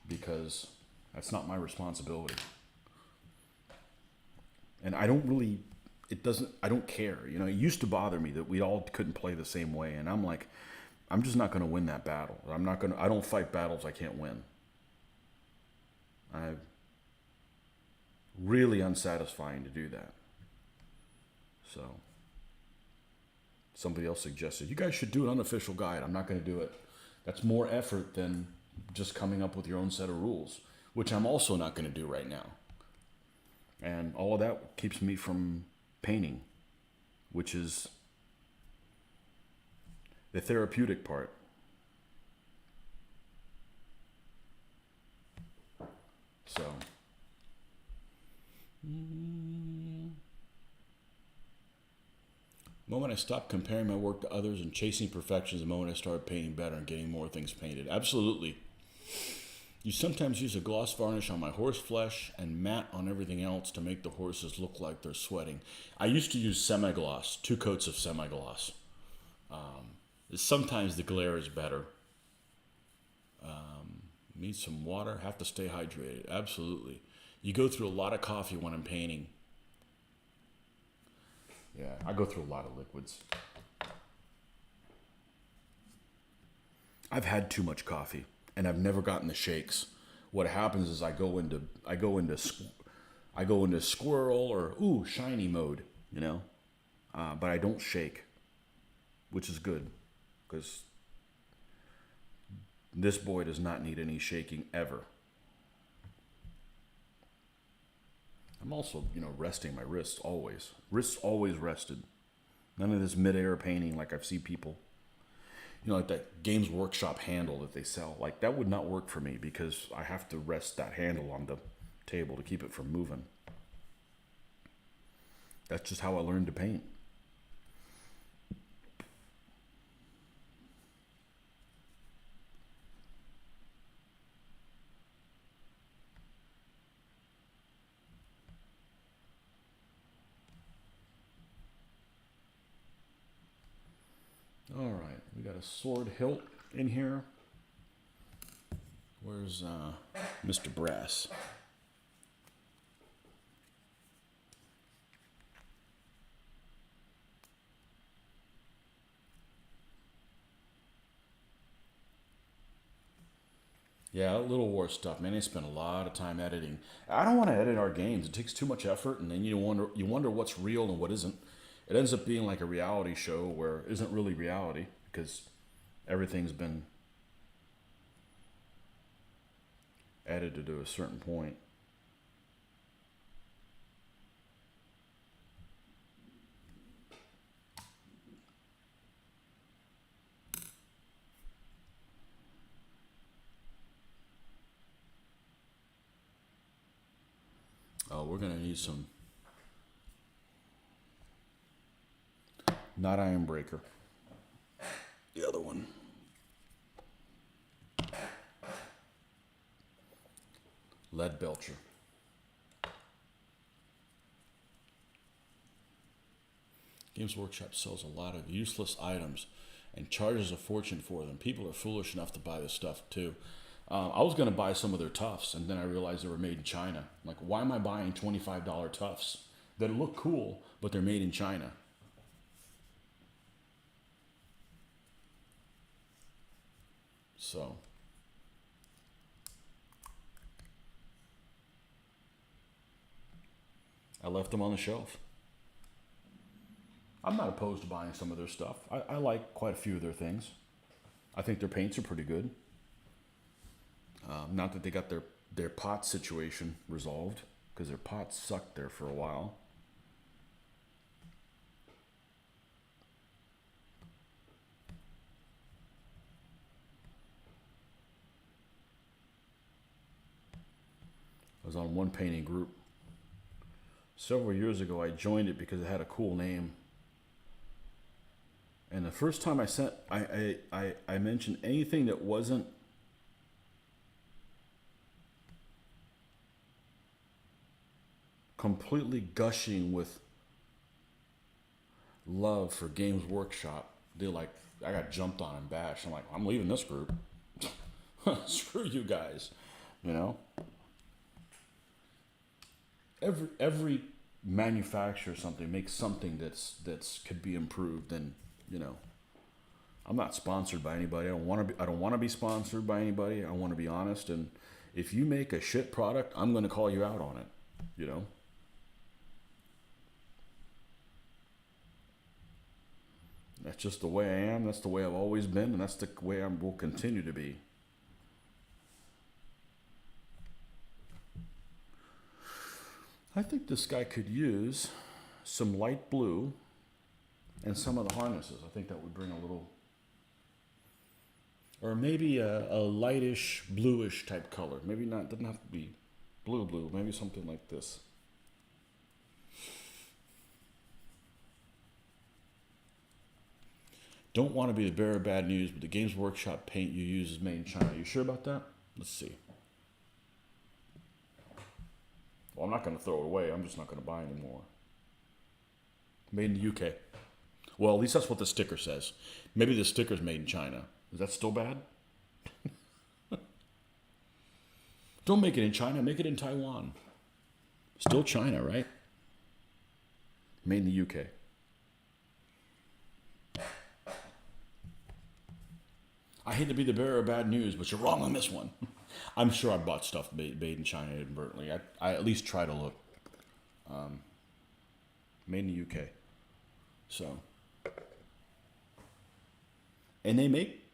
because that's not my responsibility. And I don't really, I don't care. You know, it used to bother me that we all couldn't play the same way, and I'm like, I'm just not going to win that battle. I don't fight battles I can't win. I'm really unsatisfying to do that. So, somebody else suggested, you guys should do an unofficial guide. I'm not going to do it. That's more effort than just coming up with your own set of rules, which I'm also not going to do right now. And all of that keeps me from painting, which is the therapeutic part. So, the moment I stopped comparing my work to others and chasing perfection is the moment I started painting better and getting more things painted. Absolutely. You sometimes use a gloss varnish on my horse flesh and matte on everything else to make the horses look like they're sweating. I used to use semi-gloss, 2 coats of semi-gloss. Sometimes the glare is better. Need some water, have to stay hydrated. Absolutely. You go through a lot of coffee when I'm painting. Yeah, I go through a lot of liquids. I've had too much coffee, and I've never gotten the shakes. What happens is I go into squirrel or shiny mode, you know, but I don't shake, which is good, because this boy does not need any shaking ever. I'm also, you know, resting my wrists always. Wrists always rested. None of this mid-air painting like I've seen people. You know, like that Games Workshop handle that they sell. Like, that would not work for me because I have to rest that handle on the table to keep it from moving. That's just how I learned to paint. All right, we got a sword hilt in here. Where's Mr. Brass? Yeah, Little War stuff, man. They spend a lot of time editing. I don't want to edit our games. It takes too much effort, and then you wonder what's real and what isn't. It ends up being like a reality show where it isn't really reality because everything's been edited to a certain point. Oh, we're gonna need some not iron breaker. The other one. Lead belcher. Games Workshop sells a lot of useless items and charges a fortune for them. People are foolish enough to buy this stuff too. I was going to buy some of their tufts, and then I realized they were made in China. Like, why am I buying $25 tufts that look cool, but they're made in China? So, I left them on the shelf. I'm not opposed to buying some of their stuff. I like quite a few of their things. I think their paints are pretty good. Not that they got their pot situation resolved, because their pots sucked there for a while. I was on one painting group. Several years ago, I joined it because it had a cool name. And the first time I mentioned anything that wasn't completely gushing with love for Games Workshop, I got jumped on and bashed. I'm like, I'm leaving this group. Screw you guys, you know. Every manufacturer something makes something that's could be improved, and you know, I'm not sponsored by anybody. I don't want to be sponsored by anybody. I want to be honest, and if you make a shit product, I'm going to call you out on it, you know. That's just the way I am. That's the way I've always been, and that's the way I will continue to be. I think this guy could use some light blue and some of the harnesses. I think that would bring a little, or maybe a lightish bluish type color. Maybe not, doesn't have to be blue, maybe something like this. Don't want to be the bearer of bad news, but the Games Workshop paint you use is made in China. Are you sure about that? Let's see. Well, I'm not going to throw it away. I'm just not going to buy any more. Made in the UK. Well, at least that's what the sticker says. Maybe the sticker's made in China. Is that still bad? Don't make it in China. Make it in Taiwan. Still China, right? Made in the UK. I hate to be the bearer of bad news, but you're wrong on this one. I'm sure I bought stuff made in China inadvertently. I at least try to look. Made in the UK. So. And they make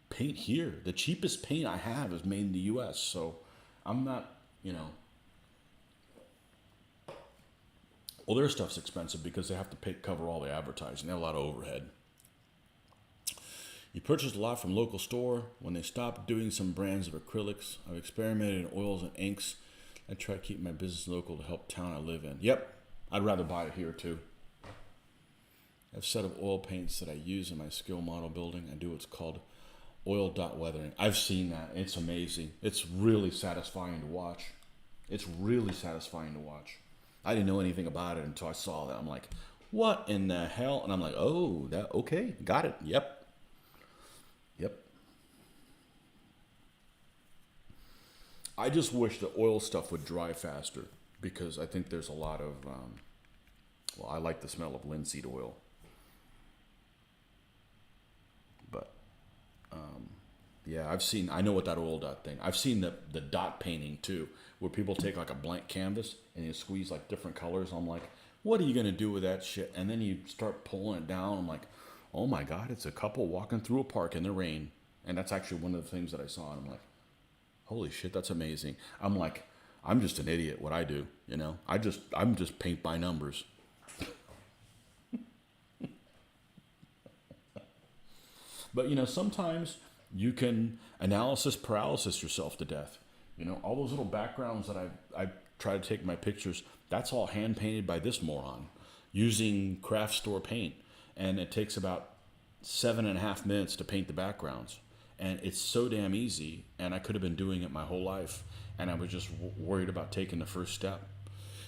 paint here. The cheapest paint I have is made in the US. So I'm not, you know. Well, their stuff's expensive because they have to cover all the advertising. They have a lot of overhead. You purchased a lot from local store. When they stopped doing some brands of acrylics, I've experimented in oils and inks. I try to keep my business local to help town I live in. Yep, I'd rather buy it here too. I have a set of oil paints that I use in my skill model building. I do what's called oil dot weathering. I've seen that. It's amazing. It's really satisfying to watch. It's really satisfying to watch. I didn't know anything about it until I saw that. I'm like, what in the hell? And I'm like, oh, that okay, got it. Yep. I just wish the oil stuff would dry faster because I think there's a lot of, well, I like the smell of linseed oil. But yeah, I know what that oil dot thing. I've seen the dot painting too, where people take like a blank canvas and you squeeze like different colors. I'm like, what are you gonna do with that shit? And then you start pulling it down. I'm like, oh my God, it's a couple walking through a park in the rain. And that's actually one of the things that I saw. And I'm like, holy shit, that's amazing. I'm like, I'm just an idiot. What I do, I'm just paint by numbers. But sometimes you can analysis paralysis yourself to death. All those little backgrounds that I try to take my pictures, that's all hand painted by this moron using craft store paint. And it takes about 7.5 minutes to paint the backgrounds. And it's so damn easy. And I could have been doing it my whole life. And I was just worried about taking the first step.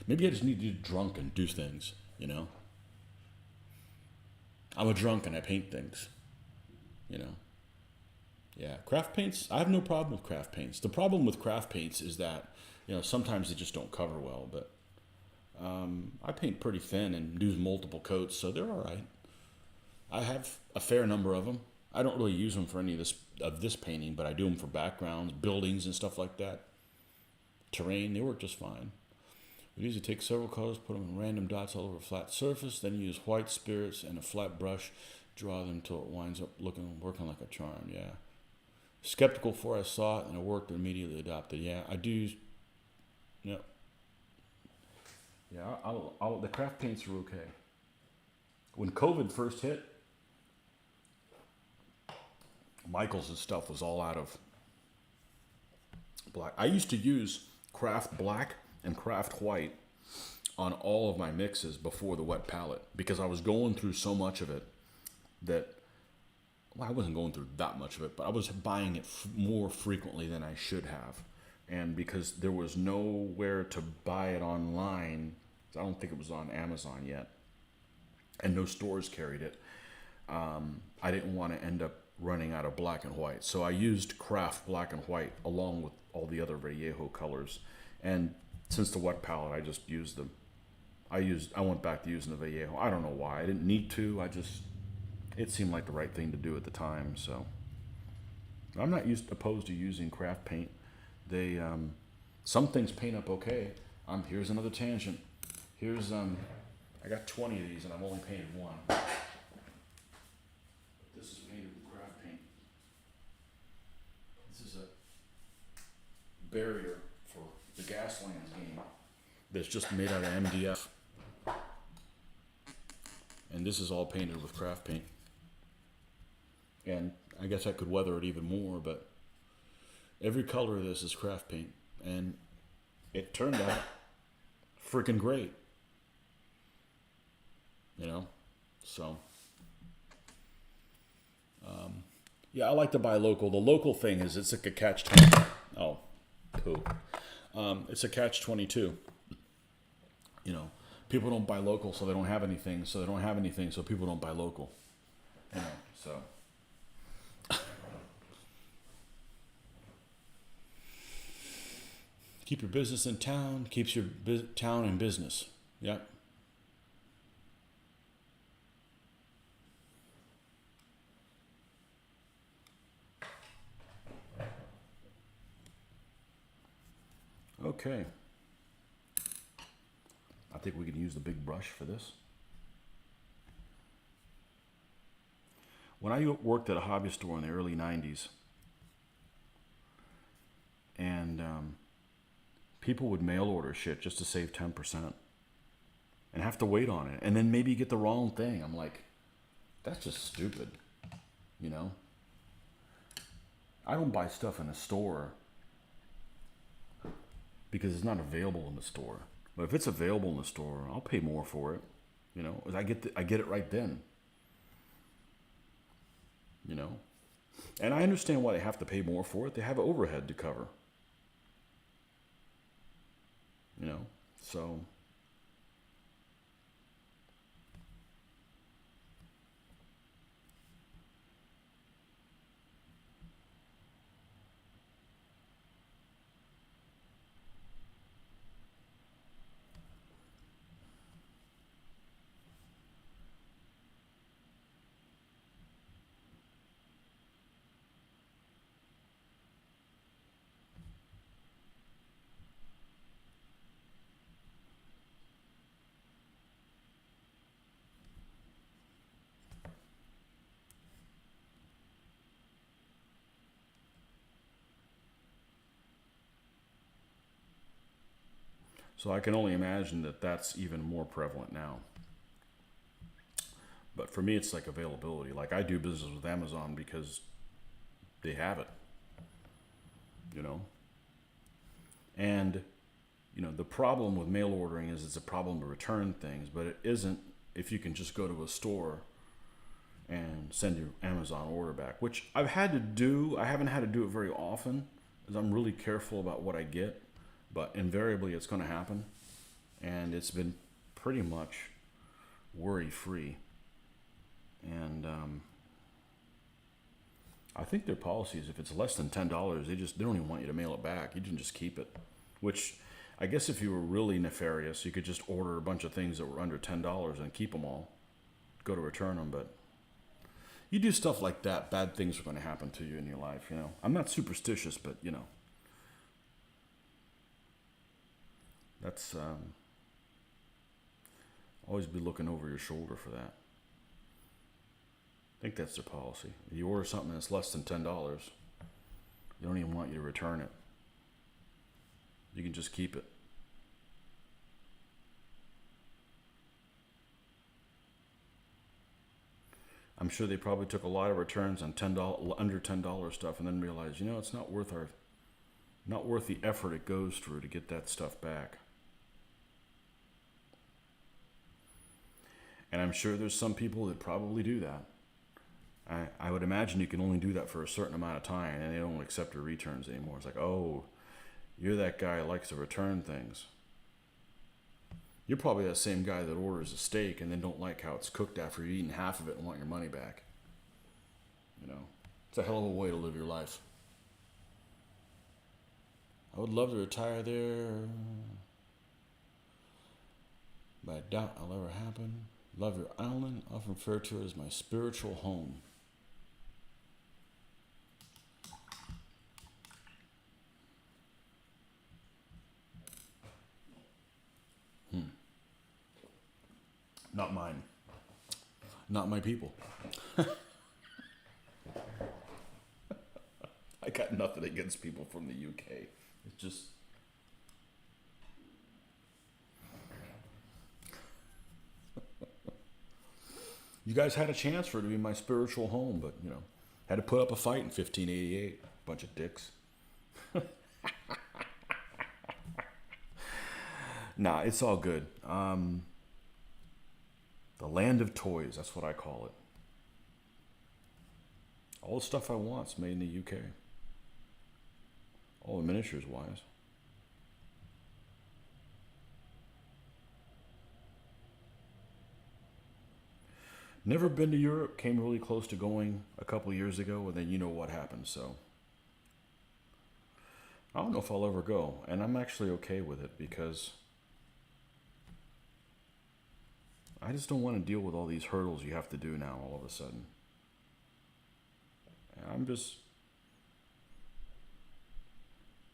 Maybe I just need to get drunk and do things, I'm a drunk and I paint things, Yeah, craft paints, I have no problem with craft paints. The problem with craft paints is that, sometimes they just don't cover well. But I paint pretty thin and use multiple coats, so they're all right. I have a fair number of them. I don't really use them for any of this painting, but I do them for backgrounds, buildings and stuff like that. Terrain, they work just fine. We usually take several colors, put them in random dots all over a flat surface, then use white spirits and a flat brush, draw them until it winds up working like a charm. Yeah. Skeptical before I saw it, and it worked and immediately adopted. Yeah, I do. Yeah. Yeah, the craft paints are okay. When COVID first hit, Michaels' stuff was all out of black. I used to use craft black and craft white on all of my mixes before the wet palette because I was going through so much of it that, well, I wasn't going through that much of it, but I was buying it more frequently than I should have. And because there was nowhere to buy it online, I don't think it was on Amazon yet, and no stores carried it, I didn't want to end up running out of black and white. So I used craft black and white along with all the other Vallejo colors. And since the wet palette, I just used them. I went back to using the Vallejo. I don't know why. I didn't need to. It seemed like the right thing to do at the time. So I'm not opposed to using craft paint. Some things paint up okay. Here's another tangent. Here's I got 20 of these and I've only painted one. This is painted with craft paint. This is a barrier for the Gaslands game that's just made out of MDF. And this is all painted with craft paint. And I guess I could weather it even more, but every color of this is craft paint. And it turned out freaking great. So yeah, I like to buy local. The local thing is it's like a catch-22. Oh, poo. It's a catch-22. People don't buy local, so they don't have anything. So they don't have anything, so people don't buy local. So. Keep your business in town, keeps your town in business. Yep. Okay. I think we can use the big brush for this. When I worked at a hobby store in the early 90s, and people would mail order shit just to save 10% and have to wait on it, and then maybe get the wrong thing. I'm like, that's just stupid, I don't buy stuff in a store because it's not available in the store. But if it's available in the store, I'll pay more for it. I get it right then. And I understand why they have to pay more for it. They have overhead to cover. So So I can only imagine that that's even more prevalent now. But for me, it's like availability. Like I do business with Amazon because they have it, you know? And, the problem with mail ordering is it's a problem to return things, but it isn't if you can just go to a store and send your Amazon order back, which I've had to do. I haven't had to do it very often because I'm really careful about what I get, but invariably it's going to happen. And it's been pretty much worry free. And I think their policy is if it's less than $10, they don't even want you to mail it back. You can just keep it. Which I guess if you were really nefarious, you could just order a bunch of things that were under $10 and keep them all. Go to return them, but you do stuff like that, bad things are going to happen to you in your life. I'm not superstitious, but that's always be looking over your shoulder for that. I think that's their policy. If you order something that's less than $10, they don't even want you to return it. You can just keep it. I'm sure they probably took a lot of returns on under $10 stuff, and then realized, it's not worth the effort it goes through to get that stuff back. And I'm sure there's some people that probably do that. I would imagine you can only do that for a certain amount of time, and they don't accept your returns anymore. It's like, oh, you're that guy who likes to return things. You're probably that same guy that orders a steak and then don't like how it's cooked after you've eaten half of it and want your money back. It's a hell of a way to live your life. I would love to retire there, but I doubt it'll ever happen. Love your island, often referred to it as my spiritual home. Not mine. Not my people. I got nothing against people from the UK. It's just... You guys had a chance for it to be my spiritual home, but, had to put up a fight in 1588. Bunch of dicks. Nah, it's all good. The land of toys, that's what I call it. All the stuff I want's made in the UK. All the miniatures wise. Never been to Europe, came really close to going a couple years ago, and then you know what happened, so. I don't know if I'll ever go, and I'm actually okay with it because I just don't want to deal with all these hurdles you have to do now all of a sudden.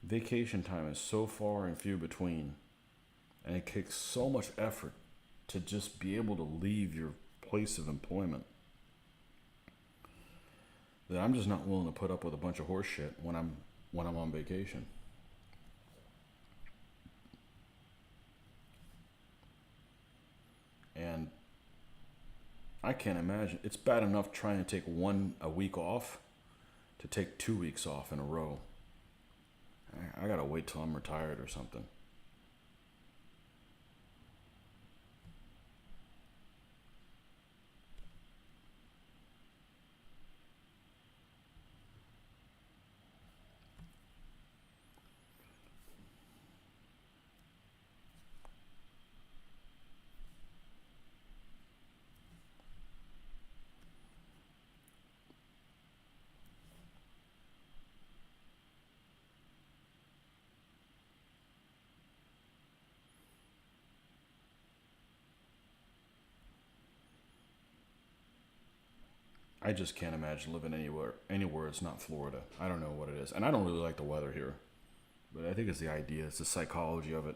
Vacation time is so far and few between, and it takes so much effort to just be able to leave your place of employment that I'm just not willing to put up with a bunch of horse shit when I'm on vacation. And I can't imagine. It's bad enough trying to take a week off to take 2 weeks off in a row. I gotta wait till I'm retired or something. I just can't imagine living anywhere it's not Florida. I don't know what it is. And I don't really like the weather here. But I think it's the idea. It's the psychology of it.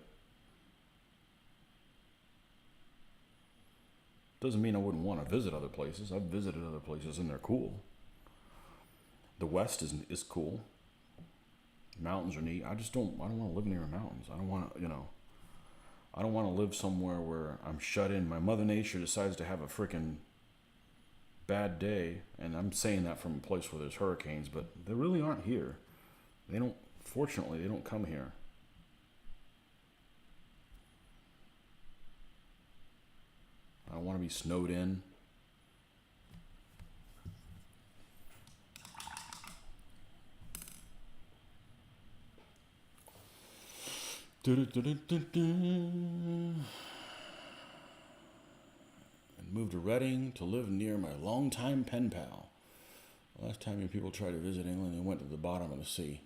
Doesn't mean I wouldn't want to visit other places. I've visited other places and they're cool. The West is cool. Mountains are neat. I don't want to live near mountains. I don't want to, I don't want to live somewhere where I'm shut in. My Mother Nature decides to have a freaking bad day, and I'm saying that from a place where there's hurricanes, but they really aren't here. They don't, fortunately, they don't come here. I don't want to be snowed in. And moved to Reading to live near my longtime pen pal. Last time you people tried to visit England, they went to the bottom of the sea.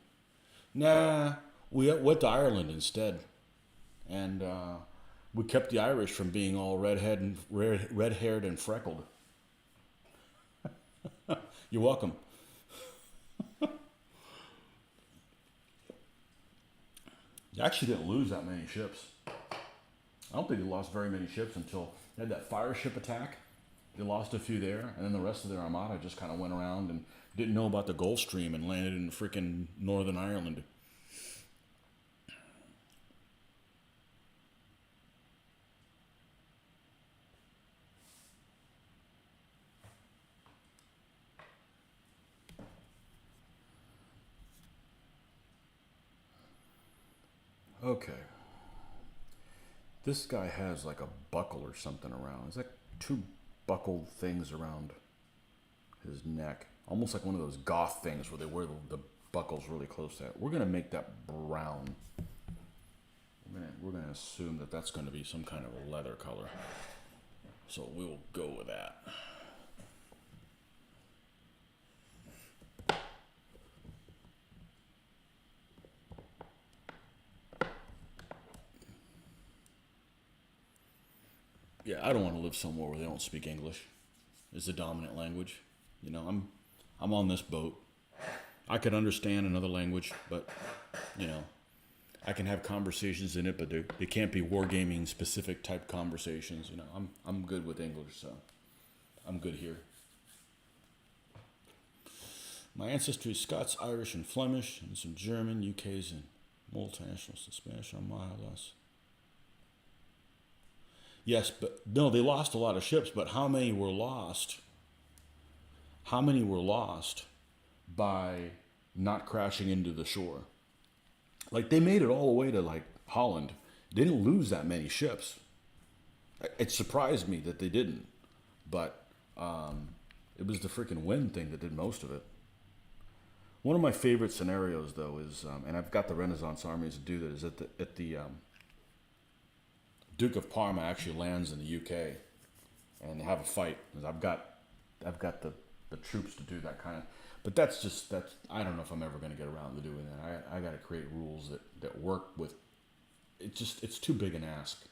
Nah, we went to Ireland instead. And we kept the Irish from being all red-haired and freckled. You're welcome. They actually didn't lose that many ships. I don't think they lost very many ships until they had that fire ship attack. They lost a few there, and then the rest of their armada just kind of went around and didn't know about the Gulf Stream and landed in freaking Northern Ireland. Okay. This guy has like a buckle or something around. It's like two buckled things around his neck. Almost like one of those goth things where they wear the buckles really close to that. We're going to make that brown. We're gonna assume that that's going to be some kind of a leather color. So we'll go with that. Yeah, I don't want to live somewhere where they don't speak English. It's the dominant language. You know, I'm on this boat. I could understand another language, but you know, I can have conversations in it, but they can't be wargaming specific type conversations. You know, I'm good with English, so I'm good here. My ancestry is Scots, Irish, and Flemish, and some German, UK's, and multinational, some Spanish, I'm more or less. Yes, but no, they lost a lot of ships, but how many were lost? How many were lost by not crashing into the shore? Like, they made it all the way to, like, Holland. They didn't lose that many ships. It surprised me that they didn't. But it was the freaking wind thing that did most of it. One of my favorite scenarios, though, is, and I've got the Renaissance armies to do that, is at the Duke of Parma actually lands in the UK, and they have a fight. I've got the troops to do that kind of. But that's I don't know if I'm ever going to get around to doing that. I got to create rules that work with. It's too big an ask.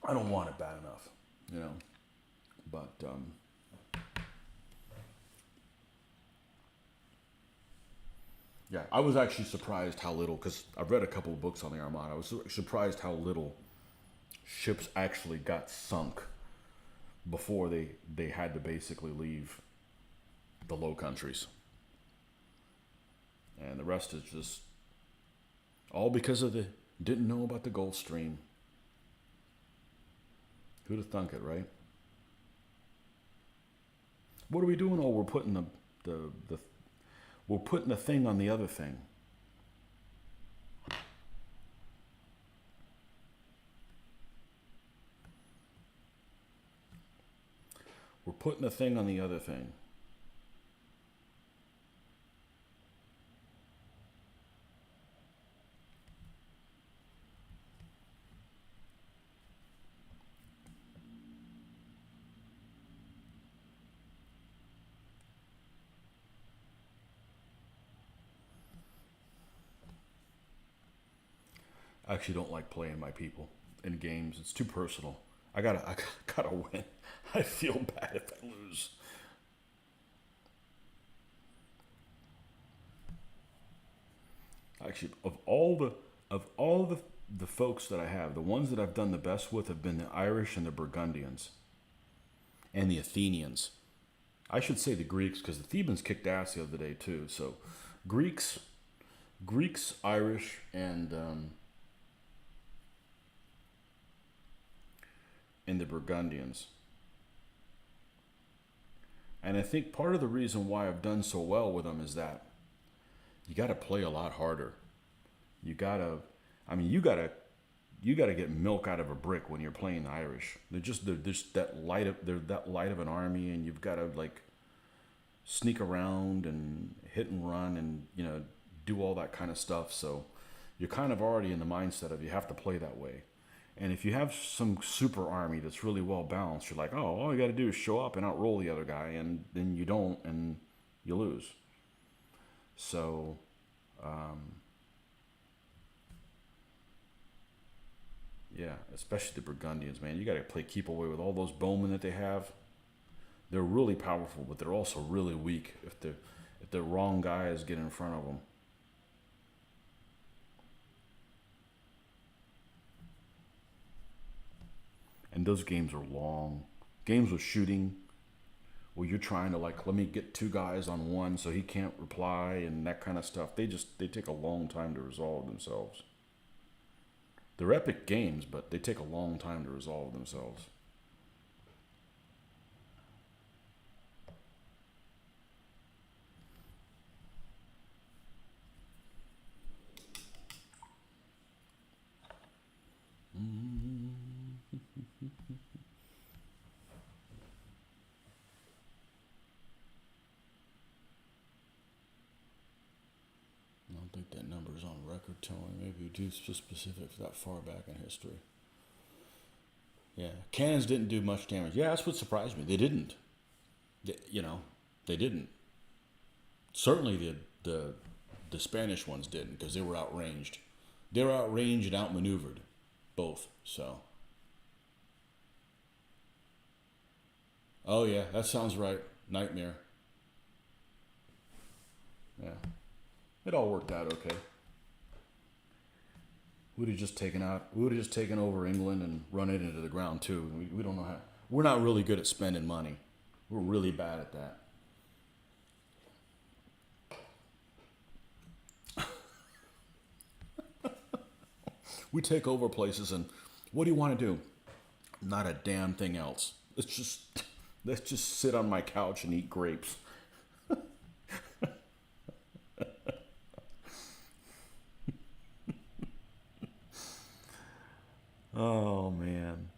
I don't want it bad enough, you know. But yeah, I was actually surprised how little, because I've read a couple of books on the Armada. I was surprised how little ships actually got sunk before they had to basically leave the Low Countries. And the rest is just all because of didn't know about the Gulf Stream. Who'd have thunk it, right? What are we doing? Oh, we're putting we're putting the thing on the other thing. We're putting the thing on the other thing. I actually don't like playing my people in games. It's too personal. I gotta win. I feel bad if I lose. Actually, of all the folks that I have, the ones that I've done the best with have been the Irish and the Burgundians, and the Athenians. I should say the Greeks, because the Thebans kicked ass the other day too. So, Greeks, Irish, and and the Burgundians. And I think part of the reason why I've done so well with them is that you got to play a lot harder. You got to, I mean, you got to get milk out of a brick when you're playing the Irish. They're just they're that light of an army, and you've got to like sneak around and hit and run and do all that kind of stuff. So you're kind of already in the mindset of you have to play that way. And if you have some super army that's really well balanced, you're like, oh, all you got to do is show up and outroll the other guy, and then you don't, and you lose. So, yeah, especially the Burgundians, man. You got to play keep away with all those bowmen that they have. They're really powerful, but they're also really weak if the wrong guys get in front of them. And those games are long. Games with shooting, where you're trying to like, let me get two guys on one so he can't reply and that kind of stuff. They take a long time to resolve themselves. They're epic games, but they take a long time to resolve themselves. I don't think that number's on record, Tony. Maybe you do specific that far back in history. Yeah, cannons didn't do much damage. Yeah, that's what surprised me. They didn't. They didn't. Certainly the Spanish ones didn't, because they were outranged. They were outranged and outmaneuvered, both. So. Oh yeah, that sounds right. Nightmare. Yeah. It all worked out okay. We would have just taken over England and run it into the ground too. We don't know how. We're not really good at spending money. We're really bad at that. We take over places and what do you want to do? Not a damn thing else. Let's just sit on my couch and eat grapes. Oh man.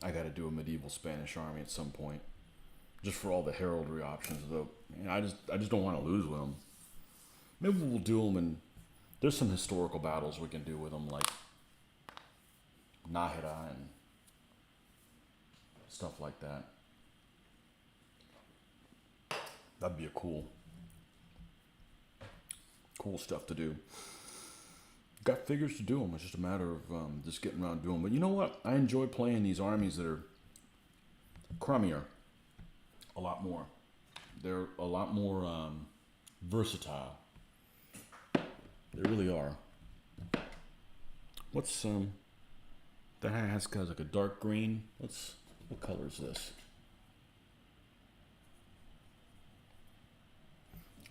I got to do a medieval Spanish army at some point, just for all the heraldry options. Though, I just don't want to lose with them. Maybe we'll do them, and there's some historical battles we can do with them, like Nájera and stuff like that. That'd be a cool stuff to do. Got figures to do them. It's just a matter of just getting around doing them. But you know what? I enjoy playing these armies that are crummier a lot more. They're a lot more versatile. They really are. What's that has like a dark green? What color is this?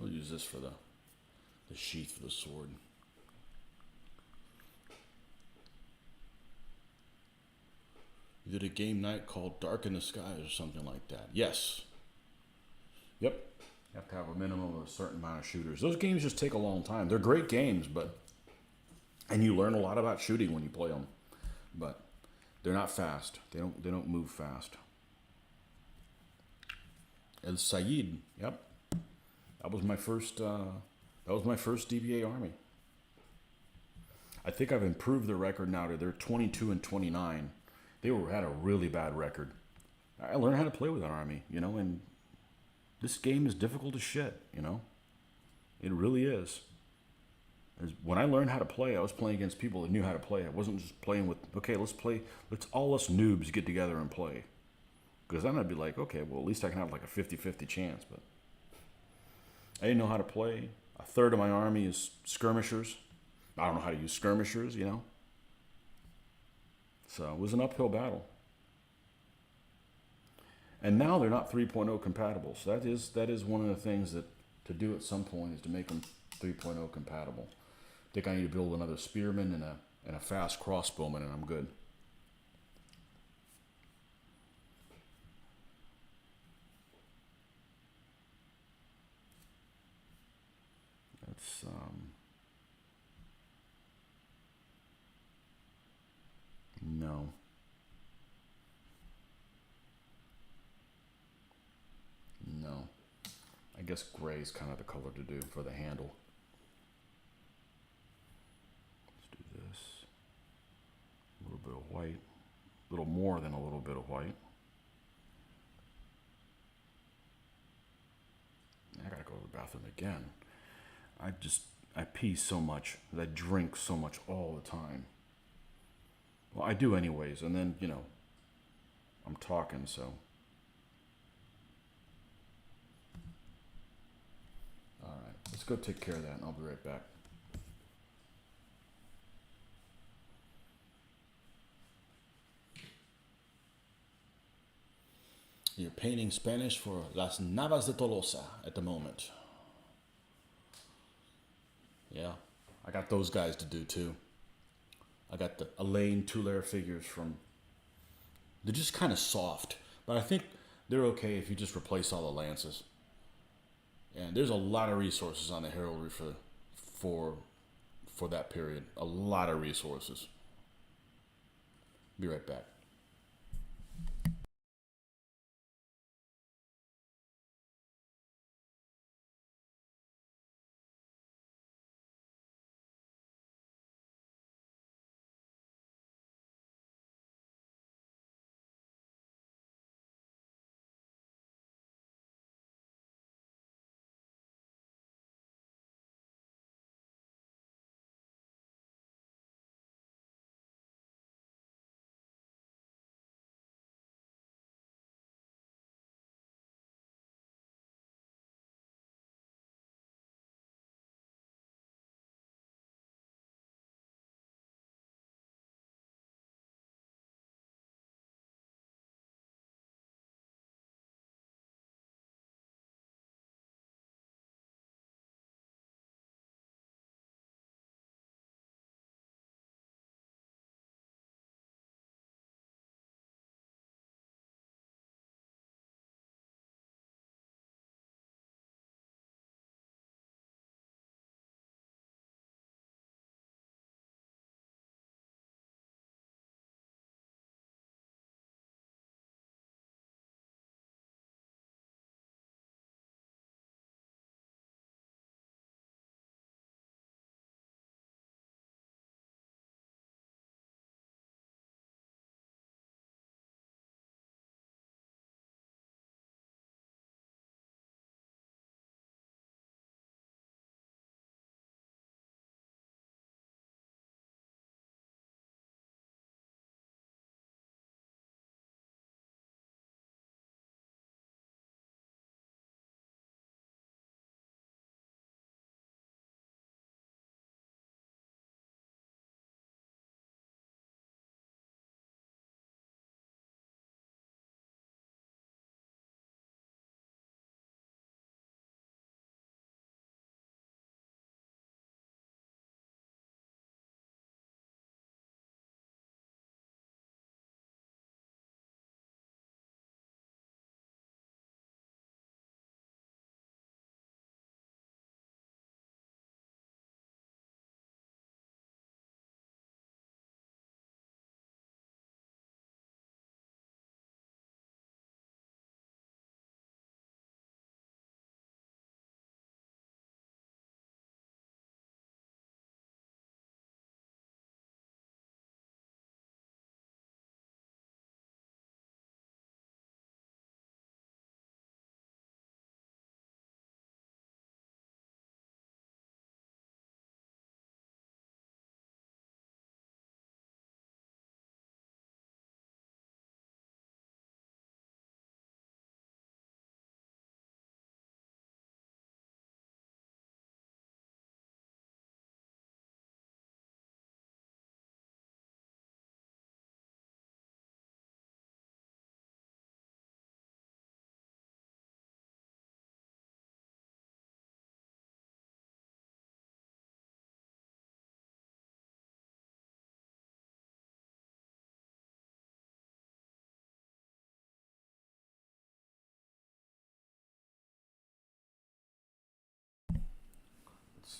I'll use this for the sheath for the sword. You did a game night called Dark in the Skies or something like that. Yes. Yep. You have to have a minimum of a certain amount of shooters. Those games just take a long time. They're great games, and you learn a lot about shooting when you play them. But they're not fast. They don't move fast. El Sayed. Yep. That was my first DBA army. I think I've improved the record now to they're 22 and 29. They had a really bad record. I learned how to play with an army, and this game is difficult as shit, It really is. When I learned how to play, I was playing against people that knew how to play. I wasn't just playing with, okay, let's all us noobs get together and play. Because then I'd be like, okay, well, at least I can have like a 50-50 chance, but I didn't know how to play. A third of my army is skirmishers. I don't know how to use skirmishers, you know. So it was an uphill battle. And now they're not 3.0 compatible. So that is one of the things that to do at some point is to make them 3.0 compatible. I think I need to build another spearman and a fast crossbowman, and I'm good. That's no. No. I guess gray is kind of the color to do for the handle. Let's do this. A little bit of white. A little more than a little bit of white. I gotta go to the bathroom again. I pee so much. I drink so much all the time. Well, I do anyways, and then, I'm talking, so. All right, let's go take care of that, and I'll be right back. You're painting Spanish for Las Navas de Tolosa at the moment. Yeah, I got those guys to do too. I got the Elaine 2-layer figures from. They're just kind of soft, but I think they're okay if you just replace all the lances. And there's a lot of resources on the heraldry for that period. A lot of resources. Be right back.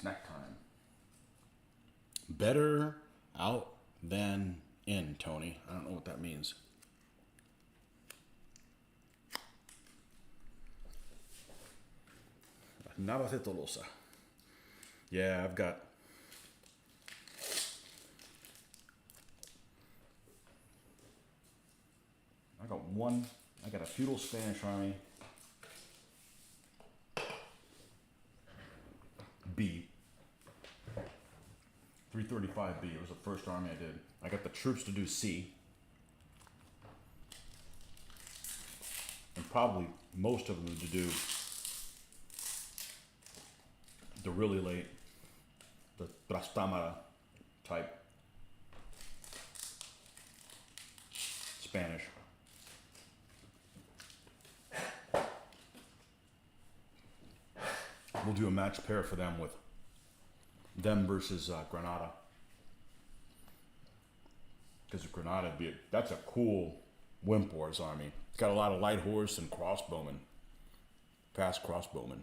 Snack time. Better out than in, Tony. I don't know what that means. Navace Tolosa. Yeah, I got a feudal Spanish army. B. 335B. It was the first army I did. I got the troops to do C. And probably most of them to do the really late, the Trastamara type Spanish. We'll do a match pair for them with them versus Granada. Because Granada, that's a cool Wimp Wars army. It's got a lot of light horse and crossbowmen. Fast crossbowmen.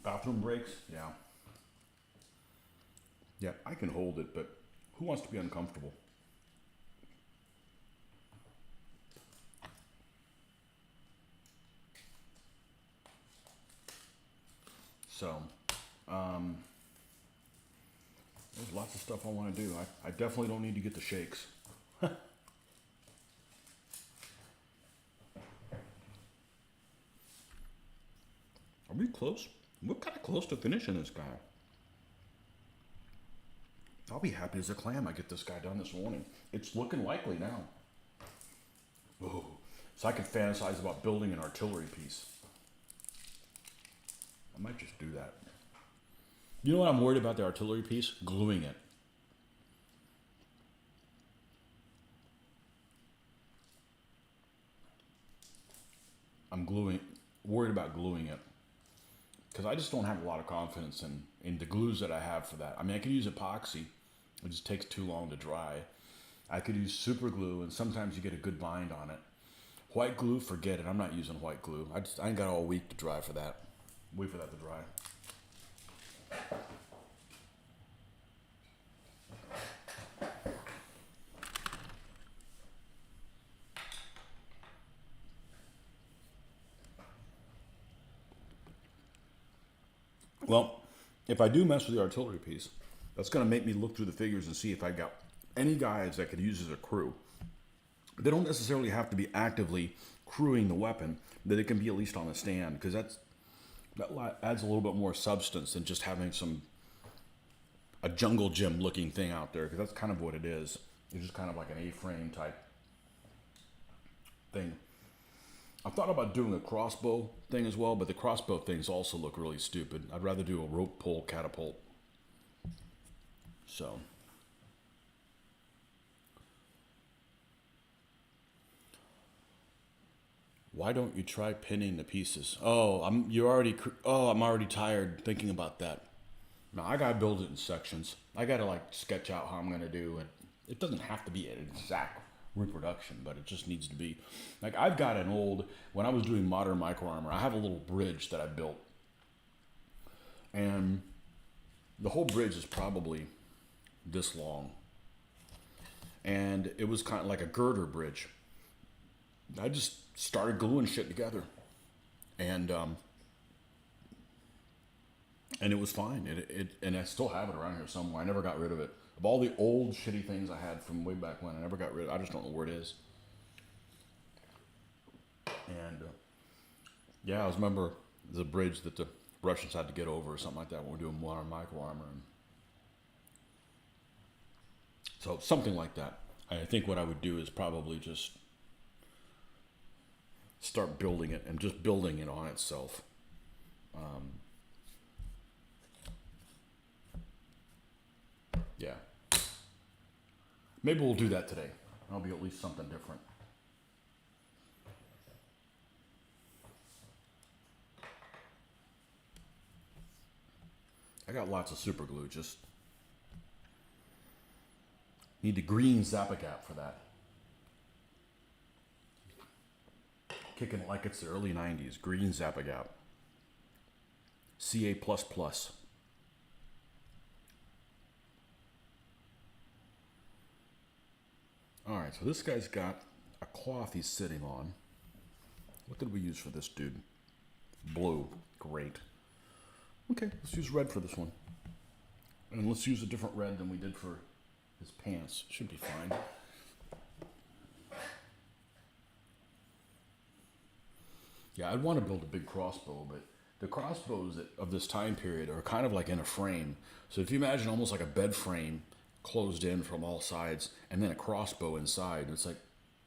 Bathroom breaks? Yeah. Yeah, I can hold it, but who wants to be uncomfortable? So, there's lots of stuff I want to do. I definitely don't need to get the shakes. Are we close? We're kind of close to finishing this guy. I'll be happy as a clam I get this guy done this morning. It's looking likely now. Oh, so I could fantasize about building an artillery piece. I might just do that. You know what I'm worried about the artillery piece? Gluing it. I'm worried about gluing it. Because I just don't have a lot of confidence in the glues that I have for that. I mean, I could use epoxy. It just takes too long to dry. I could use super glue, and sometimes you get a good bind on it. White glue, forget it. I'm not using white glue. I ain't got all week to dry for that. Wait for that to dry. Well, if I do mess with the artillery piece, that's going to make me look through the figures and see if I got any guys that could use as a crew. They don't necessarily have to be actively crewing the weapon, but it can be at least on the stand, because that adds a little bit more substance than just having a jungle gym looking thing out there, because that's kind of what it is. It's just kind of like an A-frame type thing. I thought about doing a crossbow thing as well, but the crossbow things also look really stupid. I'd rather do a rope pull catapult. So. Why don't you try pinning the pieces? Oh, I'm already tired thinking about that. Now I gotta build it in sections. I gotta like sketch out how I'm gonna do it. It doesn't have to be an exact reproduction, but it just needs to be. Like I've got when I was doing modern micro armor, I have a little bridge that I built. And the whole bridge is probably this long. And it was kind of like a girder bridge. I just started gluing shit together. And it was fine. And I still have it around here somewhere. I never got rid of it. Of all the old shitty things I had from way back when, I never got rid of it. I just don't know where it is. And yeah, I remember the bridge that the Russians had to get over or something like that when we were doing modern micro armor. And so something like that. I think what I would do is probably just start building it and just building it on itself. Yeah. Maybe we'll do that today. That'll be at least something different. I got lots of super glue, just need the green Zappa Gap for that. Kicking it like it's the early 90s. Green Zapagap. CA++. Alright, so this guy's got a cloth he's sitting on. What did we use for this dude? Blue. Great. Okay, let's use red for this one. And let's use a different red than we did for his pants. Should be fine. Yeah, I'd want to build a big crossbow, but the crossbows of this time period are kind of like in a frame. So if you imagine almost like a bed frame closed in from all sides and then a crossbow inside, it's like,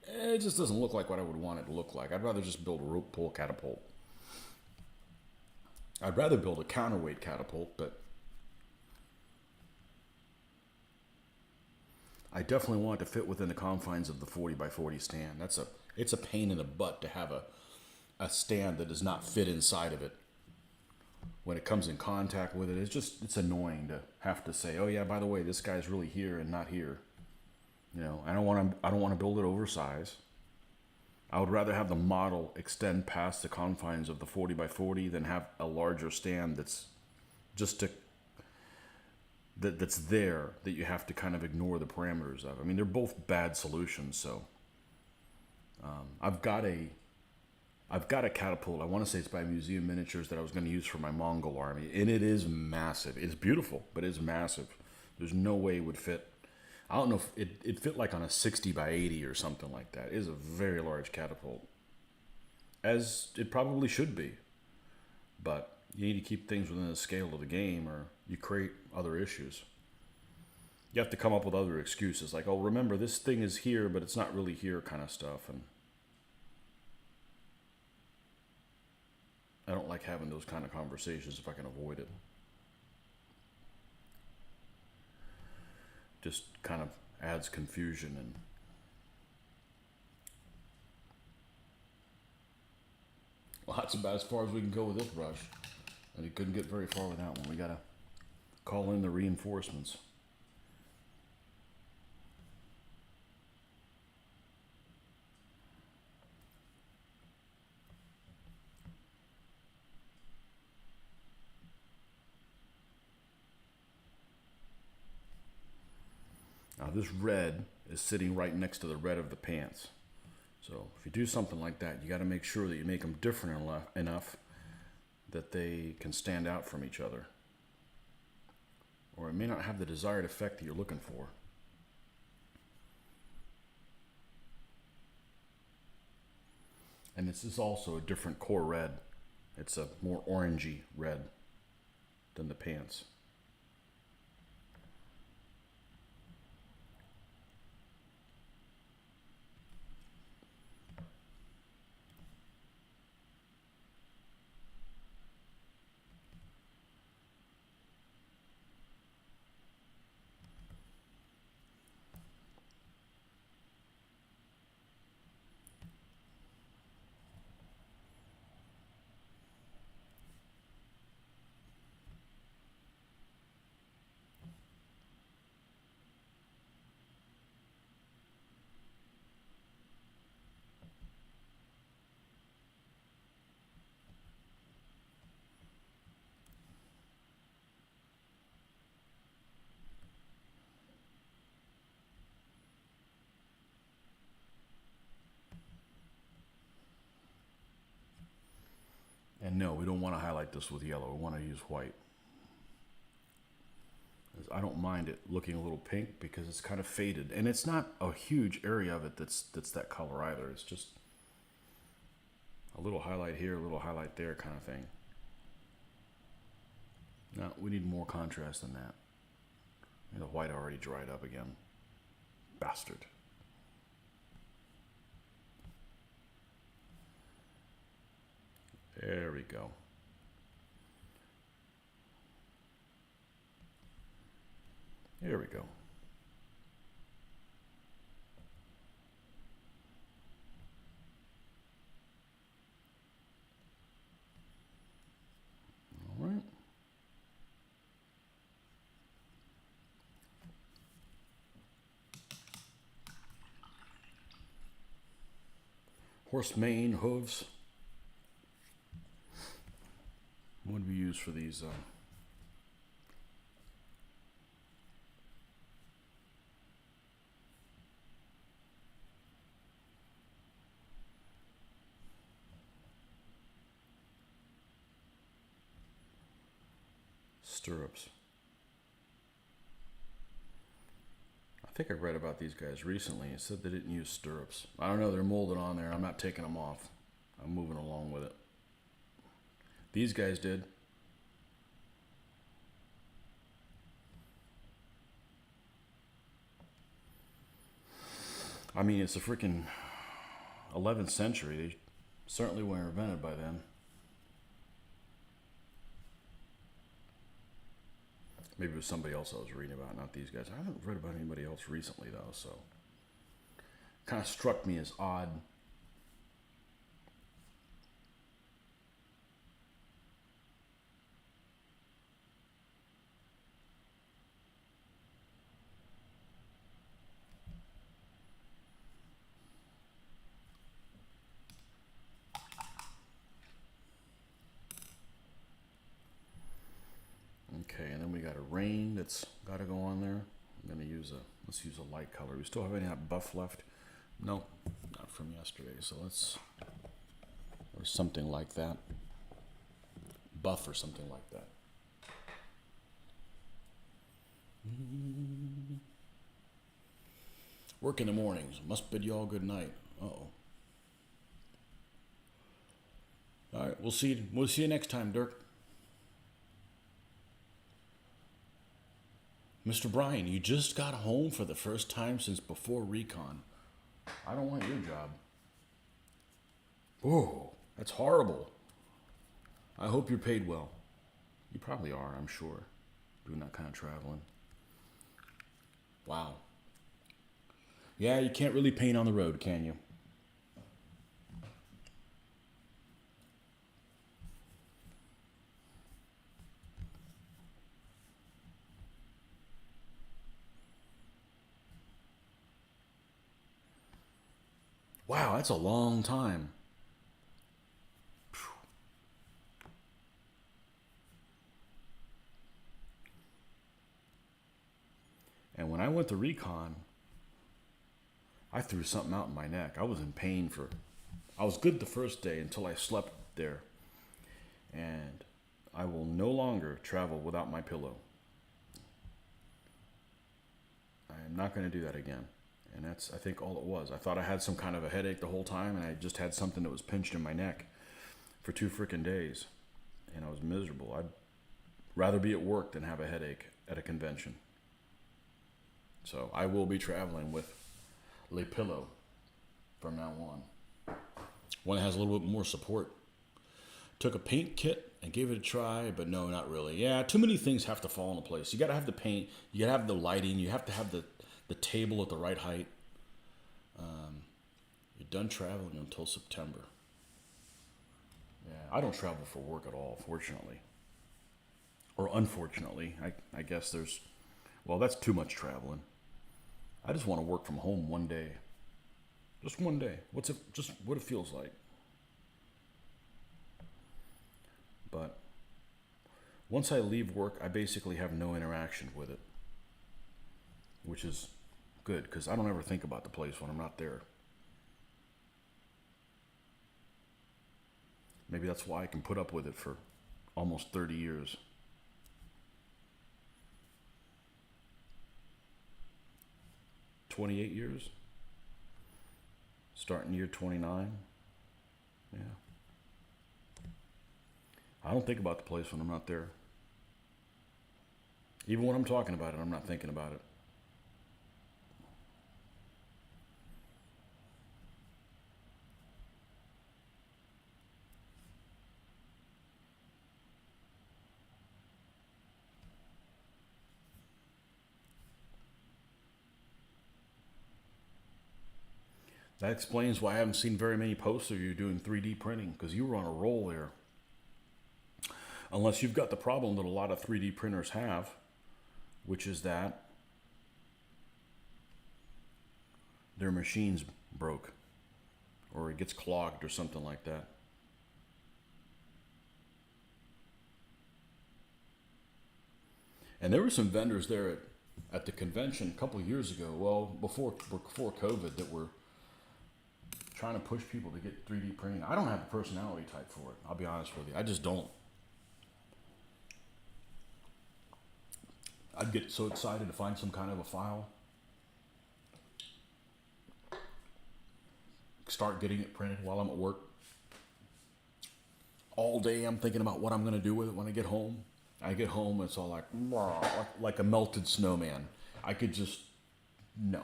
it just doesn't look like what I would want it to look like. I'd rather just build a rope pull catapult. I'd rather build a counterweight catapult, but I definitely want it to fit within the confines of the 40x40 stand. It's a pain in the butt to have a stand that does not fit inside of it. When it comes in contact with it, it's annoying to have to say, oh yeah, by the way, this guy's really here and not here. You know, I don't want to build it oversized. I would rather have the model extend past the confines of the 40x40 than have a larger stand that's that's there that you have to kind of ignore the parameters of. I mean, they're both bad solutions. So I've got a catapult. I want to say it's by Museum Miniatures that I was going to use for my Mongol army, and it is massive. It's beautiful, but it's massive. There's no way it would fit. I don't know if it fit like on a 60x80 or something like that. It is a very large catapult, as it probably should be. But you need to keep things within the scale of the game, or you create other issues. You have to come up with other excuses, like, oh, remember, this thing is here, but it's not really here, kind of stuff. And I don't like having those kind of conversations if I can avoid it. Just kind of adds confusion, and well, that's about as far as we can go with this brush. And you couldn't get very far with that one. We gotta call in the reinforcements. Now this red is sitting right next to the red of the pants. So if you do something like that, you got to make sure that you make them different enough that they can stand out from each other. Or it may not have the desired effect that you're looking for. And this is also a different core red. It's a more orangey red than the pants. And no, we don't want to highlight this with yellow. We want to use white. I don't mind it looking a little pink because it's kind of faded. And it's not a huge area of it that's that color either. It's just a little highlight here, a little highlight there kind of thing. No, we need more contrast than that. The white already dried up again. Bastard. There we go. There we go. All right. Horse mane, hooves. What would we use for these? Stirrups. I think I read about these guys recently. It said they didn't use stirrups. I don't know. They're molded on there. I'm not taking them off. I'm moving along with it. These guys did. I mean, it's a freaking 11th century. They certainly weren't invented by then. Maybe it was somebody else I was reading about, not these guys. I haven't read about anybody else recently, though, so kind of struck me as odd. Okay, and then we got a rein that's got to go on there. I'm gonna let's use a light color. We still have any of that buff left? No, not from yesterday. So or something like that. Buff or something like that. Work in the mornings. Must bid you all good night. Uh-oh. All right, we'll see you next time, Dirk. Mr. Bryan, you just got home for the first time since before recon. I don't want your job. Oh, that's horrible. I hope you're paid well. You probably are, I'm sure, doing that kind of traveling. Wow. Yeah, you can't really paint on the road, can you? Wow, that's a long time. And when I went to recon, I threw something out in my neck. I was in pain I was good the first day until I slept there. And I will no longer travel without my pillow. I am not going to do that again. And that's, I think, all it was. I thought I had some kind of a headache the whole time, and I just had something that was pinched in my neck for 2 freaking days. And I was miserable. I'd rather be at work than have a headache at a convention. So I will be traveling with Le Pillow from now on. One that has a little bit more support. Took a paint kit and gave it a try, but no, not really. Yeah, too many things have to fall into place. You got to have the paint, you got to have the lighting, you have to have the table at the right height. You're done traveling until September. Yeah, I don't travel for work at all, fortunately. Or unfortunately. I guess that's too much traveling. I just want to work from home one day. Just one day. Just what it feels like. But once I leave work, I basically have no interaction with it. Which is good, because I don't ever think about the place when I'm not there. Maybe that's why I can put up with it for almost 30 years. $28 years? Starting year 29? Yeah. I don't think about the place when I'm not there. Even when I'm talking about it, I'm not thinking about it. That explains why I haven't seen very many posts of you doing 3D printing, because you were on a roll there. Unless you've got the problem that a lot of 3D printers have, which is that their machines broke. or it gets clogged or something like that. And there were some vendors there at the convention a couple of years ago, well, before COVID, that were trying to push people to get 3D printing. I don't have the personality type for it. I'll be honest with you. I just don't. I'd get so excited to find some kind of a file, start getting it printed while I'm at work. All day I'm thinking about what I'm going to do with it when I get home. I get home, it's all like a melted snowman. I could just, no.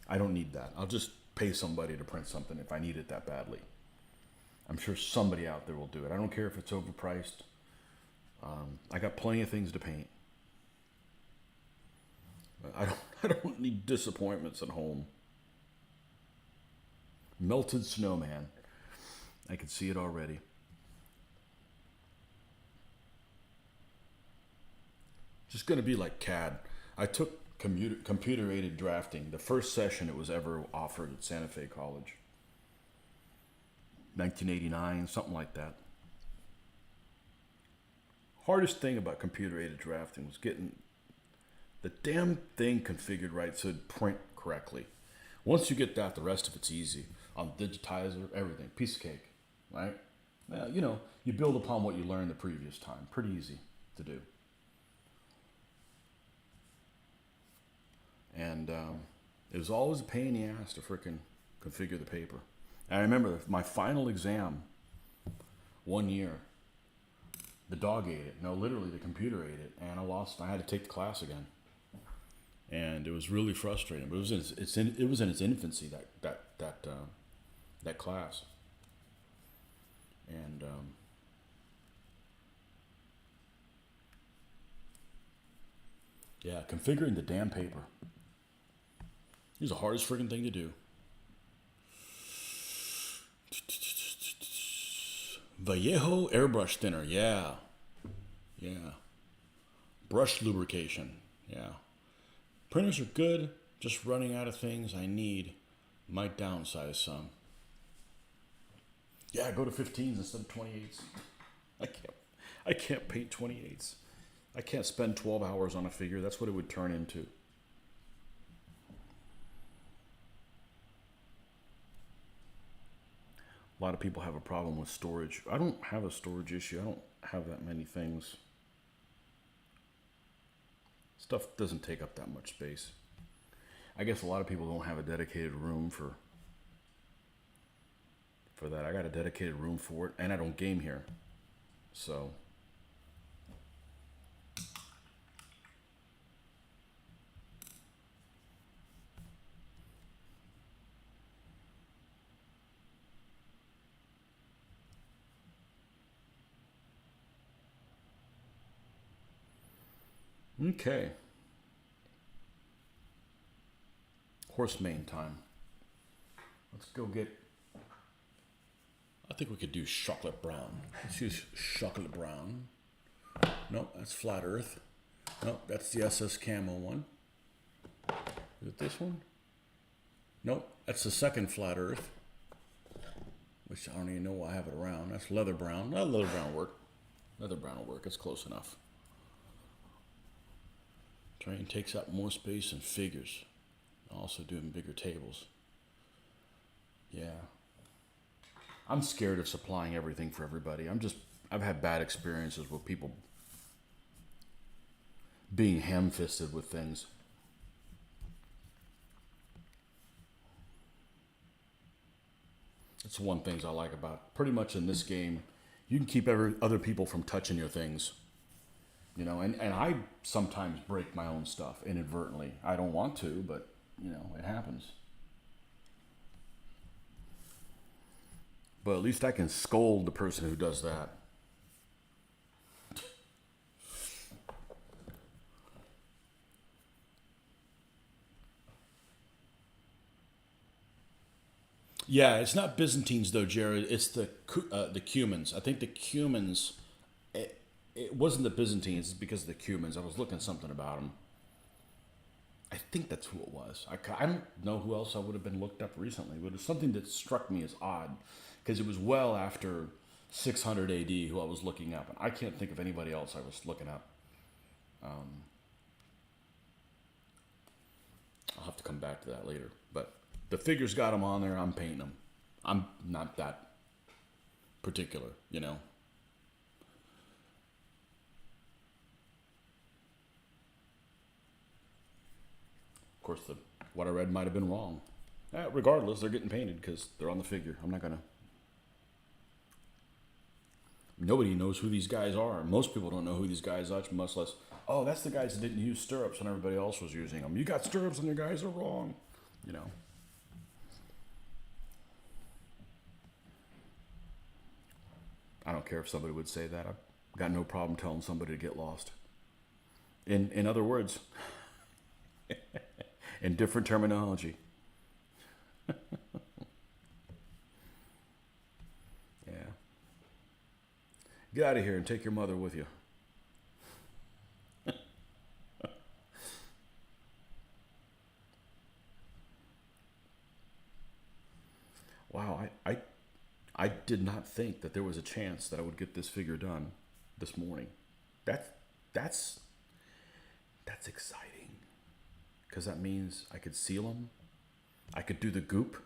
I don't need that. I'll just pay somebody to print something if I need it that badly. I'm sure somebody out there will do it. I don't care if it's overpriced. I got plenty of things to paint. I don't need disappointments at home. Melted snowman. I can see it already. Just going to be like CAD. I took computer-aided drafting. The first session it was ever offered at Santa Fe College. 1989, something like that. Hardest thing about computer-aided drafting was getting the damn thing configured right so it'd print correctly. Once you get that, the rest of it's easy. On digitizer, everything, piece of cake, right? You know, you build upon what you learned the previous time. Pretty easy to do. And it was always a pain in the ass to frickin' configure the paper. And I remember my final exam one year, the dog ate it. No, literally the computer ate it, and I had to take the class again. And it was really frustrating. But it was in its infancy, that class. And yeah, configuring the damn paper. It was the hardest freaking thing to do. Vallejo airbrush thinner, yeah. Brush lubrication, yeah. Printers are good, just running out of things I need. Might downsize some. Yeah, go to 15s instead of 28s. I can't paint 28s. I can't spend 12 hours on a figure. That's what it would turn into. A lot of people have a problem with storage. I don't have a storage issue. I don't have that many things. Stuff doesn't take up that much space. I guess a lot of people don't have a dedicated room for that. I got a dedicated room for it, and I don't game here. So okay. Horse mane time. Let's go get, I think we could do chocolate brown. Let's use chocolate brown. Nope, that's flat earth. Nope, that's the SS camo one. Is it this one? Nope, that's the second flat earth, which I don't even know why I have it around. That's leather brown. No, leather brown will work. Leather brown will work. It's close enough. Terrain takes up more space than figures. Also doing bigger tables. Yeah. I'm scared of supplying everything for everybody. I've had bad experiences with people being ham-fisted with things. That's one thing I like about pretty much in this game. You can keep other people from touching your things. You know, and I sometimes break my own stuff inadvertently. I don't want to, but, you know, it happens. But at least I can scold the person who does that. Yeah, it's not Byzantines though, Jared. It's the CUMANS. I think the CUMANS. It wasn't the Byzantines. It's because of the CUMANS. I was looking at something about them. I think that's who it was. I don't know who else I would have been looked up recently, but it's something that struck me as odd because it was well after 600 AD who I was looking up, and I can't think of anybody else I was looking up. I'll have to come back to that later. But the figures got them on there. I'm painting them. I'm not that particular, you know. Of course, what I read might have been wrong. Regardless, they're getting painted because they're on the figure. I'm not gonna. Nobody knows who these guys are. Most people don't know who these guys are, much less, oh, that's the guys that didn't use stirrups when everybody else was using them. You got stirrups and your guys are wrong, you know. I don't care if somebody would say that. I've got no problem telling somebody to get lost. In other words, in different terminology. Yeah. Get out of here and take your mother with you. Wow, I did not think that there was a chance that I would get this figure done this morning. That's that's exciting because that means I could seal them, I could do the goop,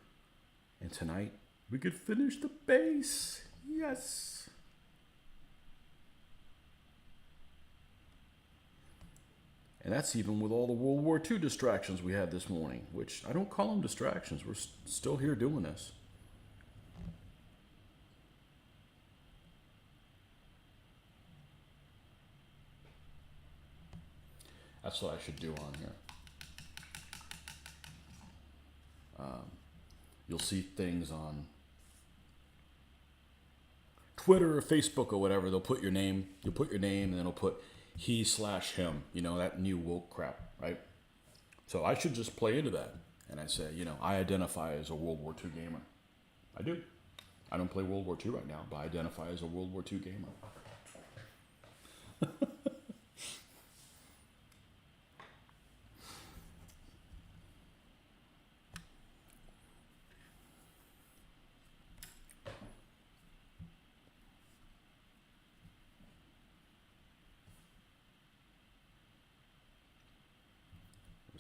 and tonight we could finish the base. Yes. And that's even with all the World War II distractions we had this morning, which I don't call them distractions. We're still here doing this. That's what I should do on here. You'll see things on Twitter or Facebook or whatever. They'll put your name. You'll put your name, and then it'll put he/him. You know, that new woke crap, right? So I should just play into that, and I say, you know, I identify as a World War II gamer. I do. I don't play World War II right now, but I identify as a World War II gamer.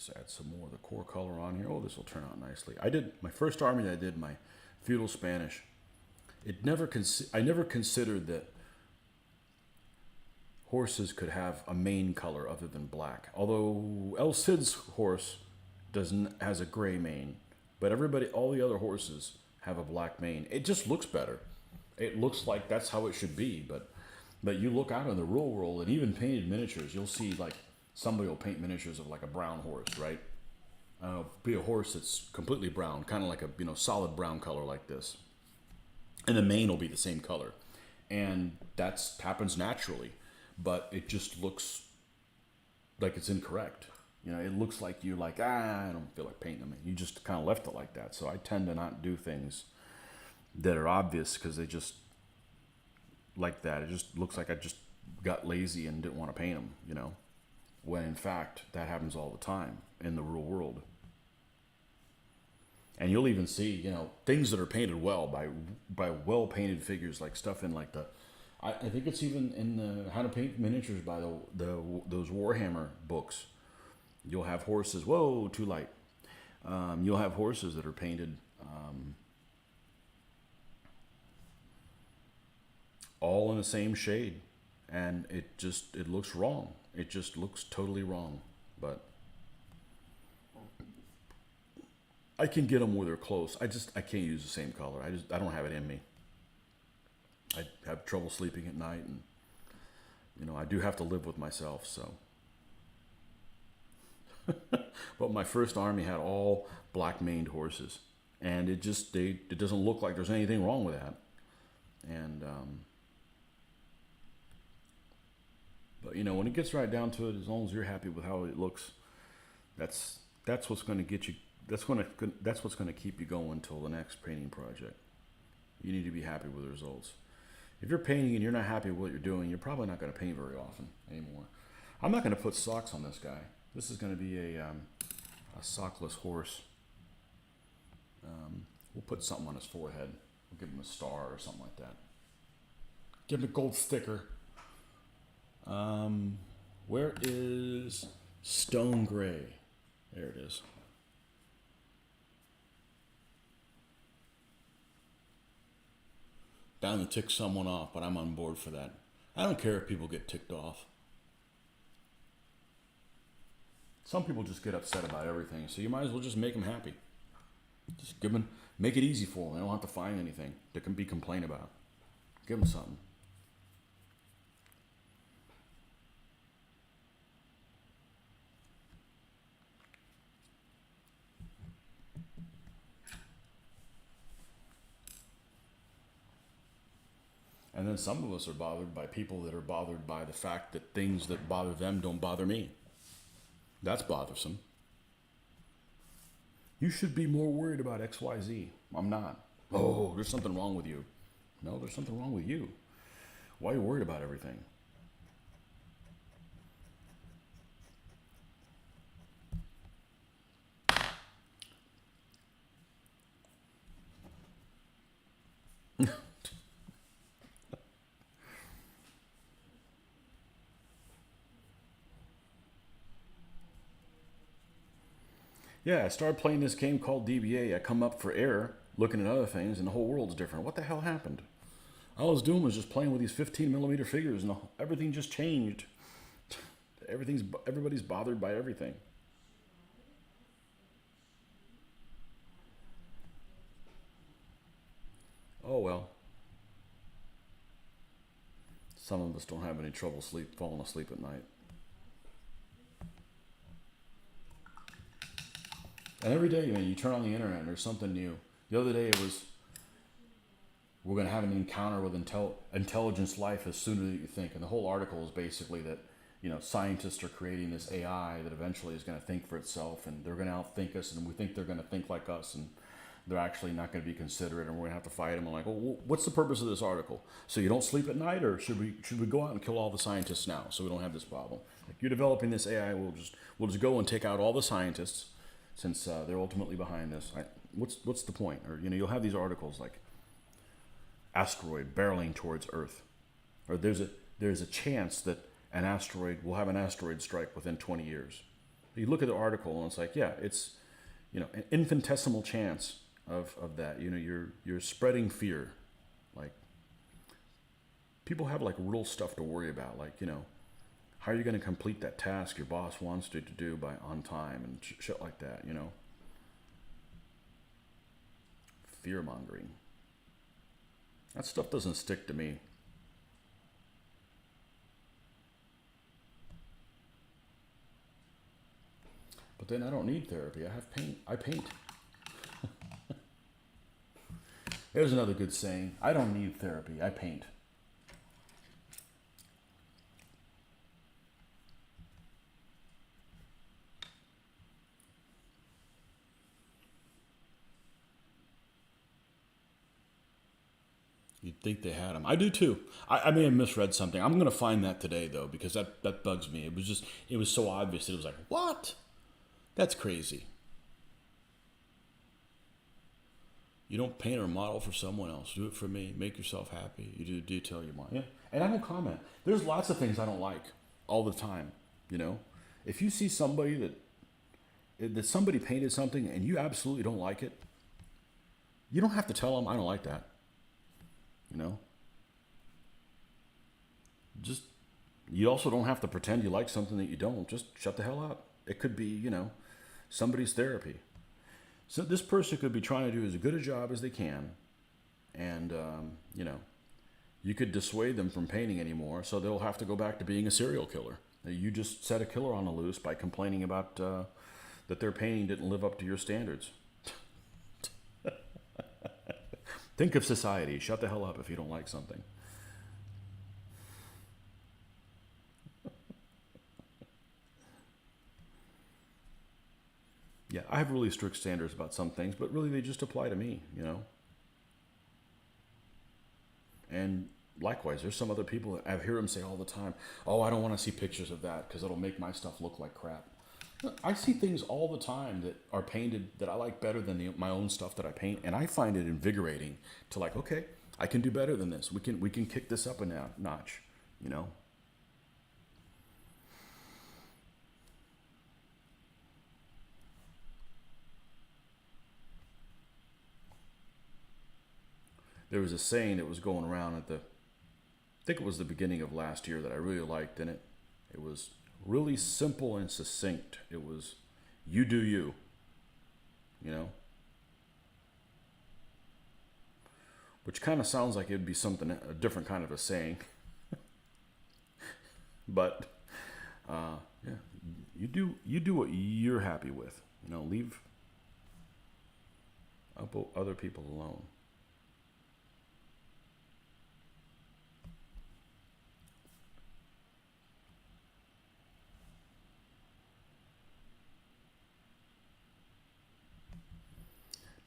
Let's add some more of the core color on here. Oh, this will turn out nicely. I did my first army. I did my feudal Spanish. I never considered that horses could have a mane color other than black. Although El Cid's horse has a gray mane, but all the other horses have a black mane. It just looks better. It looks like that's how it should be. But you look out in the real world, and even painted miniatures, you'll see like somebody will paint miniatures of like a brown horse, right? Be a horse that's completely brown, kind of like a solid brown color like this, and the mane will be the same color, and that happens naturally, but it just looks like it's incorrect. It looks like you're like, I don't feel like painting them. You just kind of left it like that. So I tend to not do things that are obvious because they just like that. It just looks like I just got lazy and didn't want to paint them, when in fact that happens all the time in the real world. And you'll even see, things that are painted well by well painted figures, like stuff in like I think it's even in the How to Paint Miniatures by those Warhammer books. You'll have horses. Whoa, too light. You'll have horses that are painted all in the same shade, and it looks wrong. It just looks totally wrong. But I can get them where they're close. I can't use the same color. I don't have it in me. I have trouble sleeping at night, and I do have to live with myself, so. But my first army had all black maned horses, and it doesn't look like there's anything wrong with that. And but when it gets right down to it, as long as you're happy with how it looks, that's what's going to get you. That's what's going to keep you going until the next painting project. You need to be happy with the results. If you're painting and you're not happy with what you're doing, you're probably not going to paint very often anymore. I'm not going to put socks on this guy. This is going to be A sockless horse. We'll put something on his forehead. We'll give him a star or something like that. Give him a gold sticker. Where is Stone Gray? There it is. Bound to tick someone off, but I'm on board for that. I don't care if people get ticked off. Some people just get upset about everything, so you might as well just make them happy. Just give them, make it easy for them. They don't have to find anything they can be complained about. Give them something. And then some of us are bothered by people that are bothered by the fact that things that bother them don't bother me. That's bothersome. You should be more worried about XYZ. I'm not. Oh, there's something wrong with you. No, there's something wrong with you. Why are you worried about everything? Yeah, I started playing this game called DBA. I come up for air, looking at other things, and the whole world's different. What the hell happened? All I was doing was just playing with these 15 millimeter figures, and everything just changed. Everybody's bothered by everything. Oh well. Some of us don't have any trouble falling asleep at night. And every day, man, you turn on the internet and there's something new. The other day it was, we're going to have an encounter with intelligence life as soon as you think. And the whole article is basically that, scientists are creating this AI that eventually is going to think for itself, and they're going to outthink us, and we think they're going to think like us, and they're actually not going to be considerate, and we're going to have to fight them. I'm like, well, what's the purpose of this article? So you don't sleep at night, or should we go out and kill all the scientists now so we don't have this problem? Like, you're developing this AI, we'll just go and take out all the scientists, since they're ultimately behind this. What's the point? Or you'll have these articles like asteroid barreling towards Earth, or there's a chance that we'll have an asteroid strike within 20 years. You look at the article and it's like, yeah, it's an infinitesimal chance of that. You're spreading fear. Like, people have like real stuff to worry about. Like, how are you going to complete that task your boss wants you to do on time and shit like that, Fear mongering. That stuff doesn't stick to me. But then I don't need therapy. I have paint. I paint. There's another good saying. I don't need therapy. I paint. You'd think they had them. I do too. I may have misread something. I'm going to find that today, though, because that bugs me. It was so obvious that it was like, what? That's crazy. You don't paint or model for someone else. Do it for me. Make yourself happy. You do detail you want. Yeah. And I don't comment. There's lots of things I don't like all the time. If you see somebody that somebody painted something and you absolutely don't like it, you don't have to tell them, I don't like that. Just, you also don't have to pretend you like something that you don't. Just shut the hell up. It could be, somebody's therapy. So this person could be trying to do as good a job as they can, and you could dissuade them from painting anymore, so they'll have to go back to being a serial killer. You just set a killer on the loose by complaining about that their painting didn't live up to your standards. Think of society. Shut the hell up if you don't like something. Yeah, I have really strict standards about some things, but really they just apply to me, And likewise, there's some other people that I hear them say all the time, oh, I don't want to see pictures of that because it'll make my stuff look like crap. I see things all the time that are painted that I like better than my own stuff that I paint, and I find it invigorating to like, okay, I can do better than this. We can kick this up a notch, you know. There was a saying that was going around I think it was the beginning of last year that I really liked in it. It was really simple and succinct. It was, you do you, you know, which kind of sounds like it'd be something, a different kind of a saying. But yeah, you do what you're happy with. You know, leave other people alone.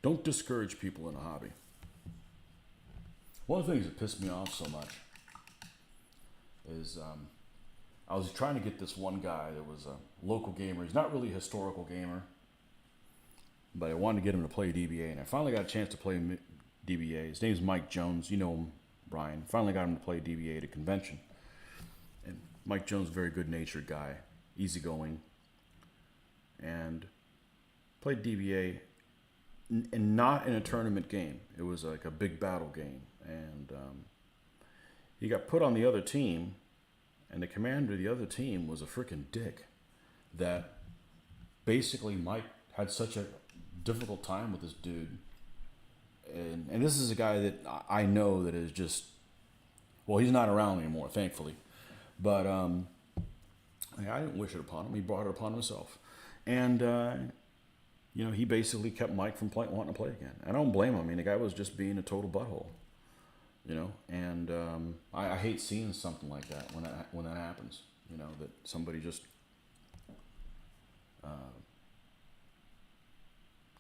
Don't discourage people in a hobby. One of the things that pissed me off so much is I was trying to get this one guy that was a local gamer. He's not really a historical gamer, but I wanted to get him to play DBA, and I finally got a chance to play DBA. His name's Mike Jones. You know him, Brian. Finally got him to play DBA at a convention. And Mike Jones, very good-natured guy, easygoing, and played DBA, and not in a tournament game. It was like a big battle game, and he got put on the other team, and the commander of the other team was a freaking dick. That basically Mike had such a difficult time with this dude, and this is a guy that I know that is just, well, he's not around anymore, thankfully, but I didn't wish it upon him. He brought it upon himself, and you know, he basically kept Mike from wanting to play again. I don't blame him. I mean, the guy was just being a total butthole, you know. And I hate seeing something like that when that happens. You know, that somebody just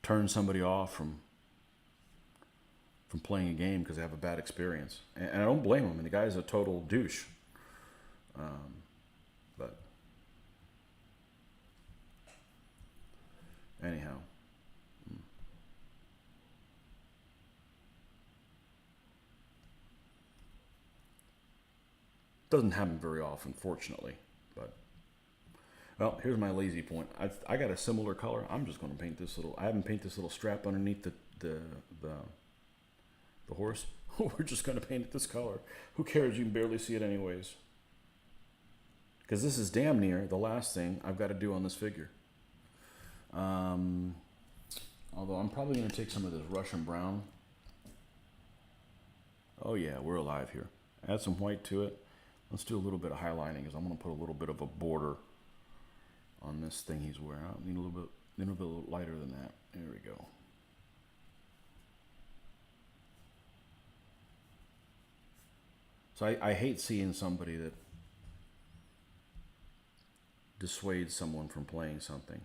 turns somebody off from playing a game because they have a bad experience. And I don't blame him. I mean, the guy's a total douche. But anyhow. Doesn't happen very often, fortunately. But, well, here's my lazy point. I got a similar color. I'm just going to paint this little, I haven't painted this little strap underneath the horse. We're just going to paint it this color. Who cares? You can barely see it anyways. Because this is damn near the last thing I've got to do on this figure. Although I'm probably going to take some of this Russian brown. Oh yeah, we're alive here. Add some white to it. Let's do a little bit of highlighting because I'm going to put a little bit of a border on this thing he's wearing. I need a little bit lighter than that. There we go. So I hate seeing somebody that dissuades someone from playing something.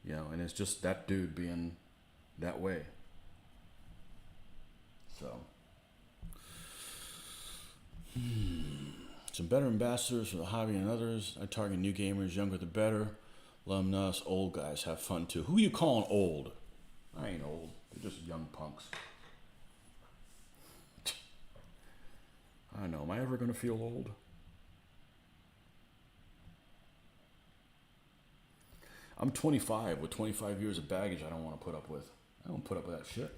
You know, and it's just that dude being that way. So, some better ambassadors for the hobby and others. I target new gamers, younger the better. Let them know us old guys have fun too. Who you calling old? I ain't old. They're just young punks. I don't know. Am I ever going to feel old? I'm 25 with 25 years of baggage I don't want to put up with. I don't put up with that shit.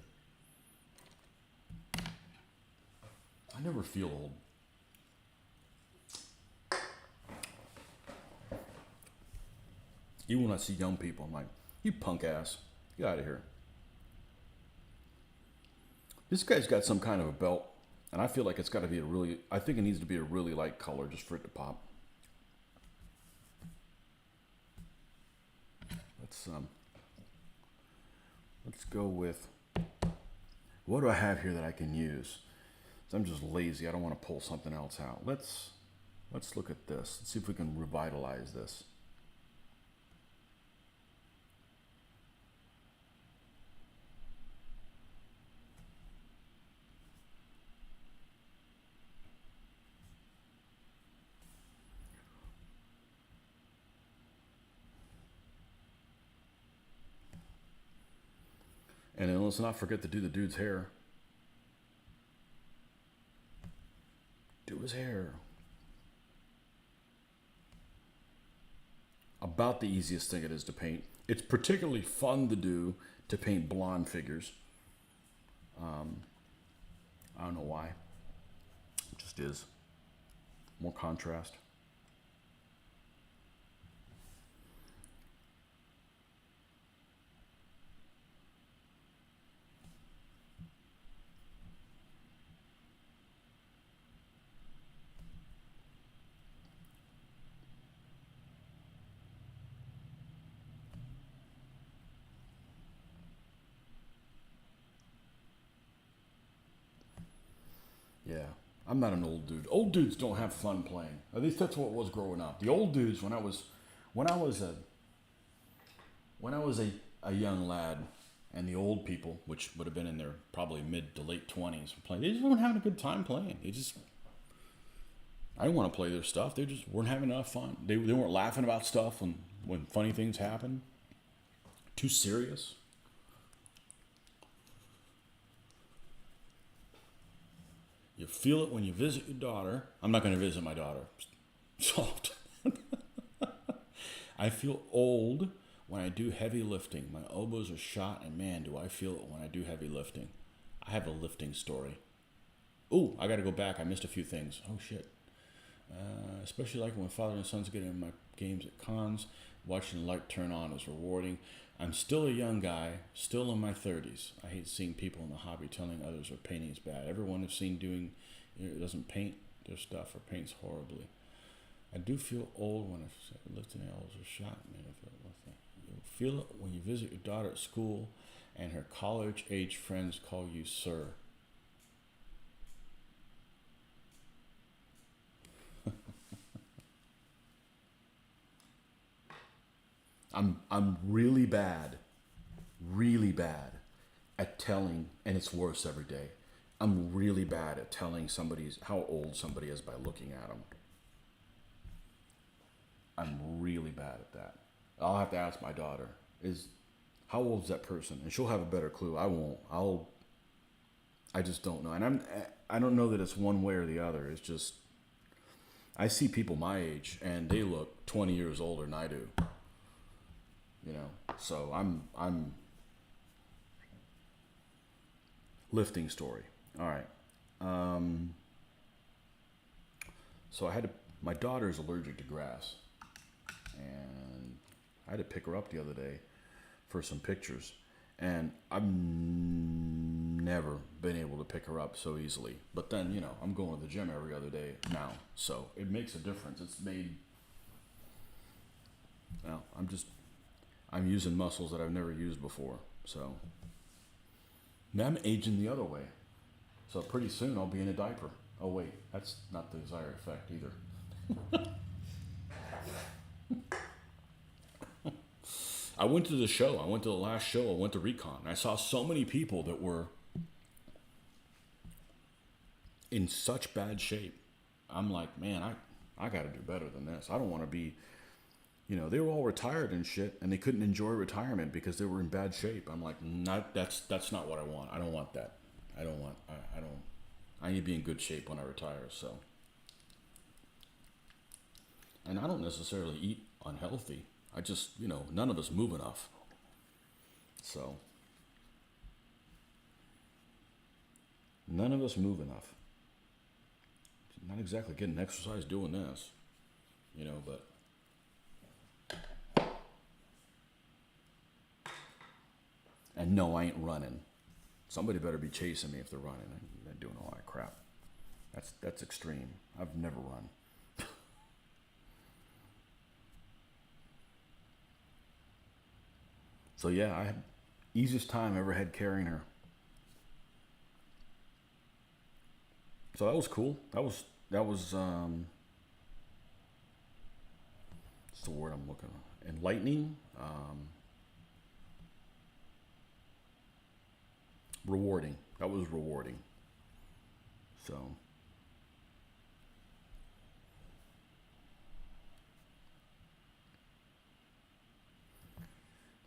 I never feel old. Even when I see young people, I'm like, you punk ass, get out of here. This guy's got some kind of a belt, and I feel like it's got to be I think it needs to be a really light color just for it to pop. Let's go with, what do I have here that I can use? I'm just lazy. I don't want to pull something else out. Let's look at this. Let's see if we can revitalize this. And then let's not forget to do the dude's hair. Do his hair. About the easiest thing it is to paint. It's particularly fun to do to paint blonde figures. I don't know why. It just is. More contrast. Yeah, I'm not an old dude. Old dudes don't have fun playing. At least that's what it was growing up. The old dudes, when I was a young lad, and the old people, which would have been in their probably mid to late 20s, were playing. They just weren't having a good time playing. I didn't want to play their stuff. They just weren't having enough fun. They weren't laughing about stuff when funny things happen. Too serious. You feel it when you visit your daughter. I'm not going to visit my daughter. Solved. I feel old when I do heavy lifting. My elbows are shot, and man, do I feel it when I do heavy lifting. I have a lifting story. Ooh, I got to go back. I missed a few things. Oh, shit. Especially like when father and sons get in my games at cons. Watching the light turn on is rewarding. I'm still a young guy, still in my 30s. I hate seeing people in the hobby telling others their painting is bad. Everyone I've seen doesn't paint their stuff or paints horribly. I do feel old when I lift and elbows are shot. Man, you feel it when you visit your daughter at school and her college-age friends call you sir. I'm really bad at telling, and it's worse every day. I'm really bad at telling how old somebody is by looking at them. I'm really bad at that. I'll have to ask my daughter, how old is that person? And she'll have a better clue. I won't. I just don't know. And I don't know that it's one way or the other. It's just, I see people my age and they look 20 years older than I do. You know, so I'm lifting story. All right. So my daughter's allergic to grass, and I had to pick her up the other day for some pictures, and I've never been able to pick her up so easily. But then, I'm going to the gym every other day now, so it makes a difference. I'm using muscles that I've never used before. So now I'm aging the other way. So pretty soon I'll be in a diaper. Oh wait, that's not the desired effect either. I went to the show. I went to the last show. I went to Recon. I saw so many people that were in such bad shape. I'm like, man, I got to do better than this. I don't want to be... they were all retired and shit, and they couldn't enjoy retirement because they were in bad shape. I'm like, that's not what I want. I don't want that. I need to be in good shape when I retire, so. And I don't necessarily eat unhealthy. I just, none of us move enough. So. None of us move enough. Not exactly getting exercise doing this, but. And no, I ain't running. Somebody better be chasing me if they're running. They're doing all that crap. That's extreme. I've never run. So yeah, I had easiest time I ever had carrying her. So that was cool. That was what's the word I'm looking for? Enlightening. Rewarding. That was rewarding. So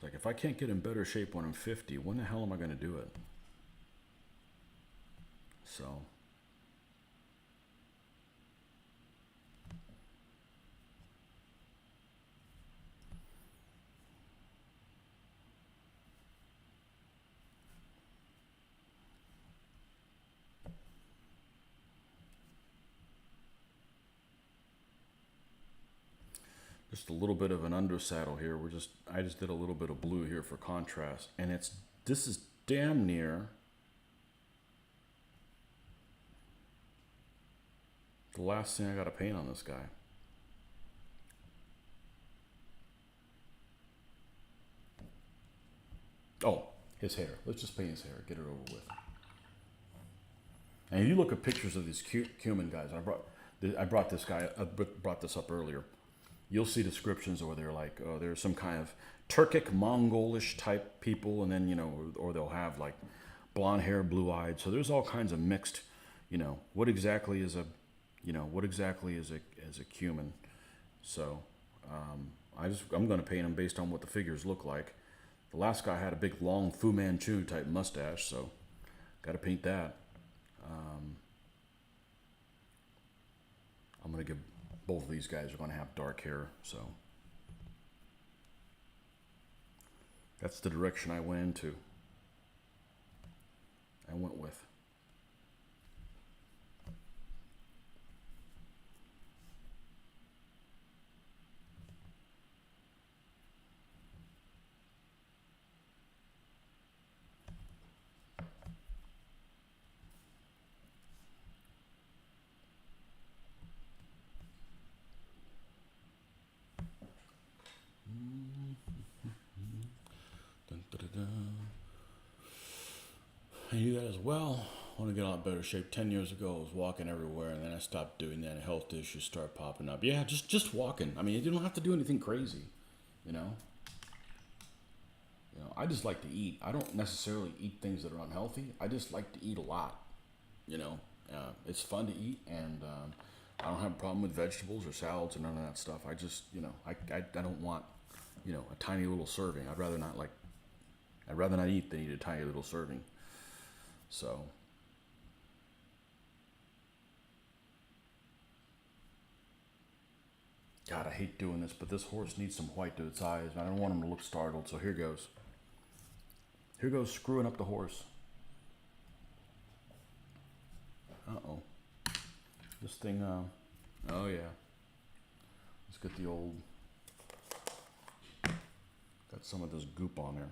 Like, if I can't get in better shape when I'm 50, when the hell am I going to do it? So, just a little bit of an undersaddle here. I just did a little bit of blue here for contrast, and this is damn near the last thing I got to paint on this guy. Oh, his hair. Let's just paint his hair. Get it over with. And if you look at pictures of these cumin guys, I brought this up earlier. You'll see descriptions where they're like, oh, there's some kind of Turkic, Mongolish type people, and then, you know, or they'll have like blonde hair, blue eyed. So there's all kinds of mixed, you know, what exactly is a cumin? So I'm going to paint them based on what the figures look like. The last guy had a big long Fu Manchu type mustache, so got to paint that. I'm going to give both of these guys are going to have dark hair, so that's the direction I went with. And you guys, well, I want to get a lot better shape. 10 years ago, I was walking everywhere, and then I stopped doing that, and health issues start popping up. Yeah, just walking. I mean, you don't have to do anything crazy, you know? You know, I just like to eat. I don't necessarily eat things that are unhealthy. I just like to eat a lot, you know? It's fun to eat, and I don't have a problem with vegetables or salads or none of that stuff. I just, you know, I don't want, you know, a tiny little serving. I'd rather not eat than eat a tiny little serving. So, God, I hate doing this, but this horse needs some white to its eyes. I don't want him to look startled, so here goes. Here goes screwing up the horse. Uh-oh. This thing, oh yeah. Let's get the old, got some of this goop on there.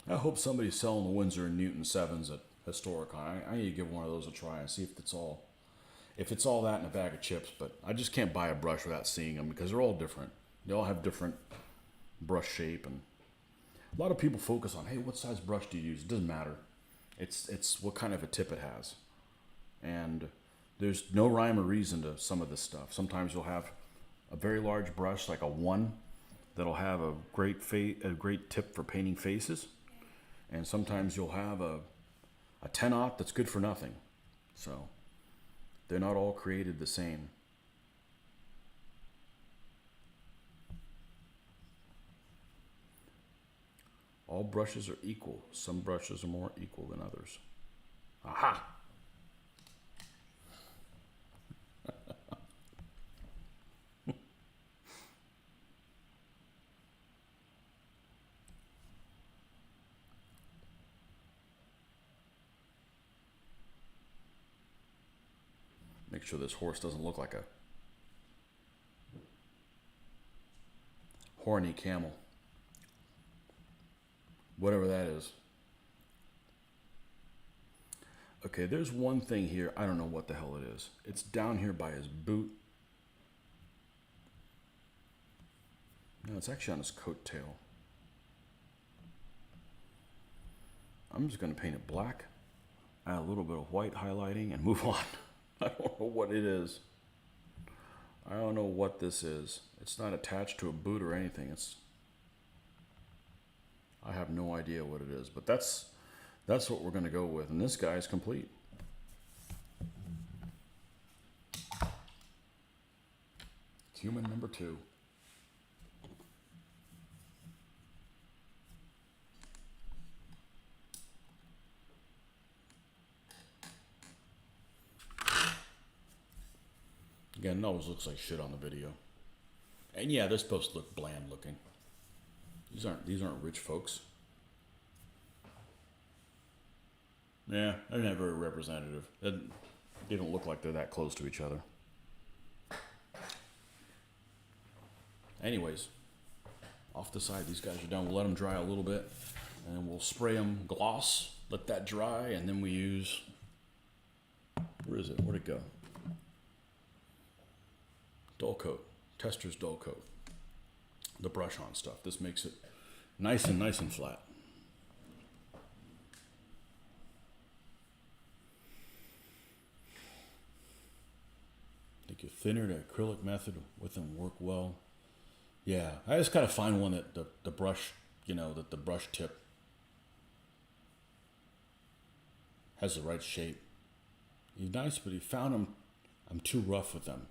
I hope somebody's selling the Winsor and Newton 7s at Historicon. I need to give one of those a try and see if it's all that in a bag of chips. But I just can't buy a brush without seeing them because they're all different. They all have different brush shape, and a lot of people focus on, hey, what size brush do you use? It doesn't matter. It's what kind of a tip it has, and there's no rhyme or reason to some of this stuff. Sometimes you'll have a very large brush like a 1 that'll have a great tip for painting faces. And sometimes you'll have a 10-aught that's good for nothing. So they're not all created the same. All brushes are equal. Some brushes are more equal than others. Aha! Make sure this horse doesn't look like a horny camel. Whatever that is. Okay, there's one thing here. I don't know what the hell it is. It's down here by his boot. No, it's actually on his coat tail. I'm just going to paint it black, add a little bit of white highlighting, and move on. I don't know what it is. I don't know what this is. It's not attached to a boot or anything. I have no idea what it is, but that's what we're going to go with. And this guy is complete. Human number 2. Again, it always looks like shit on the video. And yeah, they're supposed to look bland looking. These aren't rich folks. Yeah, they're not very representative. They don't look like they're that close to each other. Anyways, off the side, these guys are done. We'll let them dry a little bit, and then we'll spray them gloss, let that dry, and then we use, where is it? Where'd it go? Dull coat, Tester's dull coat. The brush on stuff. This makes it nice and flat. I think a thinner to acrylic method with them work well. Yeah, I just gotta find one that the brush, that the brush tip has the right shape. He's nice, but he found I'm too rough with them.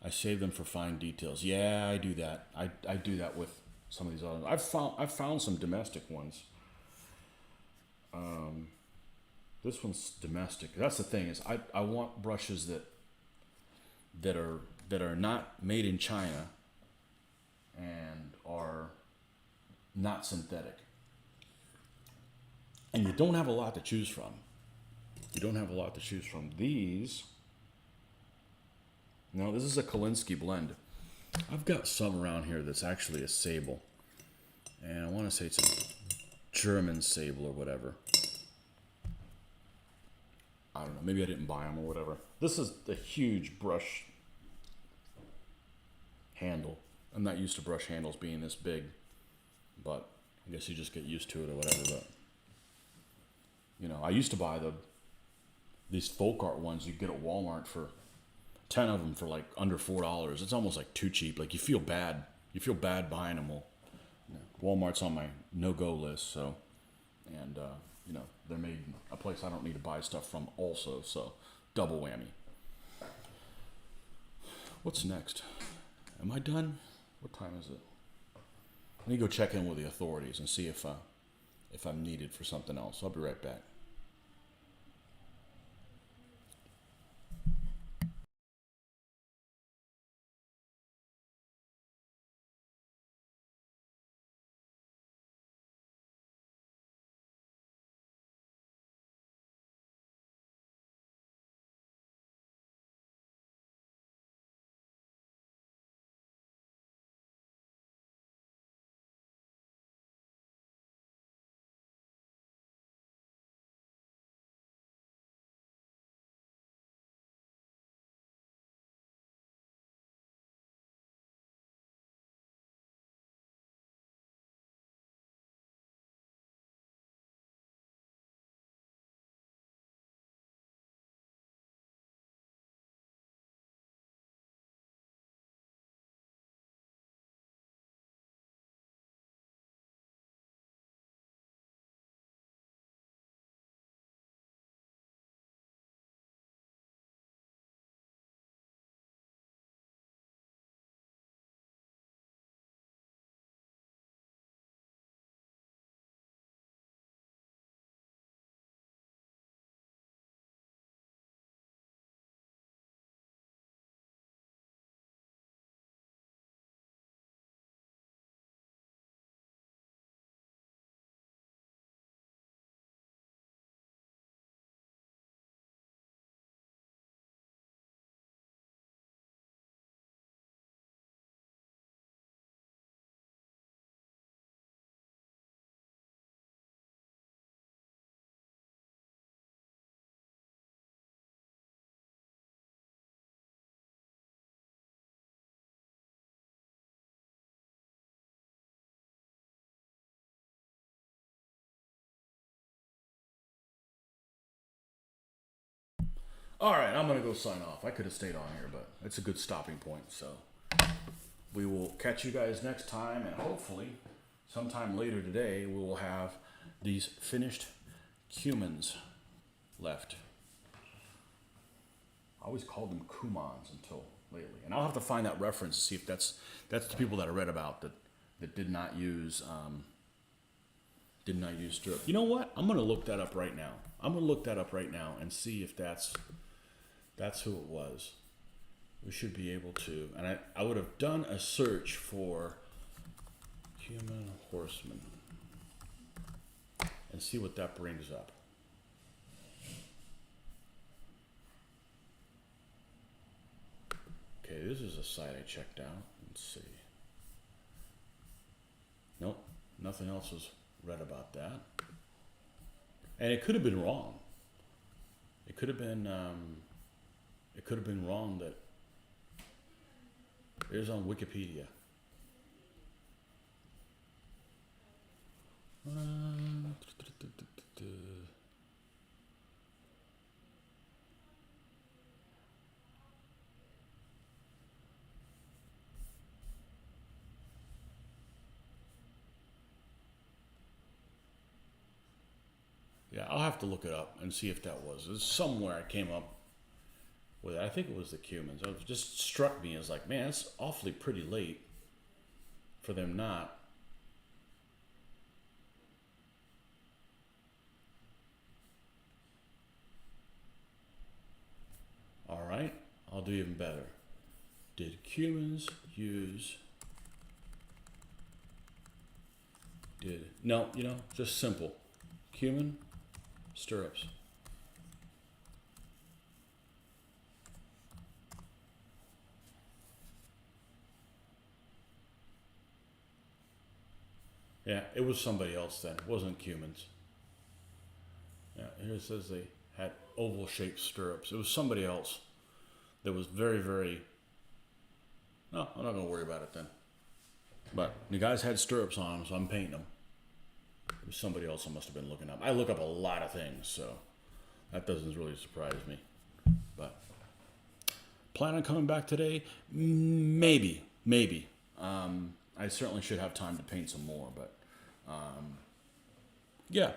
I save them for fine details. Yeah, I do that. I do that with some of these others. I've found some domestic ones. This one's domestic. That's the thing, is I want brushes that are not made in China and are not synthetic. And you don't have a lot to choose from. These, no, this is a Kolinsky blend. I've got some around here that's actually a sable. And I want to say it's a German sable or whatever. I don't know, maybe I didn't buy them or whatever. This is a huge brush handle. I'm not used to brush handles being this big, but I guess you just get used to it or whatever. But I used to buy these folk art ones you get at Walmart for 10 of them for like under $4. It's almost like too cheap. Like you feel bad. You feel bad buying them. Well, Walmart's on my no-go list, so, and they're made a place I don't need to buy stuff from also, so double whammy. What's next? Am I done? What time is it? I need to go check in with the authorities and see if I'm needed for something else. I'll be right back. All right, I'm going to go sign off. I could have stayed on here, but it's a good stopping point. So we will catch you guys next time, and hopefully sometime later today we will have these finished CUMANS left. I always called them CUMANS until lately, and I'll have to find that reference to see if that's the people that I read about that did not use stirrup. You know what? I'm gonna look that up right now. And see if that's who it was. We should be able to, and I would have done a search for human horseman and see what that brings up. Okay, this is a site I checked out. Let's see. Nope, nothing else was read about that. And it could have been wrong. It could have been wrong that it was on Wikipedia. Yeah, I'll have to look it up and see if that was. There's somewhere I came up with it. I think it was the CUMANS. It just struck me as like, man, it's awfully pretty late for them not. All right, I'll do even better. Did CUMANS use... No, just simple. Cuman stirrups. Yeah, it was somebody else then. It wasn't CUMANS. Yeah, here it says they had oval-shaped stirrups. It was somebody else that was very, very... No, I'm not going to worry about it then. But the guys had stirrups on them, so I'm painting them. It was somebody else I must have been looking up. I look up a lot of things, so that doesn't really surprise me. But plan on coming back today? Maybe. I certainly should have time to paint some more, but yeah.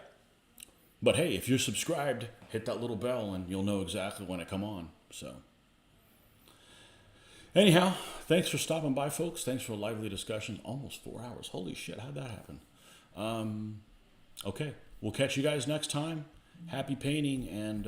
But hey, if you're subscribed, hit that little bell and you'll know exactly when I come on. So anyhow, thanks for stopping by, folks. Thanks for a lively discussion. Almost 4 hours. Holy shit, how'd that happen? Okay, we'll catch you guys next time. Happy painting, and